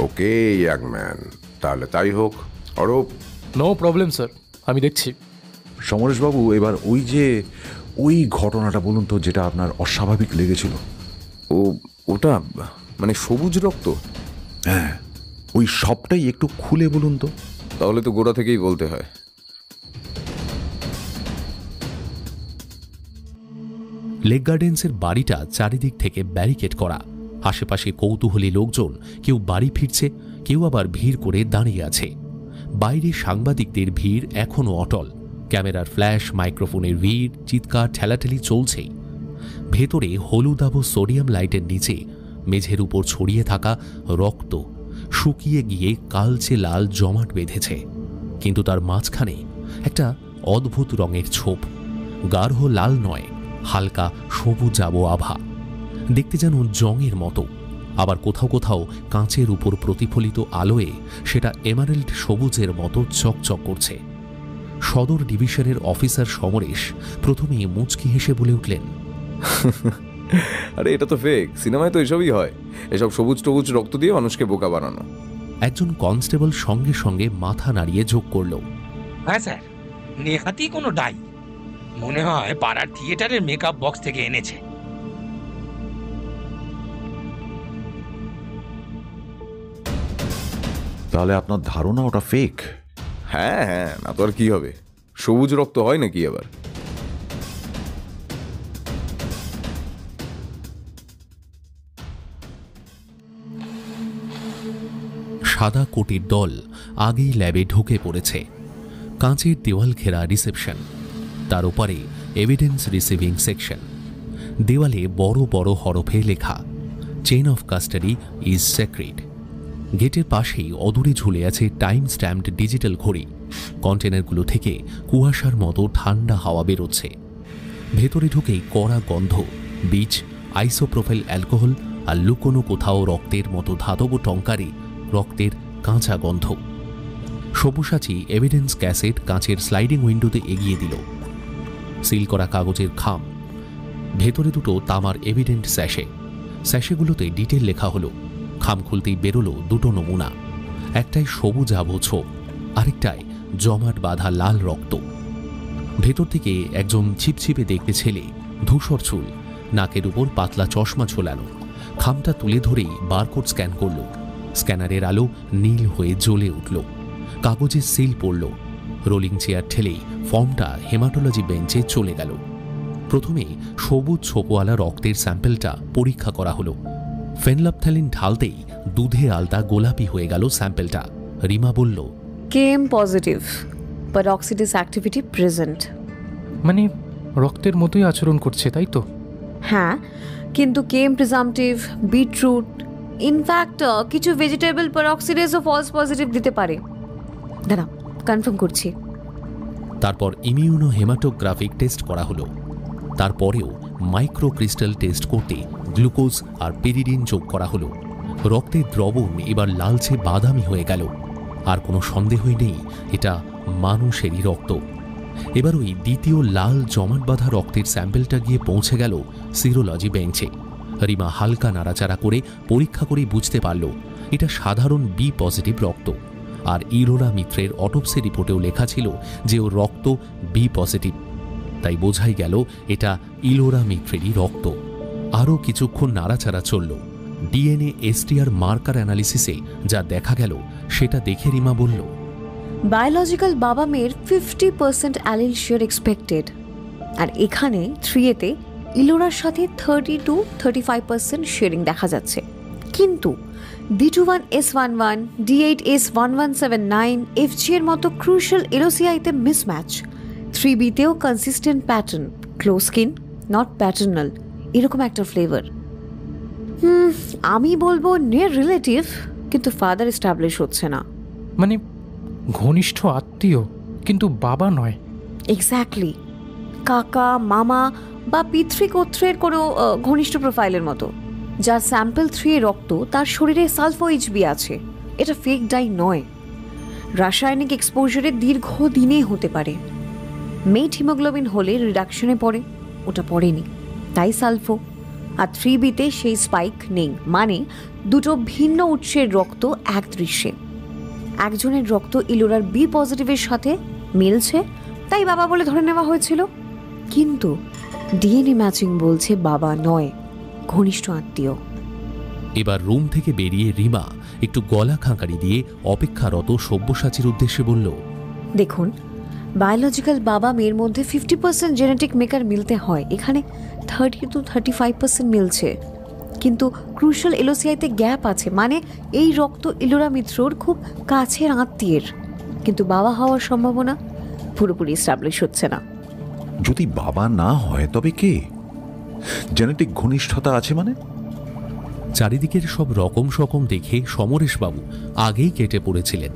ওকে ইয়াং ম্যান, তাহলে তাই হোক। অরূপ? নো প্রবলেম স্যার, আমি দেখছি। সমরেশবাবু, এবার ওই ঘটনাটা বলুন তো, যেটা আপনার অস্বাভাবিক লেগেছিল। ওটা মানে সবুজ রক্ত? হ্যাঁ, ওই সবটাই একটু খুলে বলুন তো। তাহলে তো গোড়া থেকেই বলতে হয়। লেক গার্ডেন্সের বাড়িটা চারিদিক থেকে ব্যারিকেড করা। আশেপাশে কৌতূহলী লোকজন, কেউ বাড়ি ফিরছে, কেউ আবার ভিড় করে দাঁড়িয়ে আছে। বাইরে সাংবাদিকদের ভিড় এখনও অটল। ক্যামেরার ফ্ল্যাশ, মাইক্রোফোনের ভিড়, চিৎকার, ঠেলাঠেলি চলছেই। ভেতরে হলুদাভ সোডিয়াম লাইটের নিচে মেঝের উপর ছড়িয়ে থাকা রক্ত শুকিয়ে গিয়ে কালচে লাল জমাট বেঁধেছে। কিন্তু তার মাঝখানে একটা অদ্ভুত রঙের ছোপ। গাঢ় লাল নয়, হালকা সবুজাব আভা, দেখতে যেন জংয়ের মতো। আবার কোথাও কোথাও কাঁচের উপর প্রতিফলিত আলোয় সেটা এমারেল্ড সবুজের মতো চকচক করছে। সদর ডিভিশনের অফিসার সমরেশ প্রথমেই মুচকি হেসে বলে উঠলেন, আরে এটা তো ফেক, সিনেমায় তো এসবই হয়, এসব সবুজ টবুজ রক্ত দিয়ে মানুষকে বোকা বানানো। একজন কনস্টেবল সঙ্গে সঙ্গে মাথা নাড়িয়ে যোগ করল, হ্যাঁ স্যার, নেহাতি কোনো ডাই। মনে হয় পাড়ার থিয়েটারের মেকআপ বক্স থেকে এনেছে। তাহলে আপনার ধারণা ওটা ফেক? হ্যাঁ হ্যাঁ, না তো আর কি হবে, সবুজ রক্ত হয় নাকি আবার? সাদা কোটের দল আগেই ল্যাবে ঢুকে পড়েছে। কাঁচের দেওয়াল ঘেরা রিসেপশন, তার উপরে এভিডেন্স রিসিভিং সেকশন। দেওয়ালে বড় বড় হরফে লেখা, chain of custody is secret. গেটের পাশেই অদূরে ঝুলে আছে টাইম স্ট্যাম্পড ডিজিটাল ঘড়ি। কন্টেনারগুলো থেকে কুয়াশার মতো ঠান্ডা হাওয়া বেরোচ্ছে। ভেতরে ঢুকেই কড়া গন্ধ, বীজ, আইসোপ্রোফাইল অ্যালকোহল আর লুকোনো কোথাও রক্তের মতো ধাতব টঙ্কারে রক্তের কাঁচা গন্ধ। সব্যসাচী এভিডেন্স ক্যাসেট কাঁচের স্লাইডিং উইন্ডোতে এগিয়ে দিল। সিল করা কাগজের খাম, ভেতরে দুটো তামার এভিডেন্ট স্যাশে। স্যাশেগুলোতে ডিটেল লেখা হলো। খাম খুলতেই বেরোলো দুটো নমুনা, একটাই সবুজ আবছো, আরেকটায় জমাট বাঁধা লাল রক্ত। ভেতর থেকে একজন ছিপছিপে দেখতে ছেলে, ধূসর চুল, নাকের উপর পাতলা চশমা ঝোলানো। খামটা তুলে ধরেই বারকোড স্ক্যান করল। স্ক্যানারের আলো নীল হয়ে জ্বলে উঠল। কাগজের সিল পড়ল। রোলিং চেয়ার ঠেলেই ফর্মটা হেমাটোলজি বেঞ্চে চলে গেল। প্রথমে সবুজ ছোপওয়ালা রক্তের স্যাম্পেলটা পরীক্ষা করা হলো। ফেনলাপথ্যালিন ঢালতেই দুধে আলতা গোলাপি হয়ে গেল স্যাম্পেলটা। রিমা বলল, কেম পজিটিভ, পেরক্সিডাস অ্যাক্টিভিটি প্রেজেন্ট। মানে রক্তের মতোই আচরণ করছে, তাই তো? হ্যাঁ, কিন্তু কেম প্রিজাম্পটিভ, বিটরুট, ইনফ্যাক্ট কিছু ভেজিটেবল পেরক্সিডাসও ফলস পজিটিভ দিতে পারে। দাঁড়া, কনফার্ম করছি। তারপর ইমিউনো হেমাটোগ্রাফিক টেস্ট করা হলো। তারপরেও মাইক্রো ক্রিস্টাল টেস্ট করতে গ্লুকোজ আর পেরিডিন যোগ করা হলো। রক্তের দ্রবণ এবার লালচে বাদামি হয়ে গেল। আর কোনো সন্দেহই নেই এটা মানুষেরই রক্ত। এবার ওই দ্বিতীয় লাল জমাট বাঁধা রক্তের স্যাম্পেলটা গিয়ে পৌঁছে গেল সিরোলজি বেঞ্চে। রিমা হালকা নাড়াচাড়া করে পরীক্ষা করে বুঝতে পারল এটা সাধারণ বি পজিটিভ রক্ত। আর ইলোরা মিত্রের অটোপসি রিপোর্টেও লেখা ছিল যে ওর রক্ত বি পজিটিভ। তাই বোঝাই গেল এটা ইলোরা মিত্রেরই রক্ত। আরও কিছুক্ষণ নাড়াচাড়া চলল। ডিএনএ এসটিআর মার্কার অ্যানালিসিসে যা দেখা গেল সেটা দেখে রিমা বলল, বায়োলজিক্যাল বাবা মেয়ের 50% অ্যালিল শেয়ার এক্সপেক্টেড, আর এখানে 3A-তে ইলোরার সাথে 30 to 35% শেয়ারিং দেখা যাচ্ছে। কিন্তু D21S11, D8S1179, FG এর মতো ক্রুশাল এলোসিআইতে মিসম্যাচ। 3B-তেও consistent pattern, close skin, not paternal, এরকম একটা ফ্লেভার। আমি বলবো নিয়ার রিলেটিভ, কিন্তু ফাদার এস্টাবলিশ হচ্ছে না। মানে ঘনিষ্ঠ আত্মীয়, কিন্তু বাবা নয়। এক্স্যাক্টলি, কাকা, মামা বা পিতৃকোত্রের কোনো ঘনিষ্ঠ প্রোফাইলের মতো। যার স্যাম্পল 3 রক্ত, তার শরীরে সালফো এইচবি আছে। এটা ফেক ডাই নয়, রাসায়নিক এক্সপোজারে দীর্ঘদিনে হতে পারে। মেট হিমোগ্লোবিন হলে রিডাকশনে পড়ে, ওটা পড়েনি, তাই সালফো। আর 3B-তে সেই স্পাইক নেই, মানে দুটো ভিন্ন উৎসের রক্ত এক দৃশ্যে। একজনের রক্ত ইলোরার বি পজিটিভের সাথে মিলছে, তাই বাবা বলে ধরে নেওয়া হয়েছিল। কিন্তু ডিএনএ ম্যাচিং বলছে বাবা নয়, ঘনিষ্ঠ আত্মীয়। এবার রুম থেকে বেরিয়ে রিমা একটু গলা খাঁকারি দিয়ে অপেক্ষারত সব্যসাচীর উদ্দেশ্যে বলল, দেখুন, বায়োলজিক্যাল বাবা মেয়ের মধ্যে 50% জেনেটিক মেকার মিলতে হয়, এখানে 30 to 35% মিলছে। কিন্তু ক্রুশাল এলোসিআইতে গ্যাপ আছে, মানে এই রক্ত ইলোরা মিত্রর খুব কাছের আত্মীয়ের, কিন্তু বাবা হওয়ার সম্ভাবনা পুরোপুরি এস্টাবলিশ হচ্ছে না। যদি বাবা না হয় তবে কে? জেনেটিক ঘনিষ্ঠতা আছে মানে? চারিদিকের সব রকম সকম দেখে সমরেশবাবু আগেই কেটে পড়েছিলেন।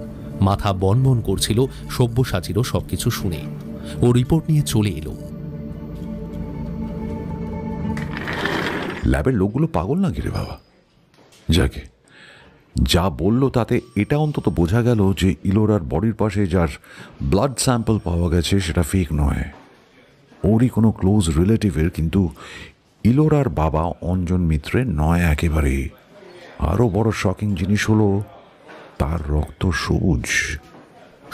মাথা বনবন করছিল সব্যসাচীরও সবকিছু শুনে। ও রিপোর্ট নিয়ে চলে এলো। ল্যাবের লোকগুলো পাগল না গিরে বাবা। যাকে যা বলল তাতে এটা অন্তত বোঝা গেল যে ইলোরার বডির পাশে যার ব্লাড স্যাম্পল পাওয়া গেছে সেটা ফেক নয়, ওরই কোনো ক্লোজ রিলেটিভের। কিন্তু ইলোরার বাবা অঞ্জন মিত্রের নয় একেবারে। আরও বড় শকিং জিনিস হলো তার রক্ত সবুজ।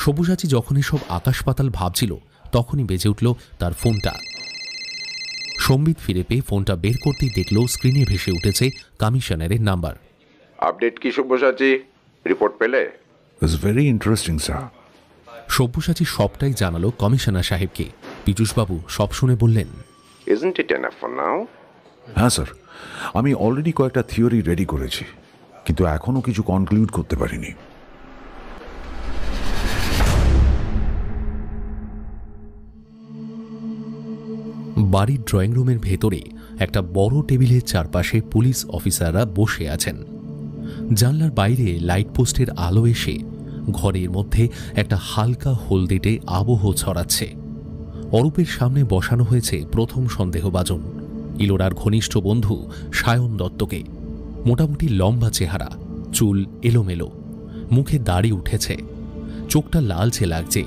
সব্যসাচী যখনই সব আকাশ পাতাল ভাবছিল তখনই বেজে উঠল তার ফোনটা। সম্বিত ফিরে পেয়ে ফোনটা বের করতেই দেখল স্ক্রিনে ভেসে উঠেছে কমিশনারের নাম্বার। আপডেট কি সব্যসাচী? রিপোর্ট পেলে? It's very interesting sir. Sabyasachi সবটাই জানালো কমিশনার সাহেবকে। পীযূষবাবু সব শুনে বললেন, Isn't it enough for now? হ্যাঁ স্যার, আমি অলরেডি কয়েকটা থিওরি রেডি করেছি, কিন্তু এখনও কিছু কনক্লুড করতে পারিনি। বাড়ির ড্রয়িং রুমের ভেতরে একটা বড় টেবিলের চারপাশে পুলিশ অফিসাররা বসে আছেন। জানলার বাইরে লাইট পোস্টের আলো এসে ঘরের মধ্যে একটা হালকা হলদেটে আবহ ছড়াচ্ছে। অরূপের সামনে বসানো হয়েছে প্রথম সন্দেহভাজন, ইলোরার ঘনিষ্ঠ বন্ধু সায়ন দত্তকে। মোটামুটি লম্বা চেহারা, চুল এলোমেলো, মুখে দাড়ি উঠেছে, চোখটা লালচে লাগছে,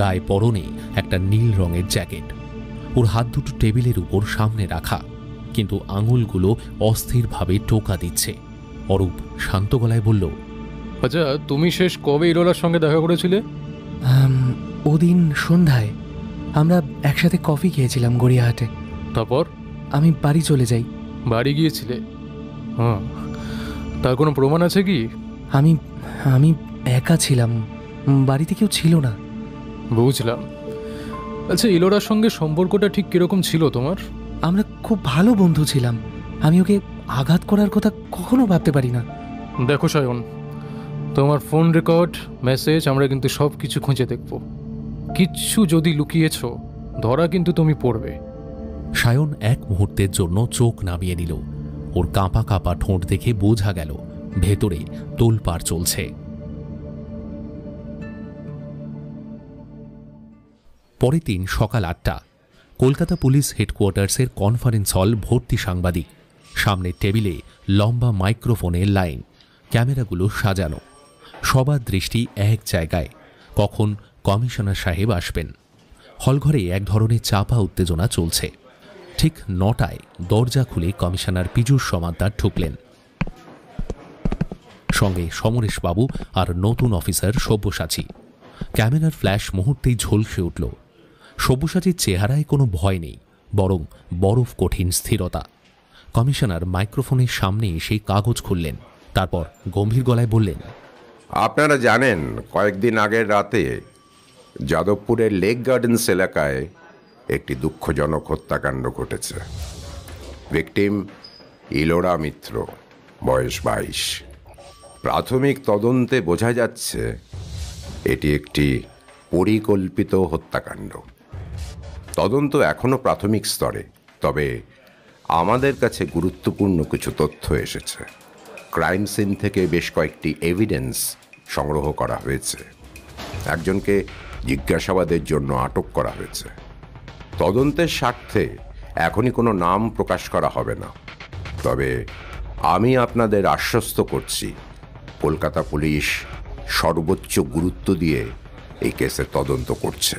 গায়ে পরনে একটা নীল রঙের জ্যাকেট। ওর হাত দুটো টেবিলের উপর সামনে রাখা, কিন্তু আঙুলগুলো অস্থিরভাবে টোকা দিচ্ছে। অরূপ শান্ত গলায় বলল, আচ্ছা, তুমি শেষ কবে ইলোরার সঙ্গে দেখা করেছিলে? ওদিন সন্ধ্যায় আমরা একসাথে কফি খেয়েছিলাম গড়িয়াহাটে। তারপর আমি বাড়ি চলে যাই। বাড়ি গিয়েছিলে? হ্যাঁ, তার কোনো প্রমাণ আছে কি? আমি আমি একা ছিলাম, বাড়িতে কেউ ছিল না। বুঝলাম। আচ্ছা, ইলোরার সঙ্গে সম্পর্কটা ঠিক কিরকম ছিল তোমার? আমরা খুব ভালো বন্ধু ছিলাম। আমি ওকে আঘাত করার কথা কখনো ভাবতে পারি না। দেখো সায়ন, তোমার ফোন রেকর্ড, মেসেজ আমরা কিন্তু সব কিছু খুঁজে দেখব। কিচ্ছু যদি লুকিয়েছ, ধরা কিন্তু তুমি পড়বে। সায়ন এক মুহূর্তের জন্য চোখ নামিয়ে নিল। ওর কাঁপা কাঁপা ঠোঁট দেখে বোঝা গেল ভেতরে তোলপাড় চলছে। পরের দিন সকাল 8টা, কলকাতা পুলিশ হেডকোয়ার্টার্সের কনফারেন্স হল ভর্তি সাংবাদিক। সামনের টেবিলে লম্বা মাইক্রোফোনের লাইন, ক্যামেরাগুলো সাজানো, সবার দৃষ্টি এক জায়গায়, কখন কমিশনার সাহেব আসবেন। হলঘরে এক ধরনের চাপা উত্তেজনা চলছে। ঠিক 9টায় দরজা খুলে কমিশনার পীযূষ সমাদ্দার ঢুকলেন, সঙ্গে সমরেশবাবু আর নতুন অফিসার সব্যসাচী। ক্যামেরার ফ্ল্যাশ মুহূর্তেই ঝলসে উঠল। সব্যসাচীর চেহারায় কোনো ভয় নেই, বরং বরফ কঠিন স্থিরতা। কমিশনার মাইক্রোফোনের সামনে এসে কাগজ খুললেন, তারপর গম্ভীর গলায় বললেন, আপনারা জানেন কয়েকদিন আগের রাতে যাদবপুরের লেক গার্ডেন্স এলাকায় একটি দুঃখজনক হত্যাকাণ্ড ঘটেছে। ভিকটিম ইলোরা মিত্র, বয়স 22। প্রাথমিক তদন্তে বোঝা যাচ্ছে এটি একটি পরিকল্পিত হত্যাকাণ্ড। তদন্ত এখনো প্রাথমিক স্তরে, তবে আমাদের কাছে গুরুত্বপূর্ণ কিছু তথ্য এসেছে। ক্রাইম সিন থেকে বেশ কয়েকটি এভিডেন্স সংগ্রহ করা হয়েছে। একজনকে জিজ্ঞাসাবাদের জন্য আটক করা হয়েছে। তদন্তের স্বার্থে এখনই কোনো নাম প্রকাশ করা হবে না, তবে আমি আপনাদের আশ্বস্ত করছি কলকাতা পুলিশ সর্বোচ্চ গুরুত্ব দিয়ে এই কেসের তদন্ত করছে।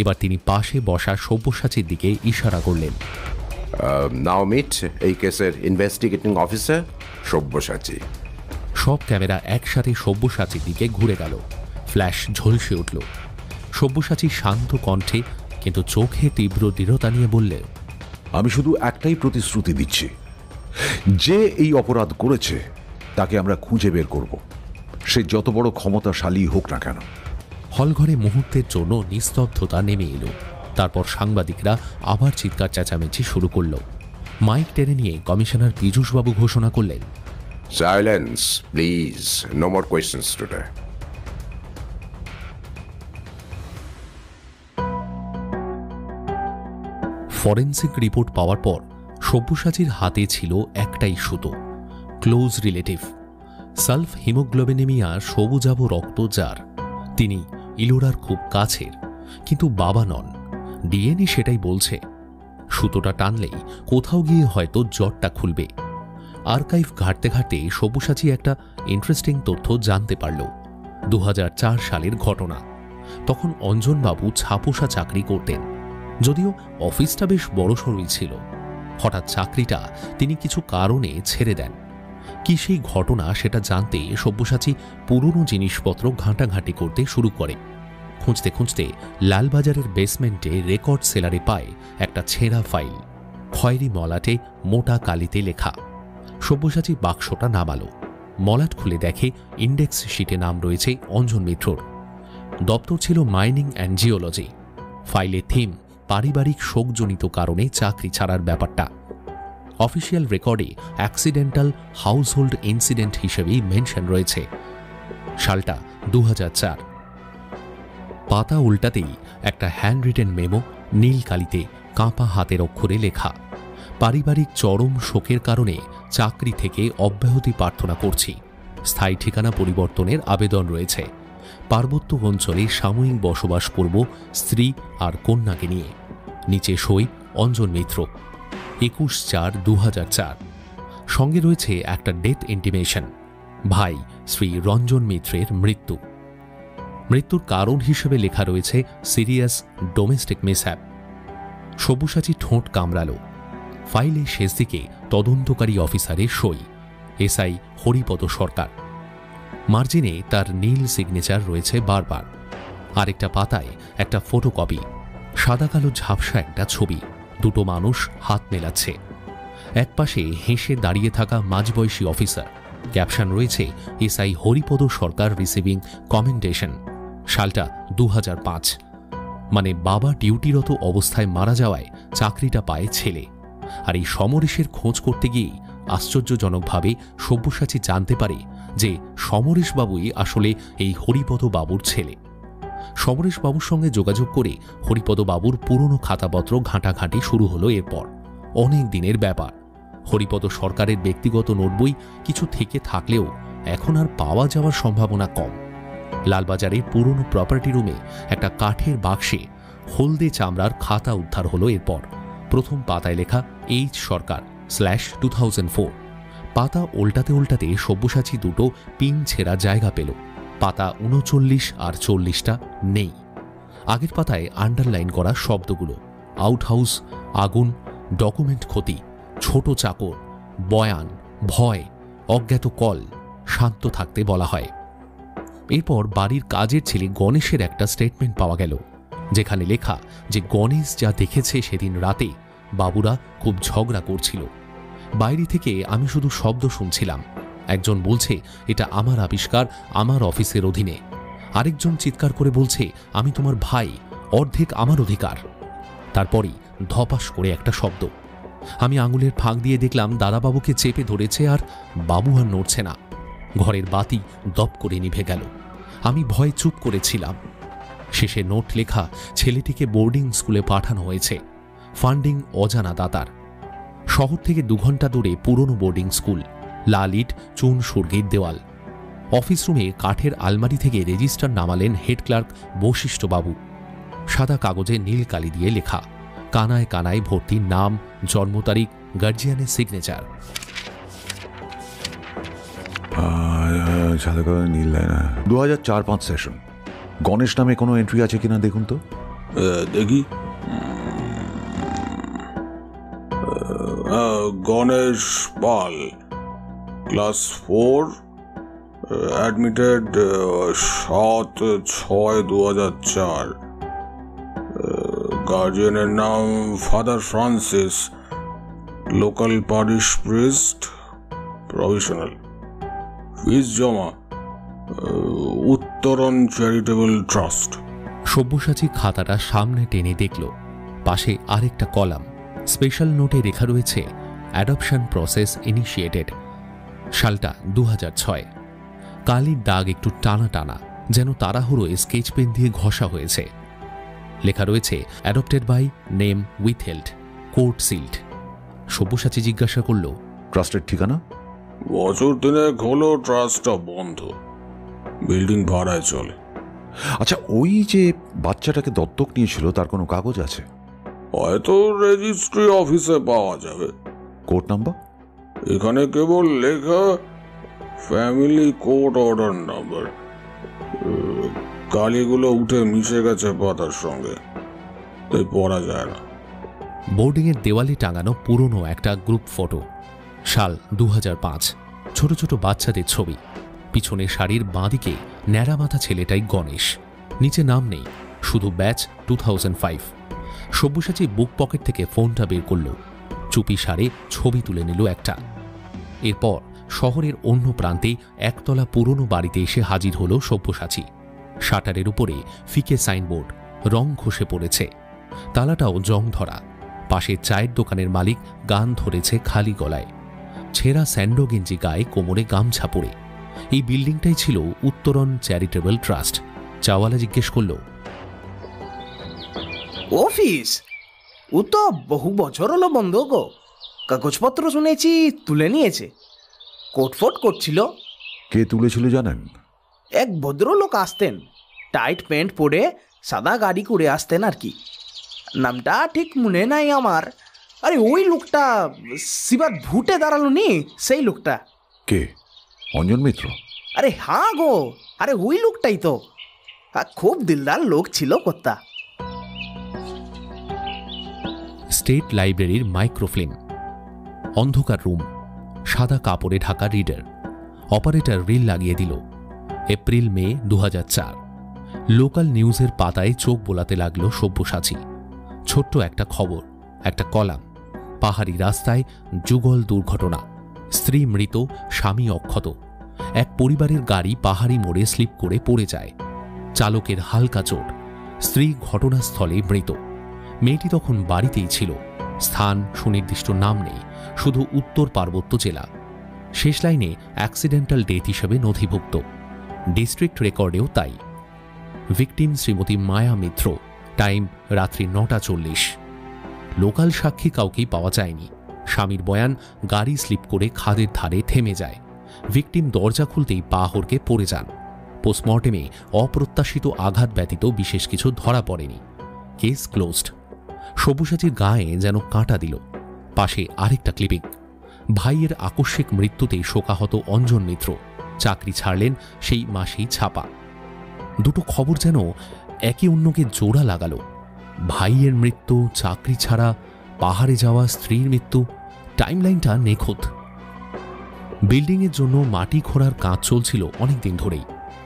এবার তিনি পাশে বসা সব্যসাচীর দিকে ইশারা করলেন। নাও মিট এই কেসের ইনভেস্টিগেটিং অফিসার সব্যসাচী। সব ক্যামেরা একসাথে সব্যসাচীর দিকে ঘুরে গেল। ফ্ল্যাশ ঝলসে উঠল। সব্যসাচী শান্ত কণ্ঠে কিন্তু চোখে তীব্র দৃঢ়তা নিয়ে বললে, আমি শুধু একটাই প্রতিশ্রুতি দিচ্ছি, যে এই অপরাধ করেছে তাকে আমরা খুঁজে বের করব, সে যত বড় ক্ষমতাশালী হোক না কেন। হলঘরে মুহূর্তের জন্য নিস্তব্ধতা নেমে এলো। তারপর সাংবাদিকরা আবার চিৎকার চেঁচামেচি শুরু করল। মাইক টেনে নিয়ে কমিশনার পীযূষবাবু ঘোষণা করলেন, silence please, no more questions today. Forensic report পাওয়ার পর সব্যসাচীর হাতে ছিল একটাই সুতো, ক্লোজ রিলেটিভ, সালফ হিমোগ্লোবিনেমিয়া সবুজাভ রক্ত যার। তিনি ইলোরার খুব কাছের, কিন্তু বাবা নন। ডিএনএ সেটাই বলছে। সুতোটা টানলেই কোথাও গিয়ে হয়তো জটটা খুলবে। আর্কাইভ ঘাঁটতে ঘাঁটতে সব্যসাচী একটা ইন্টারেস্টিং তথ্য জানতে পারল। 2004 সালের ঘটনা। তখন অঞ্জনবাবু ছাপোষা চাকরি করতেন, যদিও অফিসটা বেশ বড়সড়ই ছিল। হঠাৎ চাকরিটা তিনি কিছু কারণে ছেড়ে দেন। কি সেই ঘটনা সেটা জানতে সব্যসাচী পুরনো জিনিসপত্র ঘাঁটাঘাঁটি করতে শুরু করে। খুঁজতে খুঁজতে লালবাজারের বেসমেন্টে রেকর্ড সেলারে পায় একটা ছেঁড়া ফাইল, খয়েরি মলাটে মোটা কালিতে লেখা। সব্যসাচী বাক্সটা নামালো। মলাট খুলে দেখে ইন্ডেক্স শিটে নাম রয়েছে অঞ্জন মিত্রর। দপ্তর ছিল মাইনিং অ্যান্ড জিওলজি। ফাইলে থিম পারিবারিক শোকজনিত কারণে চাকরি ছাড়ার ব্যাপারটা। অফিসিয়াল রেকর্ডে অ্যাক্সিডেন্টাল হাউসহোল্ড ইনসিডেন্ট হিসেবেই মেনশন রয়েছে। সালটা 2004। পাতা উল্টাতেই একটা হ্যান্ড রিটেন মেমো নীল কালিতে কাঁপা হাতের অক্ষরে লেখা, পারিবারিক চরম শোকের কারণে চাকরি থেকে অব্যাহতি প্রার্থনা করছি। স্থায়ী ঠিকানা পরিবর্তনের আবেদন রয়েছে। পার্বত্য অঞ্চলে সাময়িক বসবাস করব স্ত্রী আর কন্যাকে নিয়ে। নিচে সই অঞ্জন মিত্র, 21/4/2004। সঙ্গে রয়েছে একটা ডেথ ইন্টিমেশন, ভাই শ্রী রঞ্জন মিত্রের মৃত্যু। মৃত্যুর কারণ হিসেবে লেখা রয়েছে সিরিয়াস ডোমেস্টিক মিসহ্যাপ। সব্যসাচী ঠোঁট কামড়ালো। ফাইলে শেষ দিকে তদন্তকারী অফিসারের সই, এসআই হরিপদ সরকার। মার্জিনে তার নীল সিগনেচার রয়েছে বারবার। আরেকটা পাতায় একটা ফটোকপি, সাদা কালো ঝাপসা একটা ছবি, দুটো মানুষ হাত মেলাচ্ছে। একপাশে হেসে দাঁড়িয়ে থাকা মাঝবয়সী অফিসার। ক্যাপশন রয়েছে এসআই হরিপদ সরকার রিসিভিং কমেন্ডেশন। সালটা 2005। মানে বাবা ডিউটিরত অবস্থায় মারা যাওয়ায় চাকরিটা পায় ছেলে। আর এই সমরেশের খোঁজ করতে গিয়েই আশ্চর্যজনকভাবে সব্যসাচী জানতে পারে যে সমরেশবাবুই আসলে এই হরিপদ বাবুর ছেলে। সমরেশবাবুর সঙ্গে যোগাযোগ করে হরিপদ বাবুর পুরনো খাতাপত্র ঘাঁটাঘাঁটি শুরু হলো। এরপর অনেক দিনের ব্যাপার। হরিপদ সরকারের ব্যক্তিগত নোটবই কিছু থেকে থাকলেও এখন আর পাওয়া যাওয়ার সম্ভাবনা কম। লালবাজারের পুরনো প্রপার্টি রুমে একটা কাঠের বাক্সে হলদে চামড়ার খাতা উদ্ধার হলো। এরপর প্রথম পাতায় লেখা এইচ সরকার /2004। পাতা উল্টাতে উল্টাতে সব্যসাচী দুটো পিন ছেঁড়া জায়গা পেল। পাতা 39 আর 40টা নেই। আগের পাতায় আন্ডারলাইন করা শব্দগুলো: আউটহাউস, আগুন, ডকুমেন্ট ক্ষতি, ছোট চাকর, বয়ান, ভয়, অজ্ঞাত কল, শান্ত থাকতে বলা হয়। এরপর বাড়ির কাজের ছেলে গণেশের একটা স্টেটমেন্ট পাওয়া গেল, যেখানে লেখা যে গণেশ যা দেখেছে সেদিন রাতে বাবুরা খুব ঝগড়া করছিল। বাইরে থেকে আমি শুধু শব্দ শুনছিলাম। একজন বলছে এটা আমার আবিষ্কার, আমার অফিসের অধীনে। আরেকজন চিৎকার করে বলছে আমি তোমার ভাই, অর্ধেক আমার অধিকার। তারপরই ধপাস করে একটা শব্দ। আমি আঙুলের ফাঁক দিয়ে দেখলাম দাদাবাবুকে চেপে ধরেছে, আর বাবু আর নড়ছে না। ঘরের বাতি দপ করে নিভে গেল। আমি ভয়ে চুপ করেছিলাম। শেষে নোট লেখা ছেলেটিকে বোর্ডিং স্কুলে পাঠানো হয়েছে। ফান্ডিং অজানা দাতার। শহর থেকে 2 ঘন্টা দূরে পুরনো বোর্ডিং স্কুল। লাল ইট, চুন সুরগির দেওয়াল। অফিস রুমে কাঠের আলমারি থেকে রেজিস্টার নামালেন হেড ক্লার্ক বশিষ্ঠবাবু। সাদা কাগজে নীল কালি দিয়ে লেখা, কানায় কানায় ভর্তি নাম, জন্ম তারিখ, গার্জিয়ানের সিগনেচার। সাদা কাগজে নীল লাইন। 2004-5 সেশন। গণেশ নামে কোনো এন্ট্রি আছে কিনা দেখুন তো। দেখি। Ganesh Pal, class 4, admitted 7/6/2004। গার্জিয়ানের নাম father Francis, local parish priest, professional. Fees জমা উত্তরণ চ্যারিটেবল ট্রাস্ট। সব্যসাচী খাতাটা সামনে টেনে দেখল। পাশে আরেকটা কলাম। স্পেশাল নোটে লেখা রয়েছে অ্যাডপশন প্রসেস ইনিশিয়েটেড। সালটা 2006। কালির দাগ একটু টানা টানা, যেন তাড়াহুড়োয় স্কেচ পেন দিয়ে ঘষা হয়েছে। লেখা রয়েছে adopted by name withheld, court sealed. Sabyasachi জিজ্ঞাসা করল, ট্রাস্টের ঠিকানা? বছর 3 হলো ট্রাস্টটা বন্ধ, বিল্ডিং ভাড়ায় চলে। আচ্ছা, ওই যে বাচ্চাটাকে দত্তক নিয়েছিল তার কোনো কাগজ আছে? হয়তো রেজিস্ট্রি অফিসে পাওয়া যাবে। Court number? এখানে কেবল লেখা ফ্যামিলি কোর্ট অর্ডার নাম্বার। কালিগুলো উঠে মিশে গেছে পাতার সঙ্গে, তাই পড়া যায় না। বোর্ডিংয়ের দেওয়ালে টাঙানো পুরনো একটা গ্রুপ ফটো। সাল 2005। ছোট ছোট বাচ্চাদের ছবি। পিছনে শাড়ির বাঁদিকে ন্যাড়া মাথা ছেলেটাই গণেশ। নিচে নাম নেই, শুধু ব্যাচ 2005। সব্যসাচী বুক পকেট থেকে ফোনটা বের করল। চুপি সারে ছবি তুলে নিল একটা। এরপর শহরের অন্য প্রান্তে একতলা পুরনো বাড়িতে এসে হাজির হল সব্যসাচী। শাটারের উপরে ফিকে সাইনবোর্ড, রং খসে পড়েছে। তালাটাও জং ধরা। পাশে চায়ের দোকানের মালিক গান ধরেছে খালি গলায়। ছেঁড়া স্যান্ডো গেঞ্জি গায়ে, কোমরে গামছা পরে। এই বিল্ডিংটাই ছিল উত্তরণ চ্যারিটেবল ট্রাস্ট। চাওয়ালা জিজ্ঞেস করল, অফিস? ও তো বহু বছর হলো বন্ধ গো। কাগজপত্র শুনেছি তুলে নিয়েছে, কোটফোট করছিল। কে তুলেছিল জানেন? এক ভদ্রলোক আসতেন, টাইট প্যান্ট পরে সাদা গাড়ি করে আসতেন আর কি। নামটা ঠিক মনে নাই আমার। আরে ওই লোকটা শিবার ভুটে দাঁড়ালো নি, সেই লোকটা। কে? অঞ্জন মিত্র? আরে হ্যাঁ গো, আরে ওই লোকটাই তো। খুব দিলদার লোক ছিল কর্তা। স্টেট লাইব্রেরির মাইক্রোফিল্ম, অন্ধকার রুম, সাদা কাপড়ে ঢাকা রিডার, অপারেটর রিল লাগিয়ে দিল। April May 2004। লোকাল নিউজের পাতায় চোখ বোলাতে লাগলো সব্যসাচী। ছোট্ট একটা খবর, একটা কলাম। পাহাড়ি রাস্তায় যুগল দুর্ঘটনা, স্ত্রী মৃত, স্বামী অক্ষত। এক পরিবারের গাড়ি পাহাড়ি মোড়ে স্লিপ করে পড়ে যায়, চালকের হালকা চোট, স্ত্রী ঘটনাস্থলে মৃত। মেয়েটি তখন বাড়িতেই ছিল। স্থান সুনির্দিষ্ট নাম নেই, শুধু উত্তর পার্বত্য জেলা। শেষ লাইনে অ্যাক্সিডেন্টাল ডেথ হিসেবে নথিভুক্ত, ডিস্ট্রিক্ট রেকর্ডেও তাই। ভিকটিম শ্রীমতী মায়া মিত্র, টাইম রাত্রি 9:40। লোকাল সাক্ষী কাউকেই পাওয়া যায়নি। স্বামীর বয়ান, গাড়ি স্লিপ করে খাদের ধারে থেমে যায়। ভিকটিম দরজা খুলতেই পা হড়কে পড়ে যান। পোস্টমর্টেমে অপ্রত্যাশিত আঘাত ব্যতীত বিশেষ কিছু ধরা পড়েনি। Case closed. সব্যসাচীর গায়ে যেন কাঁটা দিল। পাশে আরেকটা ক্লিপিং। ভাইয়ের আকস্মিক মৃত্যুতে শোকাহত অঞ্জন মিত্র, চাকরি ছাড়লেন সেই মাসেই ছাপা। দুটো খবর যেন একে অন্যকে জোড়া লাগালো। ভাইয়ের মৃত্যু, চাকরি ছাড়া, পাহাড়ে যাওয়া স্ত্রীর মৃত্যু, টাইমলাইনটা নিখুঁত। বিল্ডিংয়ের জন্য মাটি খোঁড়ার কাজ চলছিল অনেকদিন ধরেই।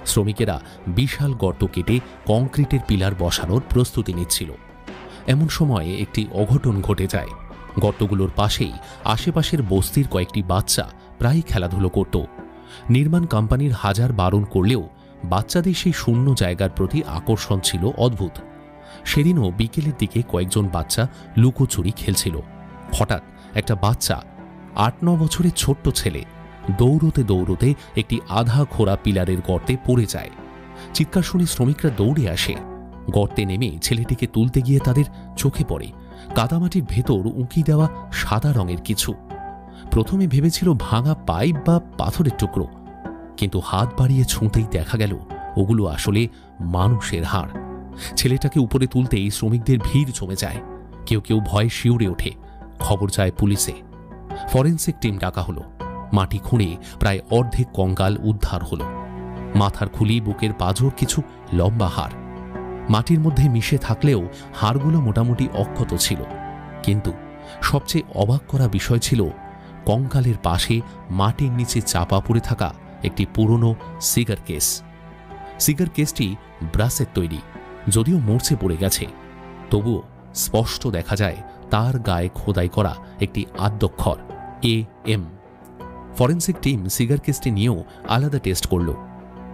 শ্রমিকেরা বিশাল গর্ত কেটে কংক্রিটের পিলার বসানোর প্রস্তুতি নিচ্ছিল। এমন সময়ে একটি অঘটন ঘটে যায়। গর্তগুলোর পাশেই আশেপাশের বস্তির কয়েকটি বাচ্চা প্রায় খেলাধুলো করত। নির্মাণ কোম্পানির হাজার বারণ করলেও বাচ্চাদের সেই শূন্য জায়গার প্রতি আকর্ষণ ছিল অদ্ভুত। সেদিনও বিকেলের দিকে কয়েকজন বাচ্চা লুকোচুরি খেলছিল। হঠাৎ একটা বাচ্চা, 8-9 বছরের ছোট্ট ছেলে, দৌড়তে দৌড়তে একটি আধা খোঁড়া পিলারের গর্তে পড়ে যায়। চিৎকার শুনে শ্রমিকরা দৌড়ে আসে। গর্তে নেমে ছেলেটিকে তুলতে গিয়ে তাদের চোখে পড়ে কাদামাটির ভেতর উঁকি দেওয়া সাদা রঙের কিছু। প্রথমে ভেবেছিল ভাঙা পাইপ বা পাথরের টুকরো, কিন্তু হাত বাড়িয়ে ছুঁতেই দেখা গেল ওগুলো আসলে মানুষের হাড়। ছেলেটাকে উপরে তুলতেই শ্রমিকদের ভিড় জমে যায়। কেউ কেউ ভয়ে শিউরে ওঠে। খবর যায় পুলিশে। ফরেনসিক টিম ডাকা হলো। মাটি খুঁড়ে প্রায় অর্ধেক কঙ্কাল উদ্ধার হলো। মাথার খুলি, বুকের পাঁজর, কিছু লম্বা হাড়। মাটির মধ্যে মিশে থাকলেও হাড়গুলো মোটামুটি অক্ষত ছিল। কিন্তু সবচেয়ে অবাক করা বিষয় ছিল কঙ্কালের পাশে মাটির নিচে চাপা পড়ে থাকা একটি পুরনো সিগার কেস। সিগার কেসটি ব্রাসের তৈরি, যদিও মরচে পড়ে গেছে, তবুও স্পষ্ট দেখা যায় তার গায়ে খোদাই করা একটি আদ্যক্ষর AM। ফরেনসিক টিম সিগার কেসটি নিয়েও আলাদা টেস্ট করল।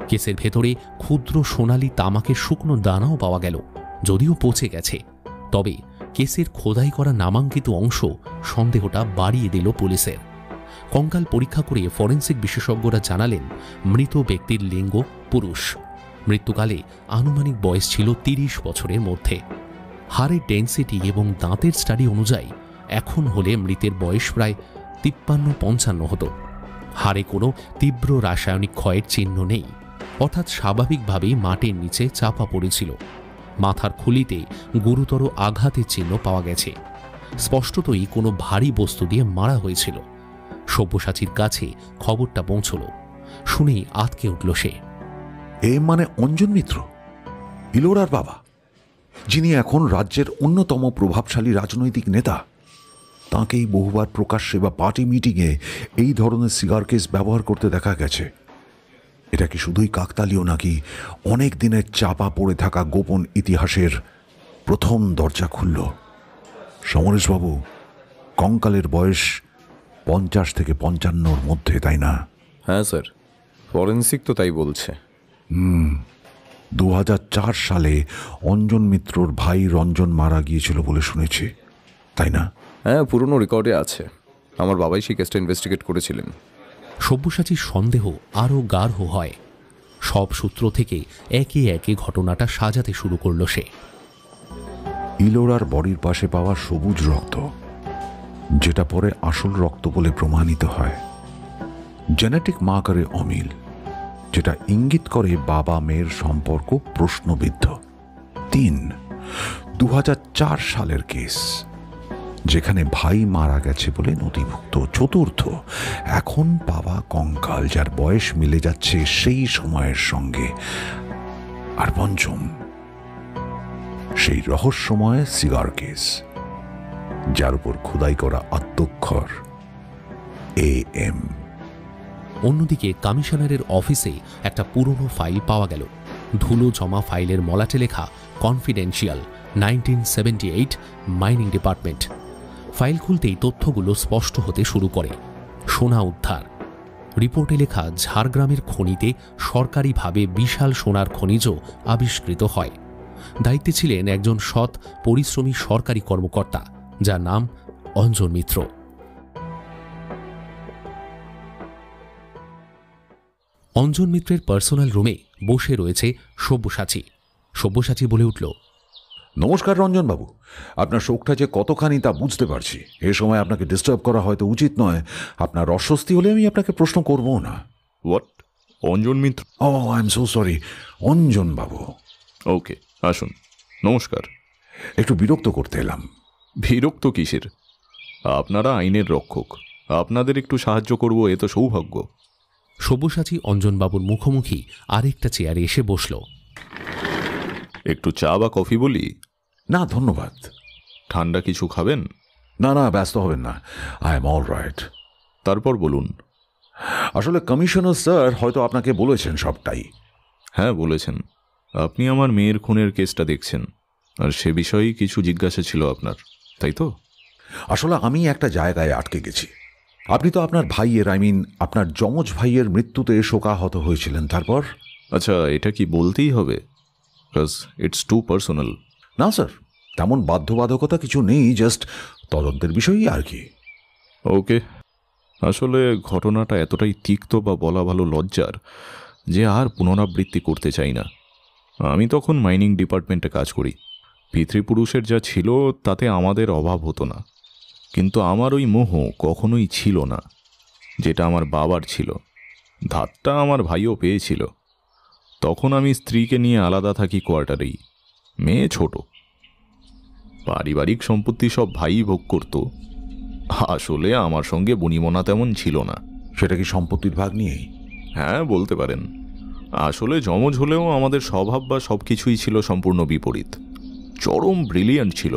কেসের ভেতরে ক্ষুদ্র সোনালি তামাকের শুকনো দানাও পাওয়া গেল, যদিও পচে গেছে। তবে কেসের খোদাই করা নামাঙ্কিত অংশ সন্দেহটা বাড়িয়ে দিল পুলিশের। কঙ্কাল পরীক্ষা করে ফরেনসিক বিশেষজ্ঞরা জানালেন মৃত ব্যক্তির লিঙ্গ পুরুষ। মৃত্যুকালে আনুমানিক বয়স ছিল 30 বছরের মধ্যে। হাড়ের ডেন্সিটি এবং দাঁতের স্টাডি অনুযায়ী এখন হলে মৃতের বয়স প্রায় 53-55 হতো। হাড়ে কোনো তীব্র রাসায়নিক ক্ষয়ের চিহ্ন নেই, অর্থাৎ স্বাভাবিকভাবেই মাটির নিচে চাপা পড়েছিল। মাথার খুলিতে গুরুতর আঘাতের চিহ্ন পাওয়া গেছে। স্পষ্টতই কোনো ভারী বস্তু দিয়ে মারা হয়েছিল। সব্যসাচীর কাছে খবরটা পৌঁছল। শুনেই আঁতকে উঠল সে। মানে অঞ্জন মিত্র, ইলোরার বাবা, যিনি এখন রাজ্যের অন্যতম প্রভাবশালী রাজনৈতিক নেতা। তাঁকেই বহুবার প্রকাশ্যে বা পার্টি মিটিংয়ে এই ধরনের সিগার কেস ব্যবহার করতে দেখা গেছে। এটা কি শুধুই কাকতালীয়, নাকি অনেক দিনের চাপা পড়ে থাকা গোপন ইতিহাসের প্রথম দরজা খুলল? সমরেশবাবু, কঙ্কালের বয়স 50 থেকে 55-র মধ্যে, তাই না? হ্যাঁ স্যার, ফরেনসিক তো তাই বলছে। 2004 সালে অঞ্জন মিত্রর ভাই রঞ্জন মারা গিয়েছিল বলে শুনেছি, তাই না? হ্যাঁ, পুরনো রেকর্ডে আছে। আমার বাবাই সেই কেসটা ইনভেস্টিগেট করেছিলেন। সব্যসাচীর সন্দেহ আরও গাঢ় হয়। সব সূত্র থেকে একে একে ঘটনাটা সাজাতে শুরু করল সে। ইলোরার বডির পাশে পাওয়া সবুজ রক্ত, যেটা পরে আসল রক্ত বলে প্রমাণিত হয়। জেনেটিক মার্কারে অমিল, যেটা ইঙ্গিত করে বাবা মেয়ের সম্পর্ক প্রশ্নবিদ্ধ। 3, 2004 সালের কেস, যেখানে ভাই মারা গেছে বলে নথিভুক্ত। 4, এখন পাওয়া কঙ্কাল, যার বয়স মিলে যাচ্ছে সেই সময়ের সঙ্গে। আর 5, সেই রহস্যময় সিগার কেস, যার উপর খোদাই করা আত্মক্ষর AM। অন্যদিকে কমিশনারের অফিসে একটা পুরনো ফাইল পাওয়া গেল। ধুলো জমা ফাইলের মলাটে লেখা কনফিডেন্সিয়াল 1978 মাইনিং ডিপার্টমেন্ট। ফাইল খুলতেই তথ্যগুলো স্পষ্ট হতে শুরু করে। সোনা উদ্ধার। রিপোর্টে লেখা ঝাড়গ্রামের খনিতে সরকারিভাবে বিশাল সোনার খনিজ আবিষ্কৃত হয়। দায়িত্বে ছিলেন একজন সৎ পরিশ্রমী সরকারি কর্মকর্তা, যার নাম অঞ্জন মিত্র। অঞ্জন মিত্রের পার্সোনাল রুমে বসে রয়েছে সব্যসাচী। সব্যসাচী বলে উঠল, নমস্কার রঞ্জনবাবু, আপনার শোকটা যে কতখানি তা বুঝতে পারছি। এ সময় আপনাকে ডিস্টার্ব করা হয়তো উচিত নয়। আপনার অস্বস্তি হলে আমি আপনাকে প্রশ্ন করব না। হোয়াট? অঞ্জন মিত্র? ও, আই এম সো সরি, অঞ্জনবাবু। ওকে, আসুন। নমস্কার। একটু বিরক্ত করতে এলাম। বিরক্ত কিসের? আপনারা আইনের রক্ষক, আপনাদের একটু সাহায্য করব, এ তো সৌভাগ্য। সব্যসাচী অঞ্জনবাবুর মুখোমুখি আরেকটা চেয়ারে এসে বসল। একটু চা বা কফি বলি? না ধন্যবাদ। ঠান্ডা কিছু খাবেন? না না, ব্যস্ত হবেন না, আই এম অল রাইট। তারপর বলুন। আসলে কমিশনার স্যার হয়তো আপনাকে বলেছেন সবটাই। হ্যাঁ বলেছেন। আপনি আমার মেয়ের খুনের কেসটা দেখছেন, আর সে বিষয়েই কিছু জিজ্ঞাসা ছিল আপনার, তাই তো? আসলে আমি একটা জায়গায় আটকে গেছি। আপনি তো আপনার ভাইয়ের, আপনার যমজ ভাইয়ের মৃত্যুতে শোকাহত হয়েছিলেন। তারপর? আচ্ছা, এটা কি বলতেই হবে? It's too personal. না স্যার, তেমন বাধ্যবাধকতা কিছু নেই, জাস্ট তদন্তের বিষয়ই আর কি। ওকে। আসলে ঘটনাটা এতটাই তিক্ত বা বলা ভালো লজ্জার যে আর পুনরাবৃত্তি করতে চাই না। আমি তখন মাইনিং ডিপার্টমেন্টে কাজ করি। পিতৃপুরুষের যা ছিল তাতে আমাদের অভাব হতো না, কিন্তু আমার ওই মোহ কখনোই ছিল না যেটা আমার বাবার ছিল। ধাতটা আমার ভাইও পেয়েছিল। তখন আমি স্ত্রীকে নিয়ে আলাদা থাকি কোয়ার্টারেই। মেয়ে ছোট। পারিবারিক সম্পত্তি সব ভাই ভোগ করত। আসলে আমার সঙ্গে বনিমনা তেমন ছিল না। সেটা কি সম্পত্তির ভাগ নিয়েই? হ্যাঁ, বলতে পারেন। আসলে যমজ হলেও আমাদের স্বভাব বা সব কিছুই ছিল সম্পূর্ণ বিপরীত। চরম ব্রিলিয়ান্ট ছিল,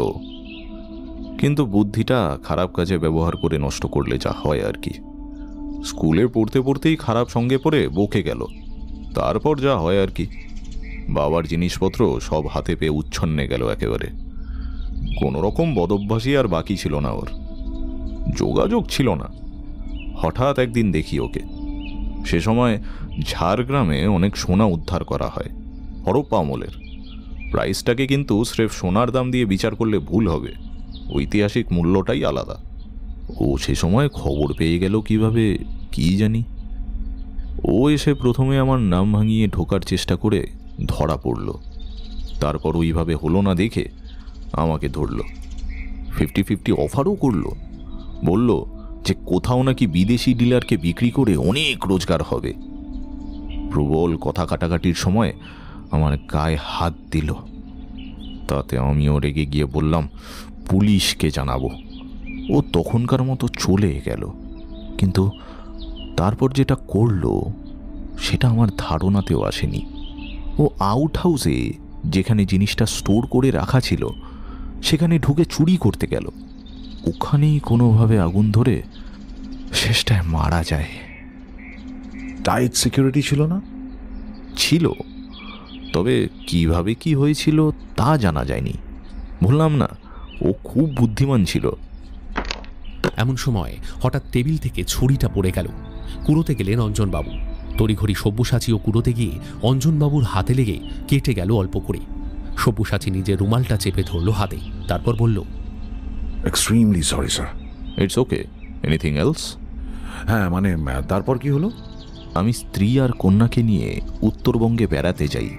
কিন্তু বুদ্ধিটা খারাপ কাজে ব্যবহার করে নষ্ট করলে যা হয় আর কি। স্কুলে পড়তে পড়তেই খারাপ সঙ্গে পড়ে বকে গেল। তারপর যা হয় আর কি। বাবার জিনিসপত্র সব হাতে পেয়ে উচ্ছন্নে গেল একেবারে। কোনো রকম বদভ্যাসই আর বাকি ছিল না ওর। যোগাযোগ ছিল না। হঠাৎ একদিন দেখি ওকে। সে সময় ঝাড়গ্রামে অনেক সোনা উদ্ধার করা হয়, হরপ্পা আমলের। প্রাইসটাকে কিন্তু স্রেফ সোনার দাম দিয়ে বিচার করলে ভুল হবে। ঐতিহাসিক মূল্যটাই আলাদা। ও সে সময় খবর পেয়ে গেল কিভাবে কি জানি। ও এসে প্রথমে আমার নাম ভাঙিয়ে ঢোকার চেষ্টা করে ধরা পড়ল। তারপর ওইভাবে হলো না দেখে আমাকে ধরল। 50-50 অফারও করলো। বলল যে কোথাও নাকি বিদেশি ডিলারকে বিক্রি করে অনেক রোজগার হবে। প্রবল কথা কাটাকাটির সময় আমার গায়ে হাত দিল। তাতে আমিও রেগে গিয়ে বললাম পুলিশকে জানাবো। ও তখনকার মতো চলে গেল, কিন্তু তারপর যেটা করলো সেটা আমার ধারণাতেও আসেনি। ও আউট হাউসে যেখানে জিনিসটা স্টোর করে রাখা ছিল সেখানে ঢুকে চুরি করতে গেল। ওখানেই কোনোভাবে আগুন ধরে শেষটায় মারা যায়। টাইট সিকিউরিটি ছিল না? ছিল, তবে কিভাবে কি হয়েছিল তা জানা যায়নি। বললাম না, ও খুব বুদ্ধিমান ছিল। এমন সময় হঠাৎ টেবিল থেকে ছুরিটা পড়ে গেল। কুড়োতে গেলেন অঞ্জনবাবু। তড়িঘড়ি সব্যসাচীও কুড়োতে গিয়ে অঞ্জনবাবুর হাতে লেগে কেটে গেল অল্প করে। সব্যসাচী নিজের রুমালটা চেপে ধরল হাতে, তারপর বলল, extremely sorry sir. It's okay. Anything else? হ্যাঁ, মানে তারপর কি হলো? আমি স্ত্রী আর কন্যাকে নিয়ে উত্তরবঙ্গে বেড়াতে যাই,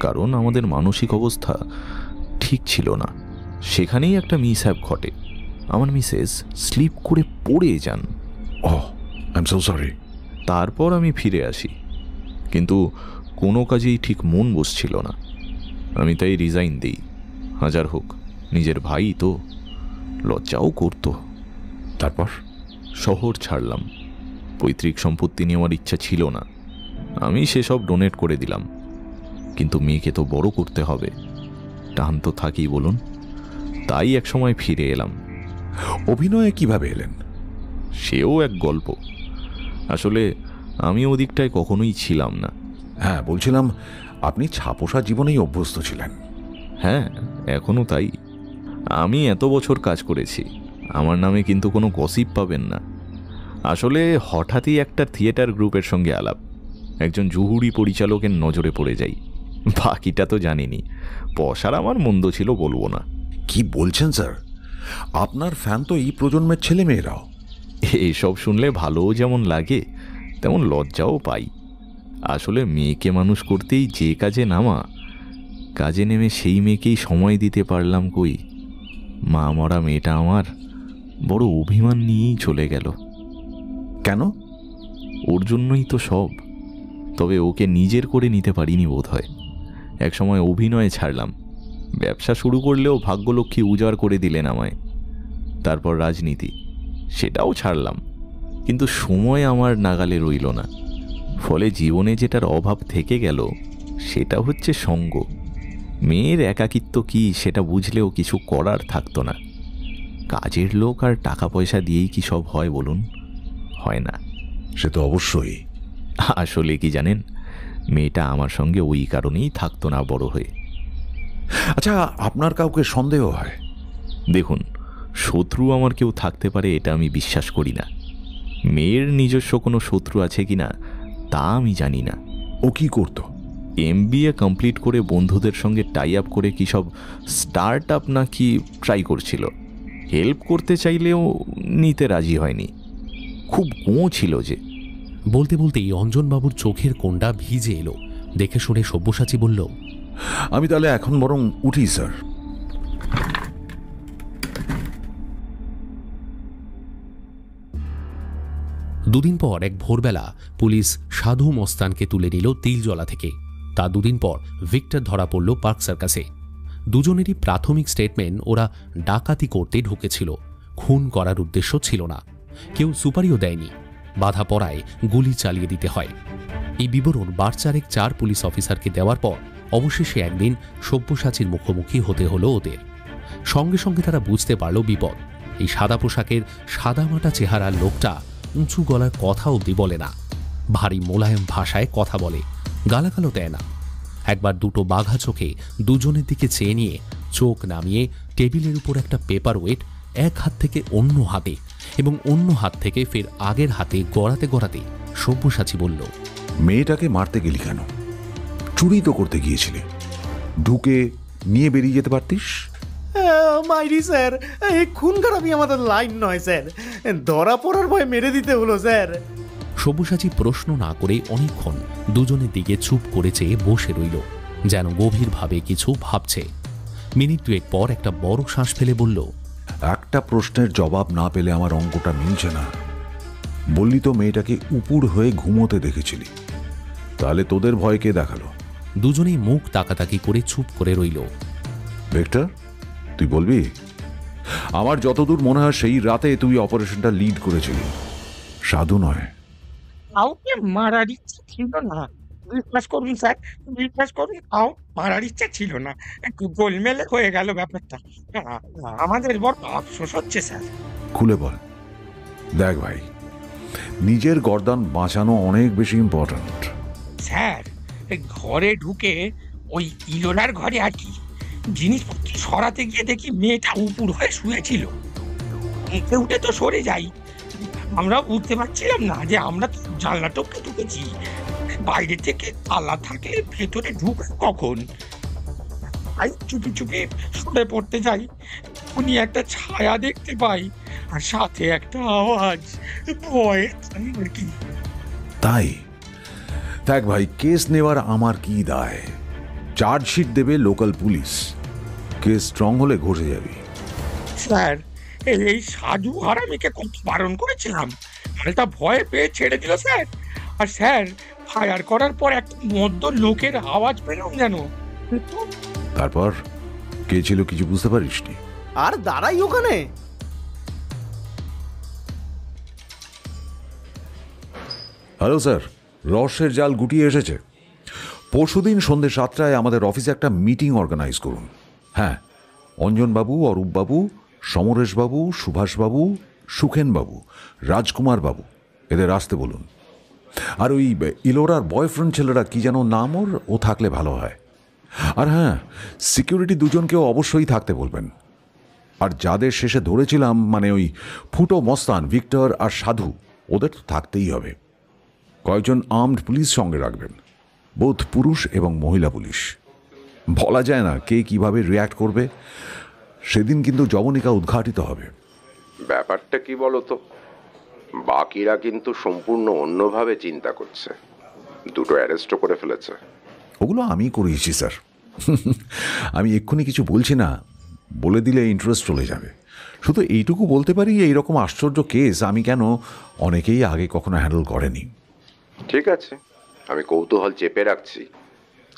কারণ আমাদের মানসিক অবস্থা ঠিক ছিল না। সেখানেই একটা মিসহ্যাপ ঘটে। আমার মিসেস স্লিপ করে পড়ে যান। I am so sorry. তারপর আমি ফিরে আসি, কিন্তু কোনো কাজেই ঠিক মন বসছিল না। আমি তাই রিজাইন দিই। হাজার হোক নিজের ভাই তো, লজ্জাও করতো। তারপর শহর ছাড়লাম। পৈতৃক সম্পত্তি নেওয়ার ইচ্ছা ছিল না, আমি সেসব ডোনেট করে দিলাম। কিন্তু মেয়েকে তো বড় করতে হবে, টান তো থাকি বলুন। তাই এক সময় ফিরে এলাম। অভিনয়ে কিভাবে এলেন? সেও এক গল্প। আসলে আমি ওদিকটায় কখনোই ছিলাম না। হ্যাঁ, বলছিলাম আপনি ছাপোষা জীবনেই অভ্যস্ত ছিলেন। হ্যাঁ, এখনো তাই। আমি এত বছর কাজ করেছি, আমার নামে কিন্তু কোনো গসিপ পাবেন না। আসলে হঠাৎই একটা থিয়েটার গ্রুপের সঙ্গে আলাপ, একজন জুহুরি পরিচালকের নজরে পড়ে যাই। বাকিটা তো জানিনি। পয়সার আমার মন্দ ছিল বলবো না। কি বলছেন স্যার? আপনার ফ্যান তো এই প্রজন্মের ছেলে মেয়েরাও। এইসব শুনলে ভালোও যেমন লাগে তেমন লজ্জাও পাই। আসলে মেয়েকে মানুষ করতেই যে কাজে নামা, কাজে নেমে সেই মেয়েকেই সময় দিতে পারলাম কই। মা মরা মেয়েটা আমার বড় অভিমান নিয়েই চলে গেল। কেন? ওর জন্যই তো সব। তবে ওকে নিজের করে নিতে পারিনি বোধ হয়। একসময় অভিনয়ে ছাড়লাম, ব্যবসা শুরু করলেও ভাগ্যলক্ষ্মী উজাড় করে দিলেন আমায়। তারপর রাজনীতি, সেটাও ছাড়লাম, কিন্তু সময় আমার নাগালে রইল না। ফলে জীবনে যেটার অভাব থেকে গেল সেটা হচ্ছে সঙ্গ। মেয়ের একাকিত্ব কি সেটা বুঝলেও কিছু করার থাকতো না। কাজের লোক আর টাকা পয়সা দিয়েই কি সব হয় বলুন? হয় না। সে তো অবশ্যই। আসলে কি জানেন, মেয়েটা আমার সঙ্গে ওই কারণেই থাকতো না বড় হয়ে। আচ্ছা, আপনার কাউকে সন্দেহ হয়? দেখুন, শত্রু আমার কেউ থাকতে পারে এটা আমি বিশ্বাস করি না। মেয়ের নিজস্ব কোনো শত্রু আছে কিনা তা আমি জানি না। ও কি করতো? MBA কমপ্লিট করে বন্ধুদের সঙ্গে টাই আপ করে কি সব স্টার্ট আপ নাকি ট্রাই করছিল। হেল্প করতে চাইলেও নিতে রাজি হয়নি, খুব গোঁ ছিল যে। বলতে বলতেই অঞ্জনবাবুর চোখের কোণটা ভিজে এলো। দেখে শুনে সব্যসাচী বলল, আমি তাহলে এখন বরং উঠি স্যার। দুদিন পর এক ভোরবেলা পুলিশ সাধু মস্তানকে তুলে নিল তিলজলা থেকে। তা দুদিন পর ভিক্টর ধরা পড়ল পার্ক সার্কাসে। দুজনেরই প্রাথমিক স্টেটমেন্ট ওরা ডাকাতি করতে ঢুকেছিল, খুন করার উদ্দেশ্য ছিল না। কেউ সুপারিও দেয়নি, বাধা পড়ায় গুলি চালিয়ে দিতে হয়। এই বিবরণ বারচারেক 4 পুলিশ অফিসারকে দেওয়ার পর অবশেষে একদিন সব্যসাচীর মুখোমুখি হতে হলো ওদের। সঙ্গে সঙ্গে তারা বুঝতে পারল বিপদ। এই সাদা পোশাকের সাদামাটা চেহারার লোকটা উঁচু গলার কথা অবধি বলে না, ভারী মোলায়েম ভাষায় কথা বলে, গালাগালও দেয় না। একবার দুটো বাঘা চোখে দুজনের দিকে চেয়ে নিয়ে চোখ নামিয়ে টেবিলের উপর একটা পেপার ওয়েট এক হাত থেকে অন্য হাতে এবং অন্য হাত থেকে ফের আগের হাতে গড়াতে গড়াতে সব্যসাচী বলল, মেয়েটাকে মারতে গেলি কেন? চুরি তো করতে গিয়েছিলি, ঢুকে নিয়ে বেরিয়ে যেতে পারতিস। মাইরি স্যার, এই খুন খারাপই আমাদের লাইন নয় স্যার, ধরা পড়ার ভয় মেরে দিতে হলো স্যার। সব্যসাচী প্রশ্ন না করে অনেকক্ষণ দুজনের দিকে চুপ করে চেয়ে বসে রইল, যেন গভীরভাবে কিছু ভাবছে। মিনিট দুয়েক পর একটা বড় শ্বাস ফেলে বলল, একটা প্রশ্নের জবাব না পেলে আমার অঙ্কটা মিলছে না। বললি তো মেয়েটাকে উপুর হয়ে ঘুমোতে দেখেছিলি, তাহলে তোদের ভয় কে দেখালো? দুজনেই মুখ তাকাতাকি করে চুপ করে রইল। ভিক্টর, তুই বলবি? আমার যতদূর মনে হয় সেই রাতে তুই অপারেশনটা লিড করেছিলি, সাধু নয়। কাউকে মারার ইচ্ছা ছিল না, বিশ্বাস করুন স্যার, বিশ্বাস করুন, কাউ মারার ইচ্ছা ছিল না, একটু গোলমেলে হয়ে গেল ব্যাপারটা। আমাদের বড় আফসোস হচ্ছে স্যার। খুলে বল। দেখ ভাই, নিজের গর্দান বাঁচানো অনেক বেশি ইম্পর্ট্যান্ট। স্যার, ঘরে ঢুকে ওই ইলোরার ঘরে আর কি জিনিসপত্র সরাতে গিয়ে দেখি মেয়েটা উপুর হয়ে শুয়েছিল। উঠে উঠে তো সরে যাই, আমরা বুঝতে পারছিলাম না যে আমরা তো জানলা টপকে ঢুকেছি, বাইরে থেকে তালা থাকলে ভেতরে ঢুকে কখন। তাই চুপি চুপি সরে পড়তে যাই, উনি একটা ছায়া দেখতে পাই আর সাথে একটা আওয়াজ, ভয়ে আর কি। তাই দেখ ভাই, কেস নেওয়ার আমার কি দায়? চার্জশিট দেবে লোকাল পুলিশ, কেস স্ট্রং হলে ঘষে যাবি। স্যার, এই সাধু হারামিকে কত বারণ করেছিলাম, মালটা ভয় পেয়ে ছেড়ে দিল স্যার। আর স্যার, ফায়ার করার পর একটা মদ্য লোকের আওয়াজ পেলাম যেন। তারপর কে ছিল কিছু বুঝতে পারিসনি? আর দাঁড়াই ওখানে। হ্যালো স্যার, রহস্যের জাল গুটিয়ে এসেছে। পরশুদিন সন্ধ্যে 7টায় আমাদের অফিসে একটা মিটিং অর্গানাইজ করুন। হ্যাঁ, অঞ্জনবাবু, অরূপবাবু, সমরেশবাবু, সুভাষবাবু, সুখেনবাবু, রাজকুমারবাবু এদের আসতে বলুন। আর ওই ইলোরার বয়ফ্রেন্ড ছেলেরা কি যেন নাম ওর, ও থাকলে ভালো হয়। আর হ্যাঁ, সিকিউরিটি দুজনকেও অবশ্যই থাকতে বলবেন। আর যাদের শেষে ধরেছিলাম, মানে ওই ফুটো মস্তান, ভিক্টর আর সাধু, ওদের তো থাকতেই হবে। কয়েকজন আর্মড পুলিশ সঙ্গে রাখবেন, বোধ পুরুষ এবং মহিলা পুলিশ। বলা যায় না কে কিভাবে রিয়্যাক্ট করবে। সেদিন কিন্তু যবনিকা উদ্ঘাটিত হবে। ব্যাপারটা কি বলো তো, বাকিরা কিন্তু সম্পূর্ণ অন্যভাবে চিন্তা করছে। দুটো অ্যারেস্টও করে ফেলেছে। ওগুলো আমি করিয়েছি স্যার। আমি এক্ষুনি কিছু বলছি না, বলে দিলে ইন্টারেস্ট চলে যাবে। শুধু এইটুকু বলতে পারি, এইরকম আশ্চর্য কেস আমি কেন অনেকেই আগে কখনো হ্যান্ডেল করেনি। ঠিক আছে, আমি কৌতূহল চেপে রাখছি,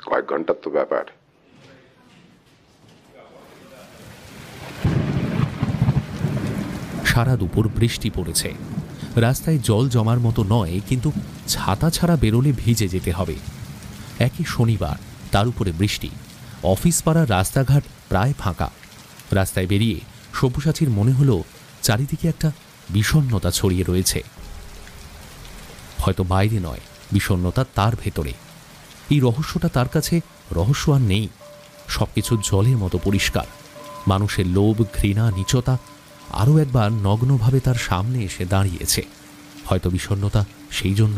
কয়েক ঘন্টার তো ব্যাপার। সারা দুপুর বৃষ্টি পড়েছে। রাস্তায় জল জমার মতো নয়, কিন্তু ছাতা ছাড়া বেরোলে ভিজে যেতে হবে। একই শনিবার, তার উপরে বৃষ্টি। অফিস পাড়ার রাস্তাঘাট প্রায় ফাঁকা। রাস্তায় বেরিয়ে সব্যসাচীর মনে হলো চারিদিকে একটা বিষণ্ণতা ছড়িয়ে রয়েছে। হয়তো বাইরে নয়, বিষণ্ণতা তার ভেতরে। এই রহস্যটা তার কাছে রহস্য আর নেই। সবকিছু জলের মতো পরিষ্কার। মানুষের লোভ, ঘৃণা, নীচতা আরও একবার নগ্নভাবে তার সামনে এসে দাঁড়িয়েছে। হয়তো বিষণ্ণতা সেই জন্য।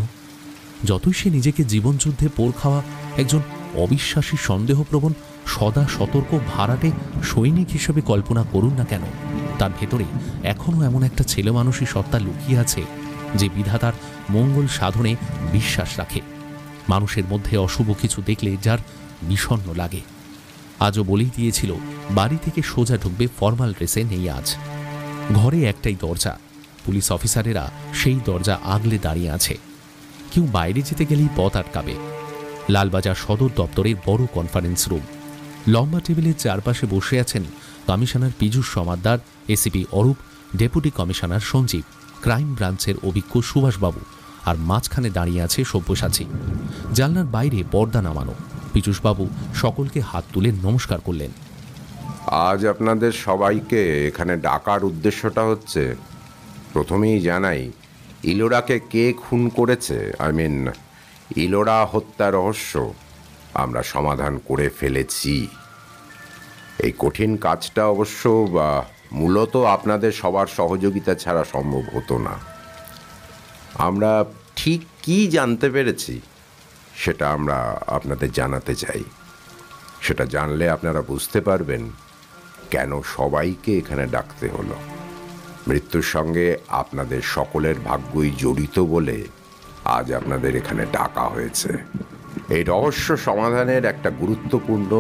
যতই সে নিজেকে জীবনযুদ্ধে পোড় খাওয়া একজন অবিশ্বাসী, সন্দেহপ্রবণ, সদা সতর্ক ভাড়াটে সৈনিক হিসেবে কল্পনা করুন না কেন, তার ভেতরে এখনও এমন একটা ছেলেমানুষী সত্তা লুকিয়ে আছে যে বিধাতার মঙ্গল সাধনে বিশ্বাস রাখে। মানুষের মধ্যে অশুভ কিছু দেখলে যার বিষণ্ণ লাগে। আজও বলেই দিয়েছিল বাড়ি থেকে সোজা ঢুকবে, ফর্মাল ড্রেসে নেই আজ। ঘরে একটাই দরজা, পুলিশ অফিসারেরা সেই দরজা আগলে দাঁড়িয়ে আছে। কেউ বাইরে যেতে গেলেই পথ আটকাবে। লালবাজার সদর দপ্তরের বড় কনফারেন্স রুম। লম্বা টেবিলের চারপাশে বসে আছেন commissioner Piyush Samaddar, ACP Arup, deputy commissioner Sanjib, crime ব্রাঞ্চের অভিজ্ঞ সুভাষবাবু, আর মাঝখানে দাঁড়িয়ে আছে সব্যসাচী। জানলার বাইরে পর্দা নামানো। পীযূষবাবু সকলকে হাত তুলে নমস্কার করলেন। আজ আপনাদের সবাইকে এখানে ডাকার উদ্দেশ্যটা হচ্ছে, প্রথমেই জানাই ইলোরাকে কে খুন করেছে, ইলোরা হত্যা রহস্য আমরা সমাধান করে ফেলেছি। এই কঠিন কাজটা অবশ্য মূলত আপনাদের সবার সহযোগিতা ছাড়া সম্ভব হতো না। আমরা ঠিক কি জানতে পেরেছি সেটা আমরা আপনাদের জানাতে চাই। সেটা জানলে আপনারা বুঝতে পারবেন কেন সবাইকে এখানে ডাকতে হলো। মৃত্যুর সঙ্গে আপনাদের সকলের ভাগ্যই জড়িত বলে আজ আপনাদের এখানে ডাকা হয়েছে। এই রহস্য সমাধানের একটা গুরুত্বপূর্ণ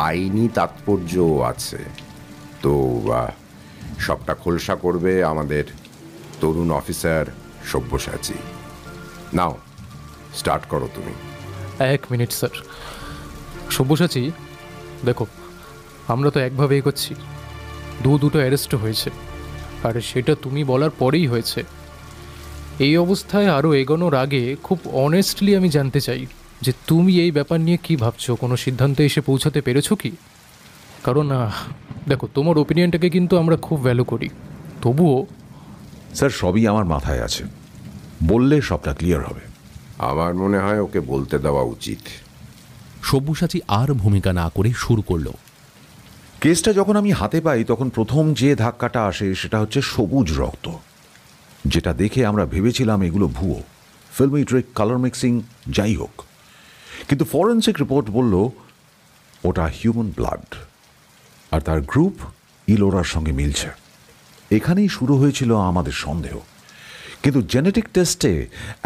আইনি তাৎপর্যও আছে। তো সবটা খোলসা করবে আমাদের তরুণ অফিসার সব্যসাচী। নাও স্টার্ট করো তুমি। 1 মিনিট স্যার। সব্যসাচী, দেখো, আমরা তো একভাবে এগোচ্ছি। দুটো অ্যারেস্ট হয়েছে, আর সেটা তুমি বলার পরেই হয়েছে। এই অবস্থায় আরও এগোনোর আগে খুব অনেস্টলি আমি জানতে চাই যে তুমি এই ব্যাপার নিয়ে কি ভাবছো, কোনো সিদ্ধান্তে এসে পৌঁছাতে পেরেছো কি? কারণ দেখো, তোমার ওপিনিয়নটাকে কিন্তু আমরা খুব ভ্যালু করি, তবুও। স্যার, সবই আমার মাথায় আছে, বললে সবটা ক্লিয়ার হবে। আমার মনে হয় ওকে বলতে দেওয়া উচিত। সব্যসাচী আর ভূমিকা না করে শুরু করল। কেসটা যখন আমি হাতে পাই তখন প্রথম যে ধাক্কাটা আসে সেটা হচ্ছে সবুজ রক্ত, যেটা দেখে আমরা ভেবেছিলাম এগুলো ভুয়ো, ফিল্মি ট্রিক, কালার মিক্সিং, যাই হোক। কিন্তু ফরেন্সিক রিপোর্ট বলল ওটা হিউম্যান ব্লাড, আর তার গ্রুপ ইলোরার সঙ্গে মিলছে। এখানেই শুরু হয়েছিল আমাদের সন্দেহ। কিন্তু জেনেটিক টেস্টে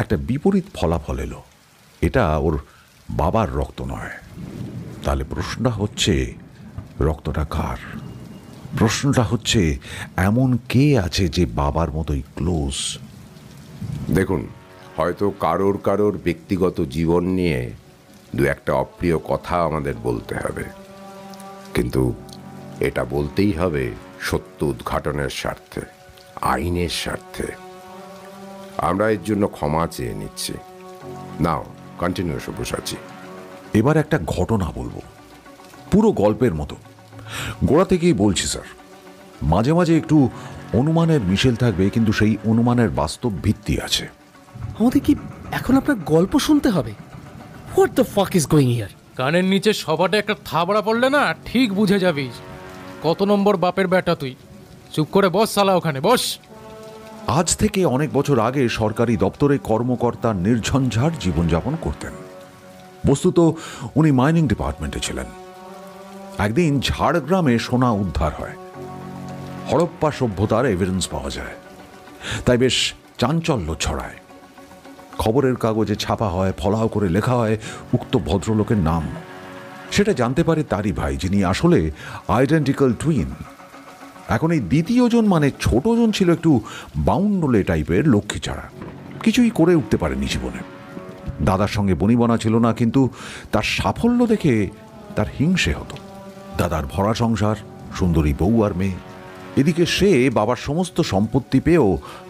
একটা বিপরীত ফলাফল এলো, এটা ওর বাবার রক্ত নয়। তাহলে প্রশ্নটা হচ্ছে রক্তটা কার? প্রশ্নটা হচ্ছে এমন কে আছে যে বাবার মতোই ক্লোজ? দেখুন, হয়তো কারোর কারোর ব্যক্তিগত জীবন নিয়ে দু একটা অপ্রিয় কথা আমাদের বলতে হবে, কিন্তু এটা বলতেই হবে সত্য উদ্ঘাটনের স্বার্থে, আইনের স্বার্থে। আমরা এর জন্য ক্ষমা চেয়ে নিচ্ছি। নাও কন্টিনিউ সব্যসাচী। এবার একটা ঘটনা বলবো, পুরো গল্পের মতো। গোড়া থেকেই বলছি স্যার, মাঝে মাঝে একটু অনুমানের মিশেল থাকবে, কিন্তু সেই অনুমানের বাস্তব ভিত্তি আছে। আমাদের কি এখন আপনার গল্প শুনতে হবে? What the fuck is going here? কানের নিচে সবাটা একটা থাবড়া পড়লে না ঠিক বুঝে যাবি কত নম্বর বাপের বেটা তুই। চুপ করে বস শালা, ওখানে বস। আজ থেকে অনেক বছর আগে সরকারি দপ্তরে কর্মকর্তা নির্ঝঞ্ঝাট জীবনযাপন করতেন। বস্তুত উনি মাইনিং ডিপার্টমেন্টে ছিলেন। একদিন ঝাড়গ্রামে সোনা উদ্ধার হয়, হড়প্পা সভ্যতার এভিডেন্স পাওয়া যায়, তাই বেশ চাঞ্চল্য ছড়ায়। খবরের কাগজে ছাপা হয়, ফলাও করে লেখা হয় উক্ত ভদ্রলোকের নাম। সেটা জানতে পারে তারই ভাই, যিনি আসলে আইডেন্টিক্যাল টুইন। এখন এই দ্বিতীয়জন মানে ছোটজন ছিল একটু বাউন্ডলে টাইপের লক্ষ্মী ছাড়া, কিছুই করে উঠতে পারেনি জীবনে। দাদার সঙ্গে বনিবনা ছিল না, কিন্তু তার সাফল্য দেখে তার হিংসে হতো। দাদার ভরা সংসার, সুন্দরী বউ আর মেয়ে, এদিকে সে বাবার সমস্ত সম্পত্তি পেয়েও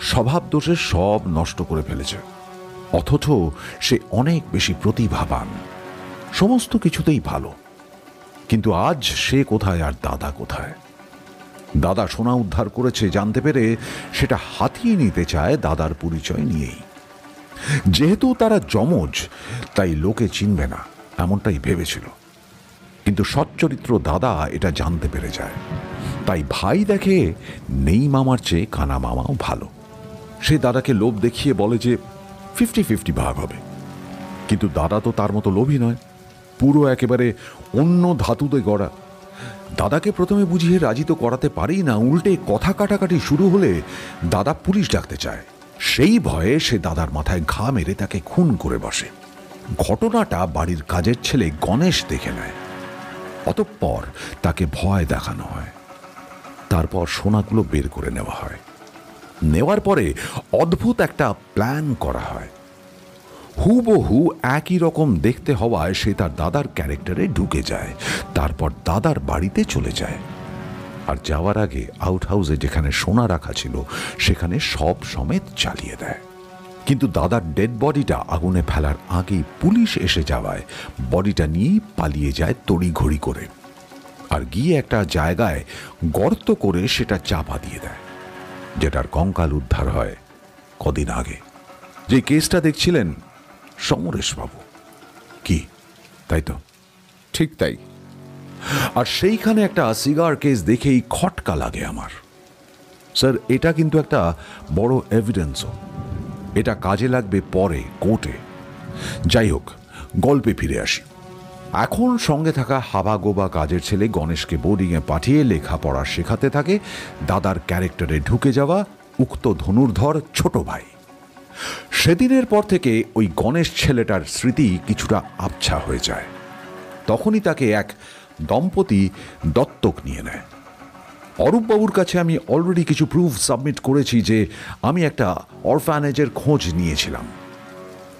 স্বভাব দোষে সব নষ্ট করে ফেলেছে। অথচ সে অনেক বেশি প্রতিভাবান, সমস্ত কিছুতেই ভালো। কিন্তু আজ সে কোথায় আর দাদা কোথায়? দাদা সোনা উদ্ধার করেছে জানতে পেরে সেটা হাতিয়ে নিতে চায় দাদার পরিচয় নিয়েই। যেহেতু তারা যমজ, তাই লোকে চিনবে না এমনটাই ভেবেছিল। কিন্তু সচ্চরিত্র দাদা এটা জানতে পেরে যায়, তাই ভাই দেখে নেই মামার চেয়ে কানা মামাও ভালো। সে দাদাকে লোভ দেখিয়ে বলে যে 50-50 ভাগ হবে। কিন্তু দাদা তো তার মতো লোভী নয়, পুরো একেবারে অন্য ধাতুতে গড়া। দাদাকে প্রথমে বুঝিয়ে রাজি তো করাতে পারি না, উল্টে কথা কাটাকাটি শুরু হলে দাদা পুলিশ ডাকতে চায়। সেই ভয়ে সে দাদার মাথায় ঘা মেরে তাকে খুন করে বসে। ঘটনাটা বাড়ির কাজের ছেলে গণেশ দেখে নেয়। অতঃপর তাকে ভয় দেখানো হয়। তারপর সোনাগুলো বের করে নেওয়া হয়। নেওয়ার পরে অদ্ভুত একটা প্ল্যান করা হয়। হুবহু একই রকম দেখতে হওয়ায় সে তার দাদার ক্যারেক্টারে ঢুকে যায়, তারপর দাদার বাড়িতে চলে যায়। আর যাওয়ার আগে আউট হাউসে যেখানে সোনা রাখা ছিল সেখানে সব সমেত জ্বালিয়ে দেয়। কিন্তু দাদার ডেড বডিটা আগুনে ফেলার আগেই পুলিশ এসে যাওয়ায় বডিটা নিয়েই পালিয়ে যায় তড়িঘড়ি করে, আর গিয়ে একটা জায়গায় গর্ত করে সেটা চাপা দিয়ে দেয়, যেটার কঙ্কাল উদ্ধার হয় কদিন আগে। যে কেসটা দেখছিলেন সমরেশবাবু, কি তাই তো? ঠিক তাই। আর সেইখানে একটা সিগার কেস দেখেই খটকা লাগে আমার। স্যার, এটা কিন্তু একটা বড় এভিডেন্সও। এটা কাজে লাগবে পরে কোর্টে। যাই হোক, গল্পে ফিরে আসি। এখন সঙ্গে থাকা হাবাগোবা কাজের ছেলে গণেশকে বোর্ডিংয়ে পাঠিয়ে লেখাপড়া শেখাতে থাকে দাদার ক্যারেক্টারে ঢুকে যাওয়া উক্ত ধনুর্ধর ছোট ভাই। সেদিনের পর থেকে ওই গণেশ ছেলেটার স্মৃতি কিছুটা আবছা হয়ে যায়। তখনই তাকে এক দম্পতি দত্তক নিয়ে নেয়। অরূপবাবুর কাছে আমি অলরেডি কিছু প্রুফ সাবমিট করেছি যে আমি একটা অরফ্যানেজের খোঁজ নিয়েছিলাম,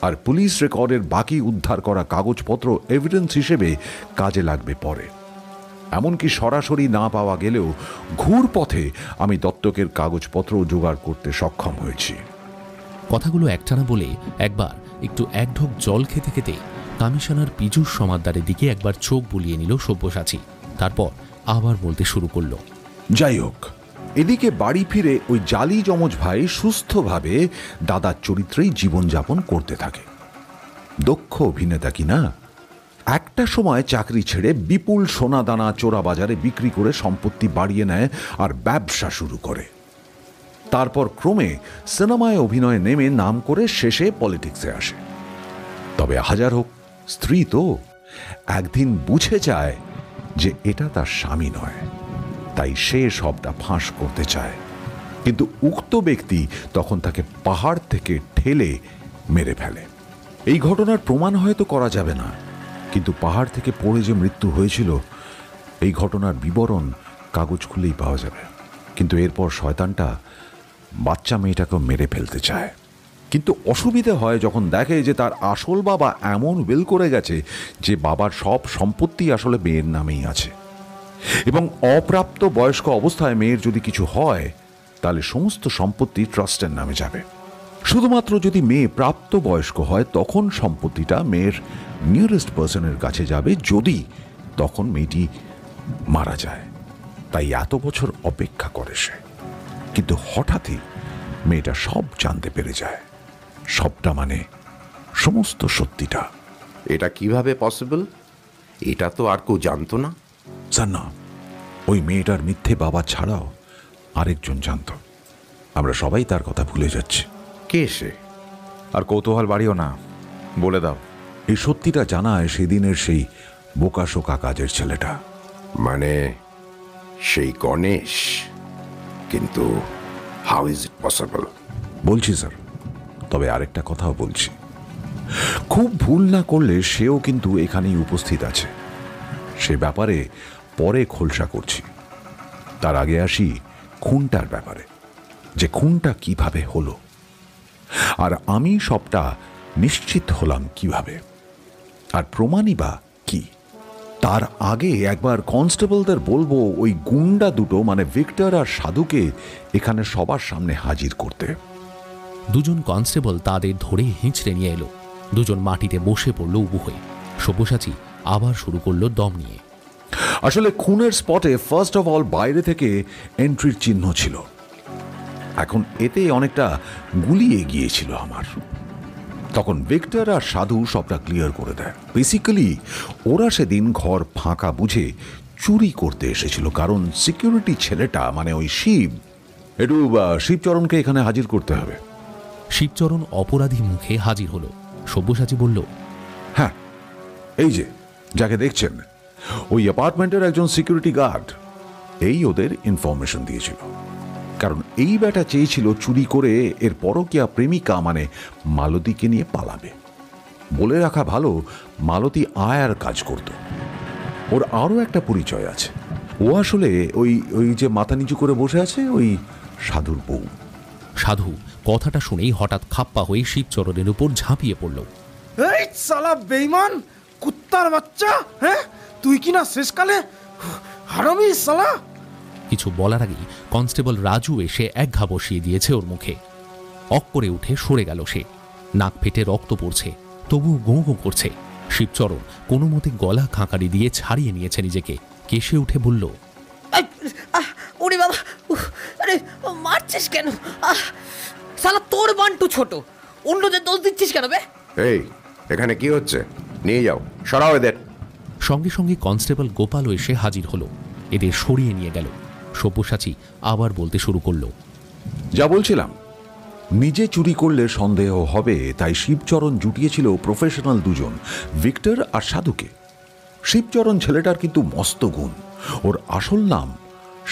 আর পুলিশ রেকর্ডের বাকি উদ্ধার করা কাগজপত্র এভিডেন্স হিসেবে কাজে লাগবে পরে। এমনকি সরাসরি না পাওয়া গেলেও ঘুর পথে আমি দত্তকের কাগজপত্র জোগাড় করতে সক্ষম হয়েছি। কথাগুলো একটানা বলে একবার একটু এক ঢোক জল খেতে খেতে কমিশনার পীযূষ সমাদ্দারের দিকে একবার চোখ বুলিয়ে নিল সব্যসাচী। তারপর আবার বলতে শুরু করলো, যাই হোক, এদিকে বাড়ি ফিরে ওই জালি যমজ ভাই সুস্থভাবে দাদার চরিত্রেই জীবনযাপন করতে থাকে। দক্ষ অভিনেতা কিনা। একটা সময় চাকরি ছেড়ে বিপুল সোনা দানা চোরা বাজারে বিক্রি করে সম্পত্তি বাড়িয়ে নেয় আর ব্যবসা শুরু করে। তারপর ক্রমে সিনেমায় অভিনয়ে নেমে নাম করে শেষে পলিটিক্সে আসে। তবে হাজার হোক, স্ত্রী তো একদিন বুঝে যায় যে এটা তার স্বামী নয়, তাই সে সবটা ফাঁস করতে চায়। কিন্তু উক্ত ব্যক্তি তখন তাকে পাহাড় থেকে ঠেলে মেরে ফেলে। এই ঘটনার প্রমাণ হয়তো করা যাবে না, কিন্তু পাহাড় থেকে পড়ে যে মৃত্যু হয়েছিল এই ঘটনার বিবরণ কাগজ খুলেই পাওয়া যাবে। কিন্তু এরপর শয়তানটা বাচ্চা মেয়েটাকে মেরে ফেলতে চায়। কিন্তু অসুবিধে হয় যখন দেখে যে তার আসল বাবা এমন উইল করে গেছে যে বাবার সব সম্পত্তি আসলে মেয়ের নামেই আছে, এবং অপ্রাপ্ত বয়স্ক অবস্থায় মেয়ের যদি কিছু হয় তাহলে সমস্ত সম্পত্তি ট্রাস্টের নামে যাবে। শুধুমাত্র যদি মেয়ে প্রাপ্ত বয়স্ক হয় তখন সম্পত্তিটা মেয়ের নিয়ারেস্ট পার্সনের কাছে যাবে, যদি তখন মেয়েটি মারা যায়। তাই এত বছর অপেক্ষা করে সে, কিন্তু হঠাৎই মেয়েটা সব জানতে পেরে যায়, সবটা মানে সমস্ত সত্যিটা। এটা কিভাবে পসিবল? এটা তো আর কেউ জানতো না। স্যার না, ওই মেয়েটার মিথ্যে বাবা ছাড়াও আরেকজন জানত। আমরা সবাই তার কথা ভুলে যাচ্ছি। কে সে? আর কৌতূহল বাড়িও না, বলে দাও। এই সত্যিটা জানায় সেদিনের সেই বোকাশোকা কাজের ছেলেটা, মানে সেই গণেশ। কিন্তু হাউ ইজ ইট পসিবল? বলছি স্যার, তবে আরেকটা কথাও বলছি, খুব ভুল না করলে সেও কিন্তু এখানেই উপস্থিত আছে। সে ব্যাপারে পরে খোলসা করছি। তার আগে আসি খুনটার ব্যাপারে, যে খুনটা কিভাবে হলো, আর আমি সবটা নিশ্চিত হলাম কিভাবে, আর প্রমাণই বা কি। তার আগে একবার কনস্টেবলদের বলবো ওই গুন্ডা দুটো মানে ভিক্টর আর সাধুকে এখানে সবার সামনে হাজির করতে। দুজন কনস্টেবল তাদের ধরে হিঁচড়ে নিয়ে এলো। দুজন মাটিতে বসে পড়ল উবু হয়ে। সব্যসাচী আবার শুরু করলো দম নিয়ে। আসলে খুনের স্পটে ফার্স্ট অফ অল বাইরে থেকে এন্ট্রির চিহ্ন ছিল। এখন এতে অনেকটা গুলিয়ে গিয়েছিল আমার। তখন ভিক্টর আর সাধু সবটা ক্লিয়ার করে দেয়। বেসিক্যালি ওরা সেদিন ঘর ফাঁকা বুঝে চুরি করতে এসেছিল, কারণ সিকিউরিটি ছেলেটা মানে ওই শিব, একটু শিবচরণকে এখানে হাজির করতে হবে। শিবচরণ অপরাধী মুখে হাজির হলো। সব্যসাচী বলল, হ্যাঁ, এই যে যাকে দেখছেন ওই অ্যাপার্টমেন্টের একজন সিকিউরিটি গার্ড। এই ওদের ইনফরমেশন দিয়েছিল, কারণ এই ব্যাটা চেয়েছিল চুরি করে এর পরকীয়া প্রেমিকা মানে মালতীকে নিয়ে পালাবে। বলে রাখা ভালো, মালতী আয়ার কাজ করত। ওর আরও একটা পরিচয় আছে, ও আসলে ওই ওই যে মাথা নিচু করে বসে আছে ওই সাধুর বউ। সাধু কথাটা শুনেই হঠাৎ খাপ্পা হয়ে শিবচরণের উপর ঝাঁপিয়ে পড়ল। এই সালা বেঈমান কুত্তার বাচ্চা, হ্যাঁ তুই কি না শেষকালে হারামি সালা। কিছু বলার আগেই কনস্টেবল রাজু এসে এক ঘা বসিয়ে দিয়েছে ওর মুখে। অক করে উঠে সরে গেল সে। নাক ফেটে রক্ত পড়ছে, তবুও গোঁ গোঁ করছে। শিবচরণ কোনো মতে গলা খাঁকারি দিয়ে ছাড়িয়ে নিয়েছে নিজেকে। কেসে উঠে বলল, ওরে বাবা, আরে মারছিস কেন? সালা তোর বান্টু ছোট, অন্যদের দোষ দিচ্ছিস কেন বে? এই এখানে কি হচ্ছে? নিয়ে যাও, সরাও এদের। সঙ্গে সঙ্গে কনস্টেবল গোপালও এসে হাজির হলো। এদের সরিয়ে নিয়ে গেল। সব্যসাচী আবার বলতে শুরু করলো, যা বলছিলাম, নিজে চুরি করলে সন্দেহ হবে, তাই শিবচরণ জুটিয়েছিল প্রফেশনাল দুজন, ভিক্টর আর সাধুকে। শিবচরণ ছেলেটার কিন্তু মস্ত গুণ। ওর আসল নাম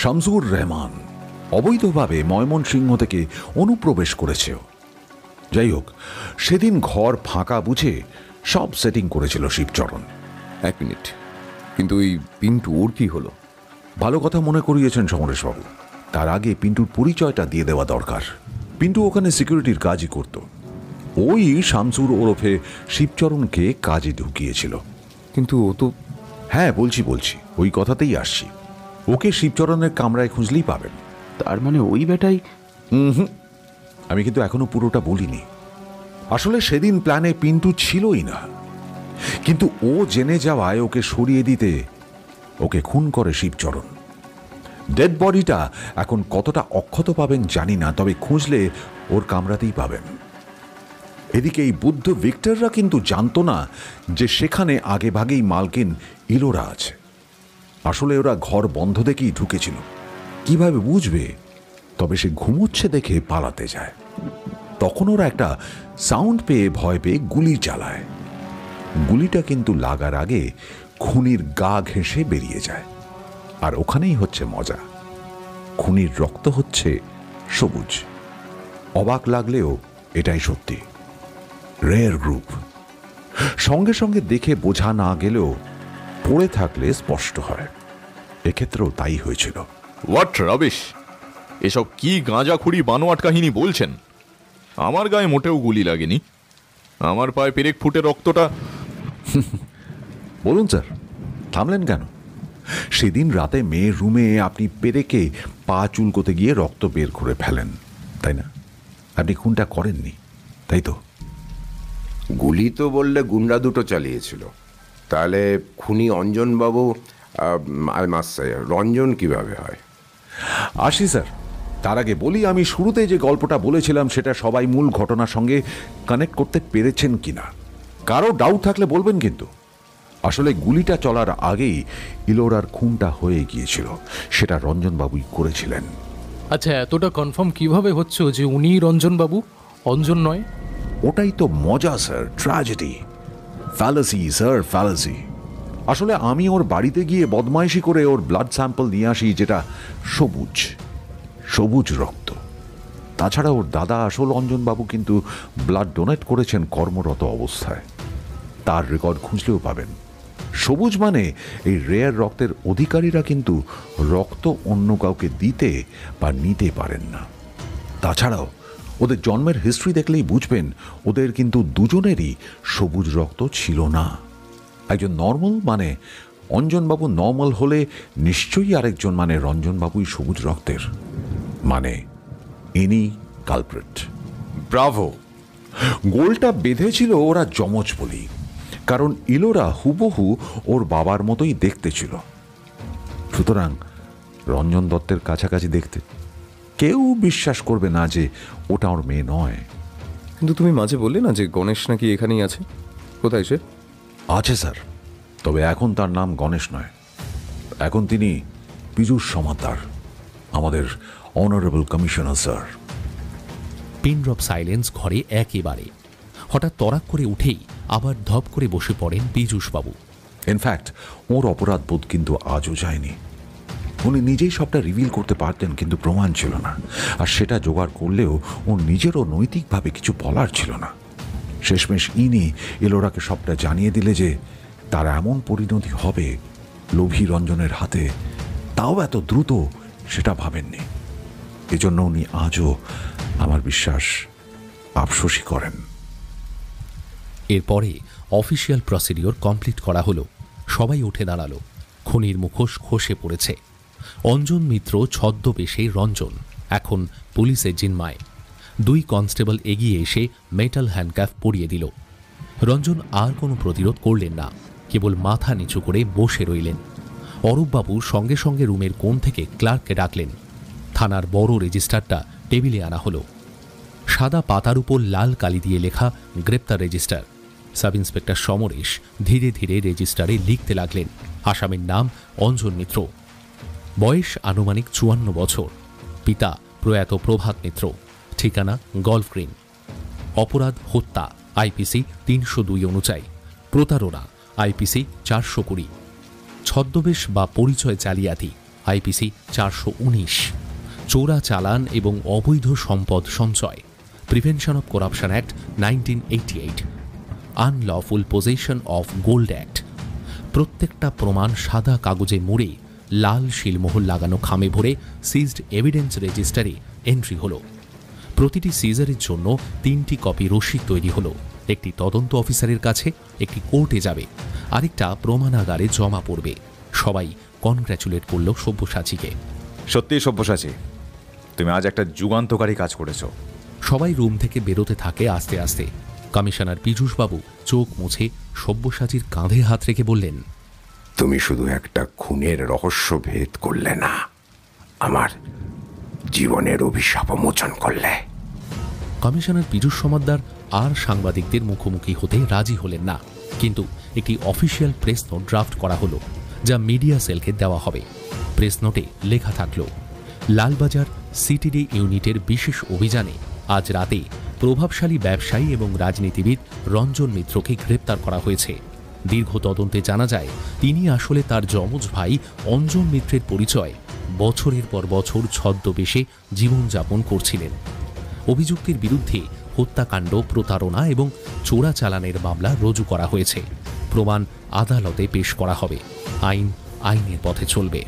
শামসুর রহমান। অবৈধভাবে ময়মনসিংহ থেকে অনুপ্রবেশ করেছে। যাই হোক, সেদিন ঘর ফাঁকা বুঝে সব সেটিং করেছিল শিবচরণ। এক মিনিট, কিন্তু ওই পিন্টু ওর কি হলো? ভালো কথা মনে করিয়েছেন সমরেশবাবু। তার আগে পিন্টুর পরিচয়টা দিয়ে দেওয়া দরকার। পিন্টু ওখানে সিকিউরিটির কাজই করত। ওই শামসুর ওরফে শিবচরণকে কাজে ঢুকিয়েছিল। কিন্তু ও তো... হ্যাঁ, বলছি ওই কথাতেই আসছি। ওকে শিবচরণের কামরায় খুঁজলেই পাবেন। তার মানে ওই বেটাই? আমি কিন্তু এখনো পুরোটা বলিনি। আসলে সেদিন প্ল্যানে পিন্টু ছিলই না, কিন্তু ও জেনে যাওয়ায় ওকে সরিয়ে দিতে ওকে খুন করে শিবচরণ। ডেড বডিটা এখন কতটা অক্ষত পাবেন জানি না, তবে খুঁজলে ওর কামরাতেই পাবেন। এদিকে এই বুদ্ধ ভিক্টররা কিন্তু জানতো না যে সেখানে আগে ভাগেই মালকিন ইলোরা আছে। আসলে ওরা ঘর বন্ধ দেখেই ঢুকেছিল। কিভাবে বুঝবে? তবে সে ঘুমোচ্ছে দেখে পালাতে যায়। তখন ওরা একটা সাউন্ড পেয়ে ভয় পেয়ে গুলি চালায়। গুলিটা কিন্তু লাগার আগে খুনির গা ঘেঁষে বেরিয়ে যায়। আর ওখানেই হচ্ছে মজা, খুনির রক্ত হচ্ছে সবুজ। অবাক লাগলেও এটাই সত্যি। Rare group. সঙ্গে সঙ্গে দেখে বোঝা না গেলেও পড়ে থাকলে স্পষ্ট হয়। এক্ষেত্রেও তাই হয়েছিল। What rubbish! এসব কি গাঁজাখুরি বানোয়াট কাহিনী বলছেন? আমার গায়ে মোটেও গুলি লাগেনি। আমার পায়ে পেরেক ফুটে রক্তটা। বলুন স্যার, থামলেন কেন? সেদিন রাতে মেয়ের রুমে আপনি পেরেকে পা চুলকোতে গিয়ে রক্ত বের করে ফেলেন, তাই না? আপনি খুনটা করেননি, তাই তো? গুলি তো বললে গুন্ডা দুটো চালিয়েছিল, তাহলে খুনি অঞ্জনবাবু রঞ্জন কিভাবে হয়? আসি স্যার, তার আগে বলি আমি শুরুতে যে গল্পটা বলেছিলাম সেটা সবাই মূল ঘটনার সঙ্গে কানেক্ট করতে পেরেছেন কিনা। কারো ডাউট থাকলে বলবেন কিন্তু। আসলে গুলিটা চলার আগেই ইলোরার খুনটা হয়ে গিয়েছিল, সেটা রঞ্জনবাবুই করেছিলেন। আচ্ছা, এতটা কনফার্ম কিভাবে হচ্ছে যে উনিই রঞ্জনবাবু, অঞ্জন নয়? ওটাই তো মজা sir, tragedy, fallacy sir, fallacy. আসলে আমি ওর বাড়িতে গিয়ে বদমাইশি করে ওর ব্লাড স্যাম্পল নিয়ে আসি, যেটা সবুজ সবুজ রক্ত। তাছাড়া ওর দাদা আসল অঞ্জনবাবু কিন্তু ব্লাড ডোনেট করেছেন কর্মরত অবস্থায়, তার রেকর্ড খুঁজলেও পাবেন। সবুজ মানে এই রেয়ার রক্তের অধিকারীরা কিন্তু রক্ত অন্য কাউকে দিতে বা নিতে পারেন না। তাছাড়াও ওদের জন্মের হিস্ট্রি দেখলেই বুঝবেন ওদের কিন্তু দুজনেরই সবুজ রক্ত ছিল না। একজন নর্মাল মানে অঞ্জনবাবু নর্মাল হলে নিশ্চয়ই আরেকজন মানে রঞ্জনবাবুই সবুজ রক্তের, মানে ইনি কালপ্রিট। ব্রাভো! গোলটা বেঁধেছিল ওরা যমজ বলি, কারণ ইলোরা হুবহু ওর বাবার মতোই দেখতে ছিল। সুতরাং রঞ্জন দত্তের কাছাকাছি দেখতে কেউ বিশ্বাস করবে না যে ওটা ওর মেয়ে নয়। কিন্তু তুমি মাঝে বললে না যে গণেশ নাকি এখানেই আছে? কোথায় সে? আছে স্যার, তবে এখন তার নাম গণেশ নয়, এখন তিনি পীযূষ সমাদ্দার, আমাদের honourable commissioner sir. Pin drop silence ঘরে একেবারে। হঠাৎ তরাক করে উঠেই আবার ধপ করে বসে পড়েন পীযূষবাবু। ইনফ্যাক্ট ওর অপরাধ বোধ কিন্তু আজও যায়নি। উনি নিজেই সবটা রিভিল করতে পারতেন, কিন্তু প্রমাণ ছিল না, আর সেটা জোগাড় করলেও ওর নিজেরও নৈতিকভাবে কিছু বলার ছিল না। শেষমেশ ইনি এলোরাকে সবটা জানিয়ে দিলে যে তার এমন পরিণতি হবে লোভী রঞ্জনের হাতে, তাও এত দ্রুত সেটা ভাবেননি। এজন্য উনি আজও আমার বিশ্বাস আফসোসই করেন। এরপরে অফিসিয়াল প্রসিডিওর কমপ্লিট করা হলো। সবাই উঠে দাঁড়ালো। খুনির মুখোশ খসে পড়েছে। অঞ্জন মিত্র ছদ্মবেশে রঞ্জন, এখন পুলিশের জিম্মায়। 2 কনস্টেবল এগিয়ে এসে মেটাল হ্যান্ডকাফ পরিয়ে দিল। রঞ্জন আর কোনো প্রতিরোধ করলেন না, কেবল মাথা নিচু করে বসে রইলেন। অরূপবাবু সঙ্গে সঙ্গে রুমের কোণ থেকে ক্লার্ককে ডাকলেন। থানার বড় রেজিস্টারটা টেবিলে আনা হলো। সাদা পাতার উপর লাল কালি দিয়ে লেখা গ্রেপ্তার রেজিস্টার। সাব ইন্সপেক্টর সমরেশ ধীরে ধীরে রেজিস্টারে লিখতে লাগলেন। আসামির নাম অঞ্জন মিত্র, বয়স আনুমানিক 54 বছর, পিতা প্রয়াত প্রভাত মিত্র, ঠিকানা গলফ গ্রিন, অপরাধ হত্যা আইপিসি 302 অনুযায়ী, প্রতারণা আইপিসি 420, ছদ্মবেশ বা পরিচয় জালিয়াতি আইপিসি 419, চোরা চালান এবং অবৈধ সম্পদ সঞ্চয় prevention of corruption act 1988, unlawful possession of gold act. প্রত্যেকটা প্রমাণ সাদা কাগজে মুড়ে লাল শিলমোহর লাগানো খামে ভরে সিজড এভিডেন্স রেজিস্টারে এন্ট্রি হলো। প্রতিটি সিজারের জন্য 3টি কপি রসিদ তৈরি হলো। একটি তদন্ত অফিসারের কাছে, একটি কোর্টে যাবে, আরেকটা প্রমাণাগারে জমা পড়বে। সবাই কনগ্র্যাচুলেট করল সব্যসাচীকে। সত্যি সব্যসাচী, তুমি আজ একটা যুগান্তকারী কাজ করেছো। সবাই রুম থেকে বেরোতে থাকে আস্তে আস্তে। কমিশনার পীযূষবাবু চোখ মুছে সব্যসাচীর কাঁধে হাত রেখে বললেন, তুমি শুধু একটা খুনের রহস্য ভেদ করলে না, আমার জীবনের অভিশাপ মোচন করলে। কমিশনার পীযূষ সমাদ্দার আর সাংবাদিকদের মুখোমুখি হতে রাজি হলেন না, কিন্তু একটি অফিসিয়াল প্রেস নোট ড্রাফট করা হলো, যা মিডিয়া সেলকে দেওয়া হবে। প্রেস নোটে লেখা থাকলো, লালবাজার সিটিডি ইউনিটের বিশেষ অভিযানে আজ রাতে প্রভাবশালী ব্যবসায়ী এবং রাজনীতিবিদ রঞ্জন মিত্রকে গ্রেপ্তার করা হয়েছে। দীর্ঘ তদন্তে জানা যায় তিনি আসলে তার যমজ ভাই অঞ্জন মিত্রের পরিচয় বছরের পর বছর ছদ্মবেশে জীবনযাপন করছিলেন। অভিযুক্তের বিরুদ্ধে হত্যাকাণ্ড, প্রতারণা এবং চোরাচালানের মামলা রুজু করা হয়েছে। প্রমাণ আদালতে পেশ করা হবে। আইন আইনের পথে চলবে।